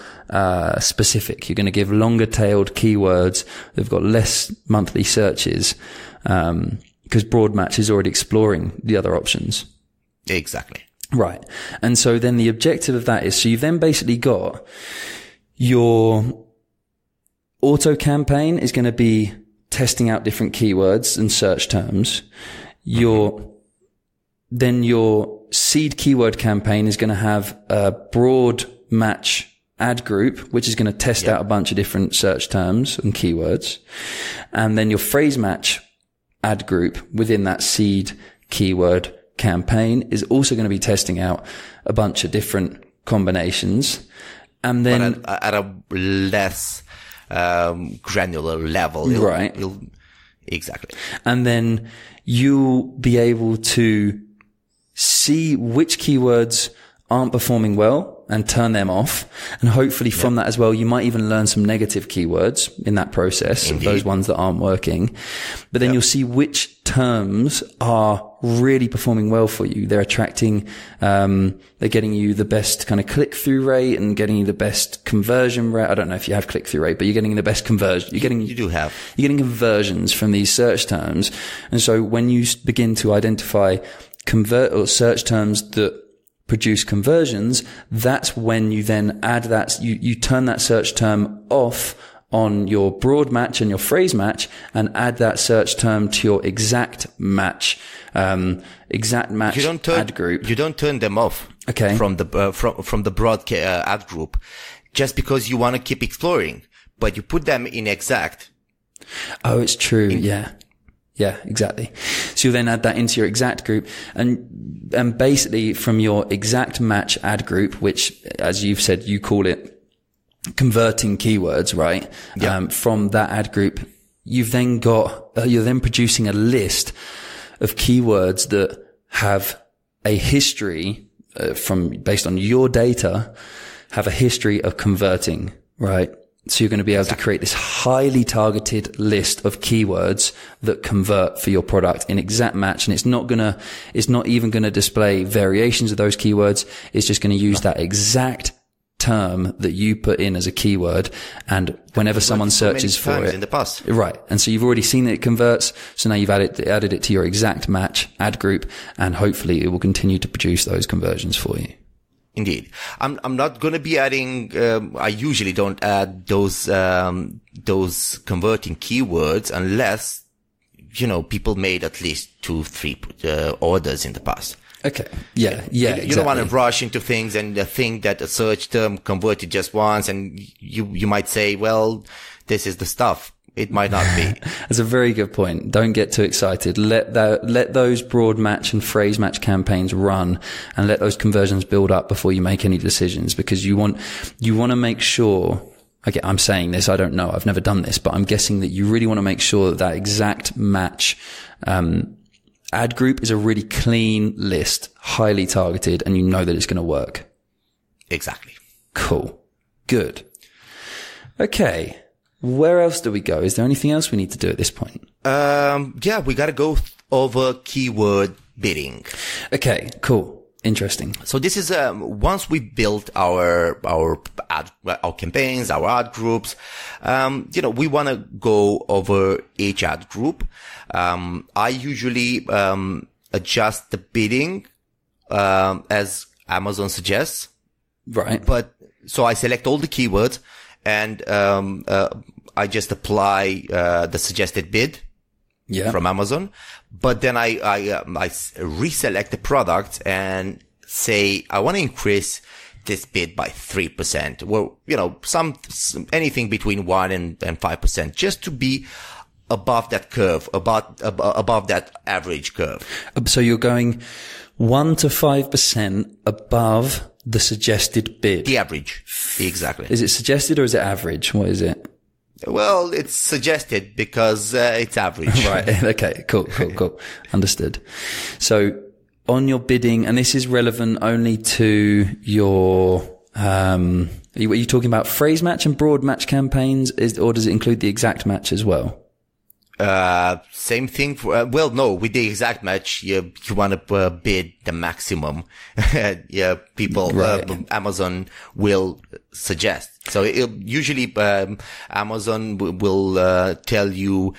specific. You're going to give longer tailed keywords. They've got less monthly searches, because broad match is already exploring the other options. Exactly. Right. And so then the objective of that is, so you've then basically got your auto campaign is going to be testing out different keywords and search terms. Your seed keyword campaign is going to have a broad match ad group, which is going to test out a bunch of different search terms and keywords. And then your phrase match ad group within that seed keyword campaign is also going to be testing out a bunch of different combinations. And then but at a less granular level. Right. Exactly. And then you'll be able to see which keywords aren't performing well and turn them off. And hopefully from that as well, you might even learn some negative keywords in that process, of those ones that aren't working. But then you'll see which terms are really performing well for you. They're attracting, they're getting you the best kind of click-through rate and getting you the best conversion rate. I don't know if you have click-through rate, but you're getting the best conversion. You're getting conversions from these search terms. And so when you begin to identify search terms that produce conversions, that's when you then add that, you turn that search term off on your broad match and your phrase match and add that search term to your exact match ad group. You don't turn them off. Okay. From the broad ad group, just because you want to keep exploring, but you put them in exact. Oh, it's true. Yeah, exactly. So you then add that into your exact group, and basically from your exact match ad group, which, as you've said, you call it converting keywords, right? Yeah. From that ad group, you're then producing a list of keywords that have a history based on your data, have a history of converting, right? So you're going to be able to create this highly targeted list of keywords that convert for your product in exact match. And it's not even going to display variations of those keywords. It's just going to use that exact term that you put in as a keyword. And whenever someone searches for it in the past. Right. And so you've already seen that it converts. So now you've added it to your exact match ad group, and hopefully it will continue to produce those conversions for you. Indeed. I'm not going to be adding, I usually don't add those converting keywords unless, people made at least 2-3 orders in the past. Okay. Yeah. Yeah. You don't want to rush into things and think that a search term converted just once, and you might say, well, this is the stuff. It might not be. That's a very good point. Don't get too excited. Let those broad match and phrase match campaigns run, and let those conversions build up before you make any decisions, because you want to make sure. Okay, I'm saying this. I don't know. I've never done this, but I'm guessing that you really want to make sure that exact match, ad group is a really clean list, highly targeted, and you know that it's going to work. Exactly. Cool. Good. Okay. Where else do we go? Is there anything else we need to do at this point? We got to go over keyword bidding. Okay, cool. Interesting. So this is, once we built our campaigns, our ad groups, we want to go over each ad group. I usually, adjust the bidding, as Amazon suggests. Right. So I select all the keywords, and I just apply the suggested bid from Amazon. But then I reselect the product and say I want to increase this bid by 3%. Well, anything between 1 and 5%, just to be above that curve, above that average curve. So you're going 1 to 5% above the suggested bid. The average. Exactly. Is it suggested or is it average? What is it? Well, it's suggested because it's average. Right. Okay. Cool. Understood. So on your bidding, and this is relevant only to your, are you talking about phrase match and broad match campaigns, or does it include the exact match as well? Same thing for, no, with the exact match, you want to bid the maximum. Right. Amazon will suggest. So usually, Amazon will tell you,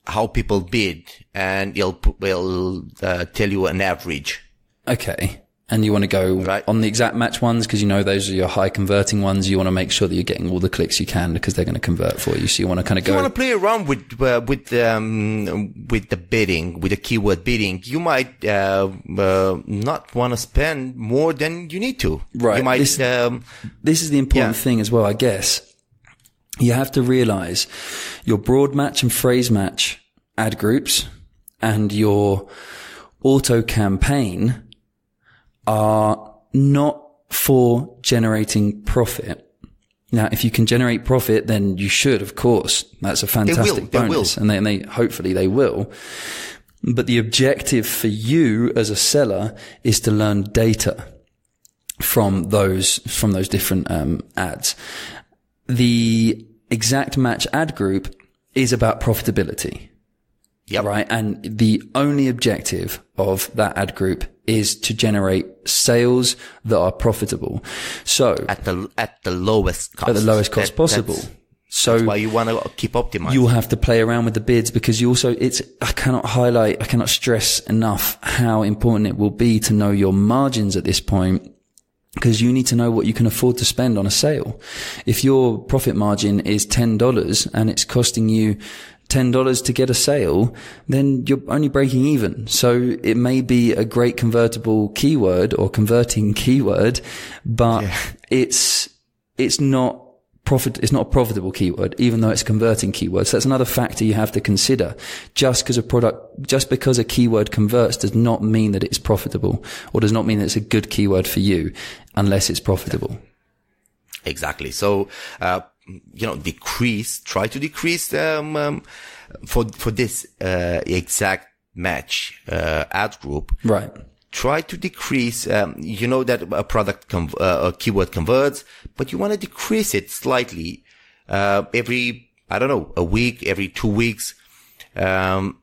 how people bid, and will tell you an average. Okay. And you want to go on the exact match ones because those are your high converting ones. You want to make sure that you're getting all the clicks you can because they're going to convert for you. So you want to kind of go. You want to play around with the bidding, with the keyword bidding. You might not want to spend more than you need to. Right. You might. This is the important thing as well, I guess. You have to realize your broad match and phrase match ad groups and your auto campaign are not for generating profit. Now, if you can generate profit, then you should, of course. That's a fantastic bonus. And they hopefully they will. But the objective for you as a seller is to learn data from those different ads. The exact match ad group is about profitability. Yep. Right. And the only objective of that ad group is to generate sales that are profitable. So at the lowest cost. At the lowest cost possible. That's why you want to keep optimizing. You'll have to play around with the bids because I cannot stress enough how important it will be to know your margins at this point because you need to know what you can afford to spend on a sale. If your profit margin is $10 and it's costing you $10 to get a sale, then you're only breaking even. So it may be a great convertible keyword or converting keyword, but it's not a profitable keyword, even though it's a converting keyword. So that's another factor you have to consider. Just because a keyword converts does not mean that it's profitable, or does not mean that it's a good keyword for you unless it's profitable. Exactly. So, try to decrease, for this, exact match, ad group. Right. Try to decrease, that a keyword converts, but you want to decrease it slightly, every, a week, every 2 weeks. You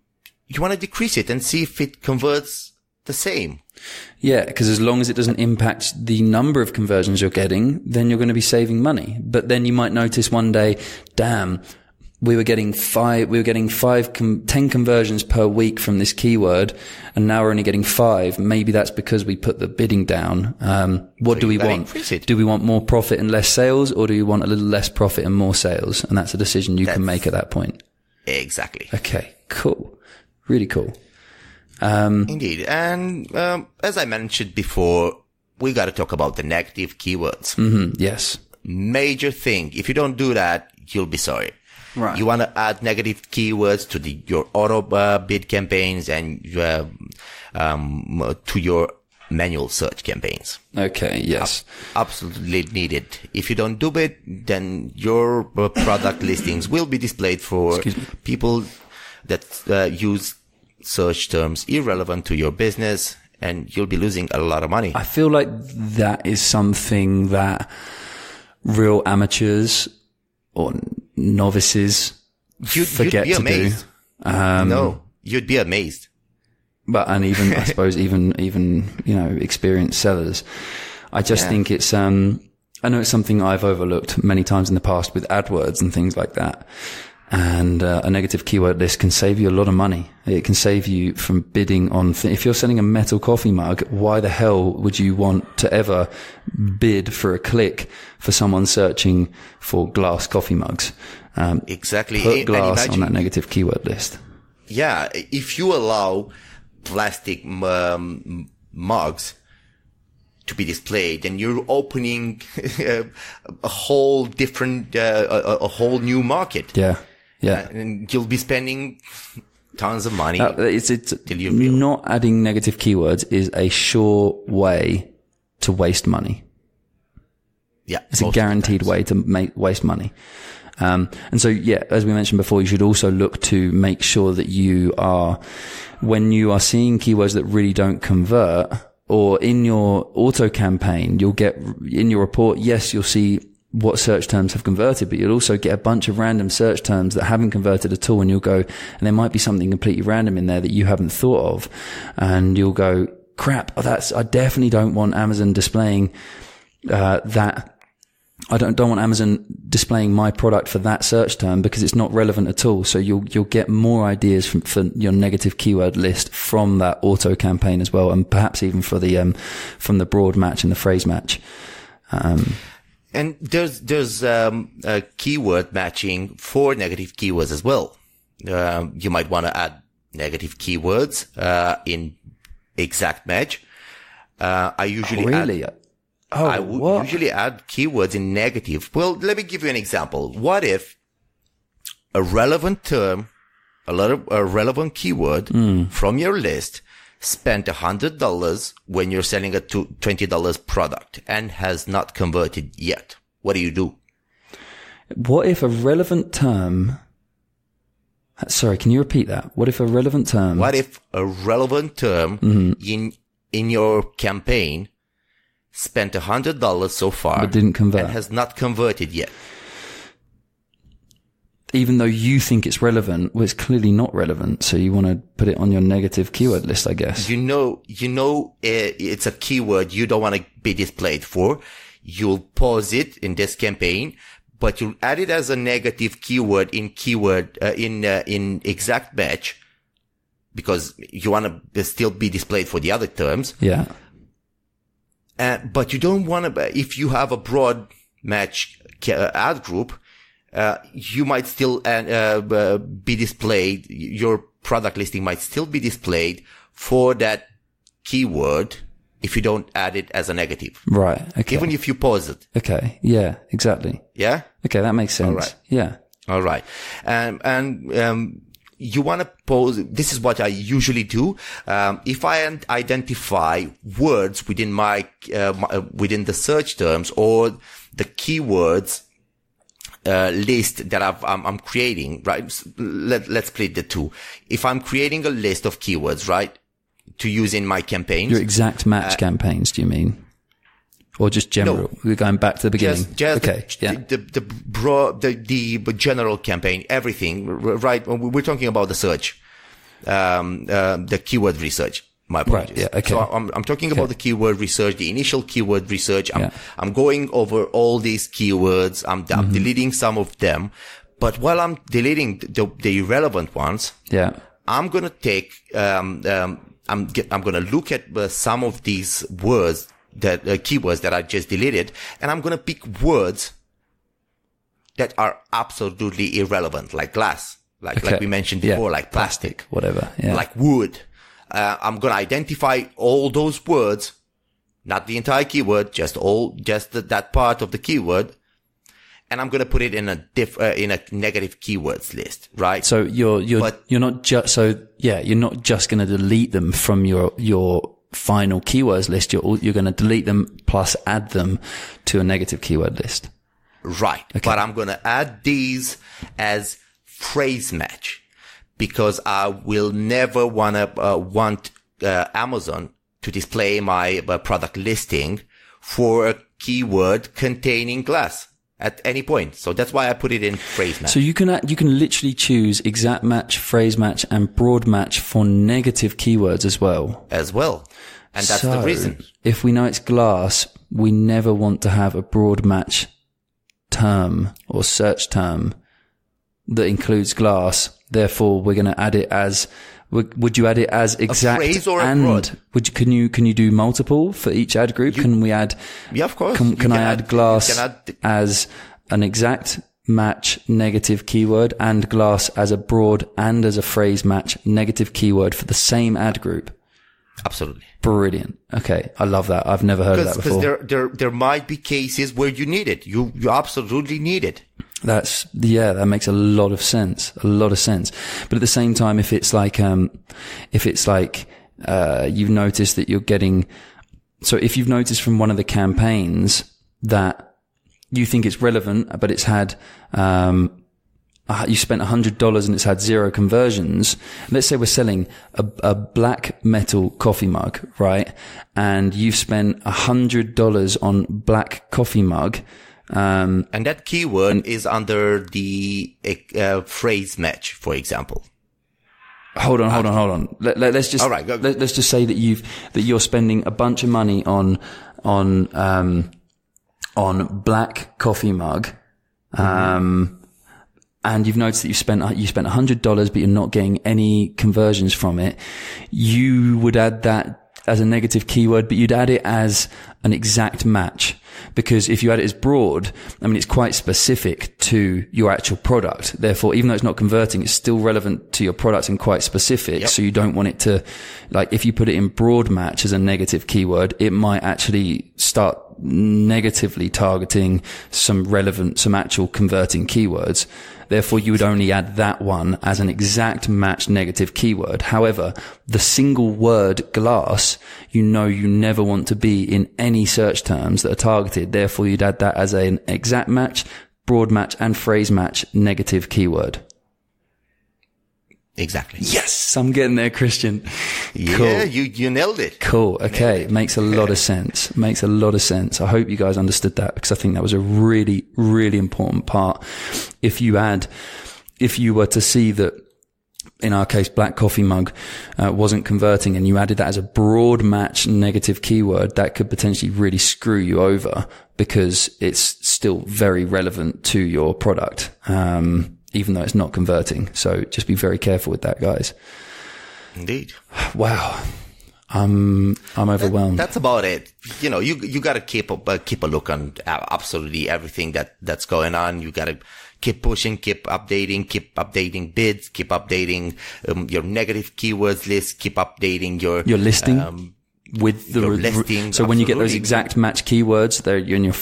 want to decrease it and see if it converts the same. Yeah, because as long as it doesn't impact the number of conversions you're getting, then you're going to be saving money. But then you might notice one day, damn, we were getting 10 conversions per week from this keyword, and now we're only getting 5. Maybe that's because we put the bidding down. What do we want? Do we want more profit and less sales, or do you want a little less profit and more sales? And that's a decision you can make at that point. Exactly. Okay, cool. Really cool. Indeed. And, as I mentioned before, we got to talk about the negative keywords. Mm-hmm. Yes. Major thing. If you don't do that, you'll be sorry. Right. You want to add negative keywords to your auto bid campaigns and to your manual search campaigns. Okay. Yes. Absolutely needed. If you don't do it, then your product listings will be displayed for people that use search terms irrelevant to your business, and you'll be losing a lot of money. I feel like that is something that real amateurs or novices forget to do. No, you'd be amazed. And even, I suppose, even, experienced sellers. I just think it's, I know it's something I've overlooked many times in the past with AdWords and things like that. And a negative keyword list can save you a lot of money. It can save you from bidding on if you're selling a metal coffee mug, why the hell would you want to ever bid for a click for someone searching for glass coffee mugs? Exactly. Put glass on that negative keyword list. Yeah. If you allow plastic mugs to be displayed, and you're opening a whole different, a whole new market. Yeah. Yeah. And you'll be spending tons of money. Not adding negative keywords is a sure way to waste money. Yeah. It's a guaranteed way to waste money. And so, as we mentioned before, you should also look to make sure that when you are seeing keywords that really don't convert, or in your auto campaign, you'll get in your report, yes, you'll see what search terms have converted, but you'll also get a bunch of random search terms that haven't converted at all. And you'll go, and there might be something completely random in there that you haven't thought of. And you'll go, crap, I definitely don't want Amazon displaying, that. I don't want Amazon displaying my product for that search term because it's not relevant at all. So you'll get more ideas for your negative keyword list from that auto campaign as well, and perhaps even for the from the broad match and the phrase match. And there's keyword matching for negative keywords as well. You might want to add negative keywords in exact match. I usually usually add keywords in negative. Well, let me give you an example. What if a relevant term, a relevant keyword from your list spent $100 when you're selling a $20 product and has not converted yet? What do? What if a relevant term... Sorry, can you repeat that? What if a relevant term in your campaign spent $100 so far, but didn't convert, and has not converted yet? Even though you think it's relevant, well, it's clearly not relevant. So you want to put it on your negative keyword list, I guess. It's a keyword you don't want to be displayed for. You'll pause it in this campaign, but you'll add it as a negative keyword in exact match, because you want to still be displayed for the other terms. Yeah. But you don't want to, if you have a broad match ad group, you might still be displayed, your product listing might still be displayed for that keyword if you don't add it as a negative. Right. Okay. Even if you pause it. Okay. Yeah, exactly. Yeah? Okay, that makes sense. All right. Yeah. All right. You want to pose, this is what I usually do. If I identify words within within the search terms or the keywords, list that I'm creating, right? Let's split the two. If I'm creating a list of keywords, right, to use in my campaigns. Your exact match campaigns, do you mean? Or just general? No, we're going back to the beginning. Just okay. The general campaign, everything, right? We're talking about the search, the keyword research. My apologies. Right, yeah, okay. So I'm talking about the keyword research, the initial keyword research. I'm going over all these keywords. I'm deleting some of them, but while I'm deleting the irrelevant ones, I'm going to take, I'm going to look at some of these words that keywords that I just deleted, and I'm going to pick words that are absolutely irrelevant, like glass, like we mentioned before, like plastic, whatever, like wood. I'm going to identify all those words, not the entire keyword, just that part of the keyword. And I'm going to put it in a negative keywords list, right? So you're not just going to delete them from your final keywords list. You're going to delete them plus add them to a negative keyword list. Right. Okay. But I'm going to add these as phrase match because I will never want Amazon to display my product listing for a keyword containing glass at any point. So that's why I put it in phrase match. So you can literally choose exact match, phrase match, and broad match for negative keywords as well. And that's the reason. If we know it's glass, we never want to have a broad match term or search term that includes glass. Therefore, we're going to add it as, would you add it as exact a phrase or and a broad? can you do multiple for each ad group? Can we add? Yeah, of course. Can I add glass as an exact match negative keyword and glass as a broad and as a phrase match negative keyword for the same ad group? Absolutely. Brilliant. Okay. I love that. I've never heard of that before. Because there might be cases where you need it. You absolutely need it. That makes a lot of sense. But at the same time, if it's like you've noticed that you're getting, so if you've noticed from one of the campaigns that you think it's relevant, but it's had, you spent $100 and it's had 0 conversions. Let's say we're selling a black metal coffee mug, right? And you've spent $100 on black coffee mug. And that keyword is under the phrase match, for example. Hold on. Let's just, all right, let's just say that you're spending a bunch of money on black coffee mug. And you've noticed that you spent $100, but you're not getting any conversions from it. You would add that as a negative keyword, but you'd add it as an exact match. Because if you add it as broad, I mean, it's quite specific to your actual product. Therefore, even though it's not converting, it's still relevant to your product and quite specific. Yep. So you don't want it to, like, if you put it in broad match as a negative keyword, it might actually start negatively targeting some actual converting keywords. Therefore, you would only add that one as an exact match negative keyword. However, the single word glass, you never want to be in any search terms that are targeted. Therefore, you'd add that as an exact match, broad match, and phrase match negative keyword. Exactly. Yes, I'm getting there, Cristian. Yeah, cool. You nailed it. Cool. Okay. Makes a lot of sense. I hope you guys understood that because I think that was a really, really important part. If you were to see that, in our case, black coffee mug, wasn't converting and you added that as a broad match negative keyword, that could potentially really screw you over because it's still very relevant to your product. Even though it's not converting. So just be very careful with that, guys. Indeed. Wow. I'm overwhelmed. That's about it. You know, you got to keep a look on absolutely everything that's going on. You got to keep pushing, keep updating bids, keep updating your negative keywords list, keep updating your listing. With the listing, so when you get those exact match keywords, they're in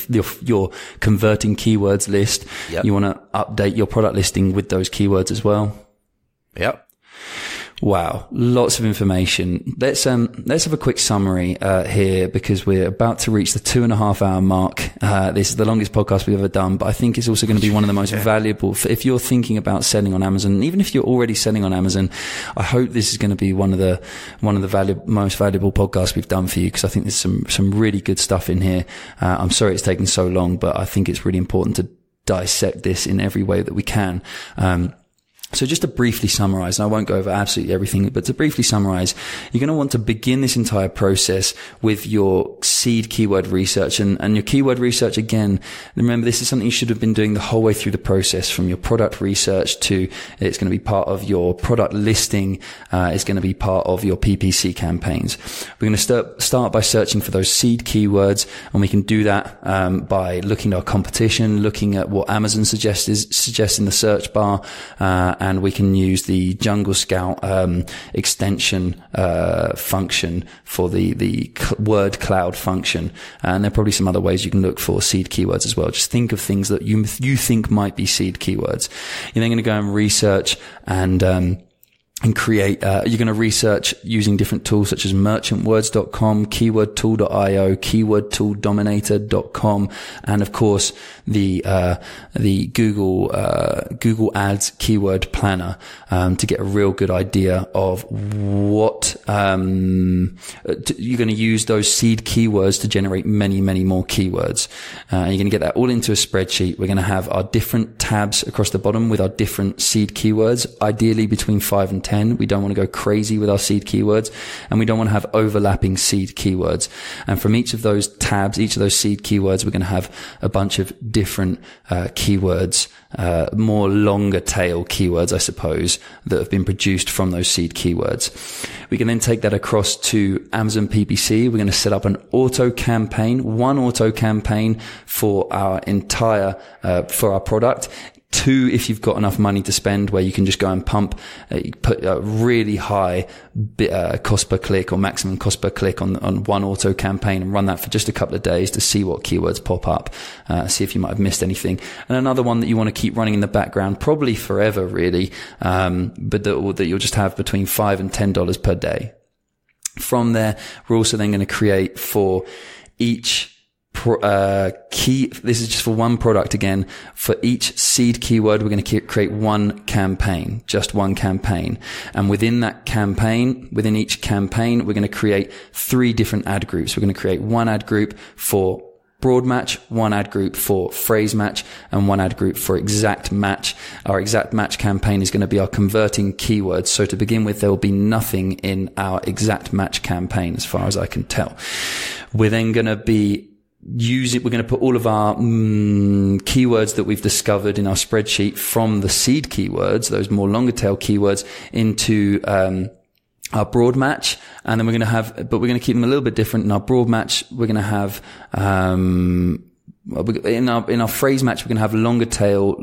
your converting keywords list. Yep. You want to update your product listing with those keywords as well. Yep. Wow, lots of information. Let's have a quick summary here, because we're about to reach the 2.5 hour mark. This is the longest podcast we've ever done, but I think it's also going to be one of the most valuable if you're thinking about selling on Amazon. Even if you're already selling on Amazon, I hope this is going to be one of the most valuable podcasts we've done for you, because I think there's some really good stuff in here. I'm sorry it's taken so long, but I think it's really important to dissect this in every way that we can. So just to briefly summarize, and I won't go over absolutely everything, but to briefly summarize, you're going to want to begin this entire process with your seed keyword research. And your keyword research, again, remember, this is something you should have been doing the whole way through the process, from your product research to it's going to be part of your product listing. It's going to be part of your PPC campaigns. We're going to start by searching for those seed keywords, and we can do that by looking at our competition, looking at what Amazon suggests in the search bar, and we can use the Jungle Scout extension function for the word cloud function. And there are probably some other ways you can look for seed keywords as well. Just think of things that you think might be seed keywords. You're then going to go and research and create, you're going to research using different tools such as merchantwords.com, keywordtool.io, keywordtooldominator.com, and of course the Google Ads keyword planner, to get a real good idea of what, you're going to use those seed keywords to generate many, many more keywords. You're going to get that all into a spreadsheet. We're going to have our different tabs across the bottom with our different seed keywords, ideally between 5 and 10. We don't want to go crazy with our seed keywords, and we don't want to have overlapping seed keywords. And from each of those tabs, each of those seed keywords, we're going to have a bunch of different keywords, more longer tail keywords, I suppose, that have been produced from those seed keywords. We can then take that across to Amazon PPC. We're going to set up an auto campaign, one auto campaign for our entire, for our product. 2, if you've got enough money to spend, where you can just go and pump, put a really high cost per click or maximum cost per click on one auto campaign, and run that for just a couple of days to see what keywords pop up, see if you might have missed anything. And another one that you want to keep running in the background, probably forever really, but that you'll just have between $5 and $10 per day. From there, we're also then going to create for each this is just for one product again. For each seed keyword, we're going to create one campaign, just one campaign. And within that campaign, within each campaign, we're going to create 3 different ad groups. We're going to create one ad group for broad match, one ad group for phrase match, and one ad group for exact match. Our exact match campaign is going to be our converting keywords. So to begin with, there will be nothing in our exact match campaign as far as I can tell. We're then going to be we're going to put all of our keywords that we've discovered in our spreadsheet from the seed keywords, those more longer tail keywords, into our broad match. And then we're going to keep them a little bit different. In our broad match, we're going to have in our phrase match, we're going to have longer tail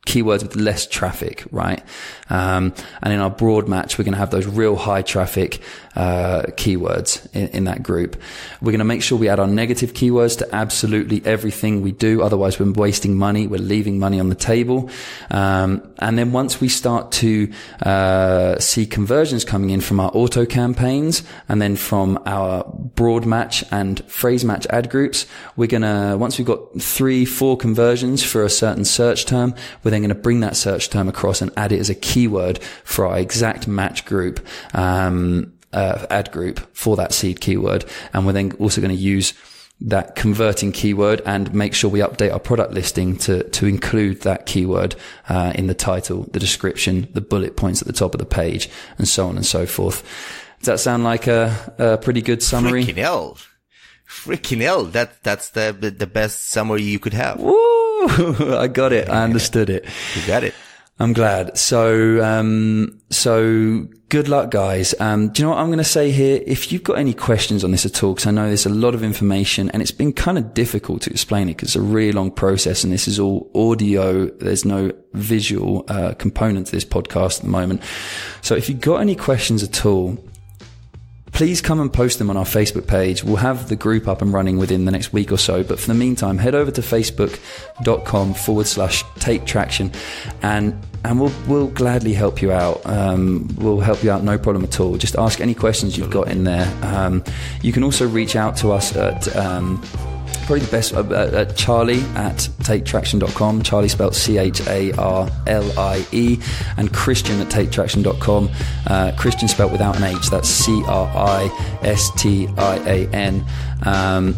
keywords with less traffic, right? And in our broad match, we're going to have those real high traffic keywords in that group. We're going to make sure we add our negative keywords to absolutely everything we do. Otherwise, we're wasting money. We're leaving money on the table. And then once we start to see conversions coming in from our auto campaigns and then from our broad match and phrase match ad groups, we're going to, once we've got 3-4 conversions for a certain search term, we're then going to bring that search term across and add it as a keyword for our exact match group, ad group for that seed keyword. And we're then also going to use that converting keyword and make sure we update our product listing to include that keyword, in the title, the description, the bullet points at the top of the page, and so on and so forth. Does that sound like a pretty good summary? Freaking hell. That's the best summary you could have. Woo! I got it. I understood it. You got it. I'm glad. So good luck, guys. Do you know what I'm going to say here? If you've got any questions on this at all, because I know there's a lot of information and it's been kind of difficult to explain it because it's a really long process and this is all audio. There's no visual component to this podcast at the moment. So if you've got any questions at all, please come and post them on our Facebook page. We'll have the group up and running within the next week or so. But for the meantime, head over to facebook.com/take traction and we'll gladly help you out. We'll help you out, no problem at all. Just ask any questions you've got in there. You can also reach out to us at probably the best at Charlie at taketraction.com. Charlie spelled Charlie, and Cristian at taketraction.com. Cristian spelled without an H. That's Cristian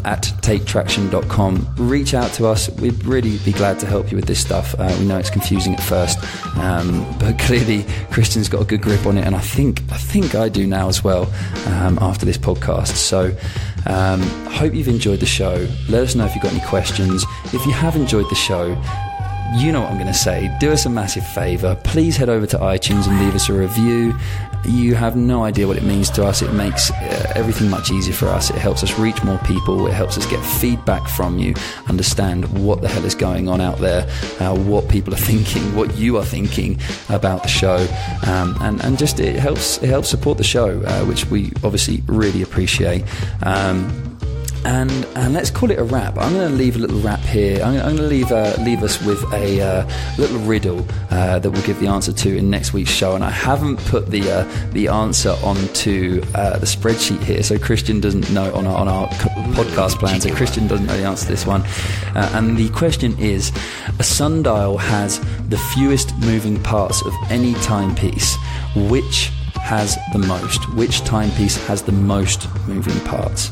at taketraction.com. Reach out to us. We'd really be glad to help you with this stuff. We know it's confusing at first, but clearly Cristian's got a good grip on it, and I think I do now as well after this podcast. So hope you've enjoyed the show. Let us know if you've got any questions. If you have enjoyed the show, you know what I'm going to say. Do us a massive favour. Please head over to iTunes and leave us a review. You have no idea what it means to us. It makes everything much easier for us. It helps us reach more people. It helps us get feedback from you, understand what the hell is going on out there, what people are thinking, what you are thinking about the show, and just it helps support the show, which we obviously really appreciate. And let's call it a wrap. I'm going to leave a little wrap here. I'm going to leave us with a little riddle that we'll give the answer to in next week's show. And I haven't put the answer onto the spreadsheet here, so Cristian doesn't know on our podcast plan. So Cristian doesn't know the answer to this one. And the question is: a sundial has the fewest moving parts of any timepiece. Which has the most? Which timepiece has the most moving parts?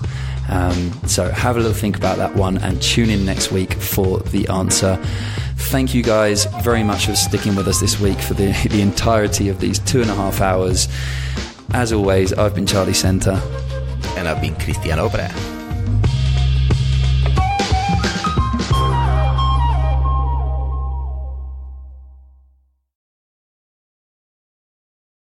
So have a little think about that one and tune in next week for the answer. Thank you guys very much for sticking with us this week for the entirety of these 2.5 hours. As always, I've been Charlie Center. And I've been Cristian Obra.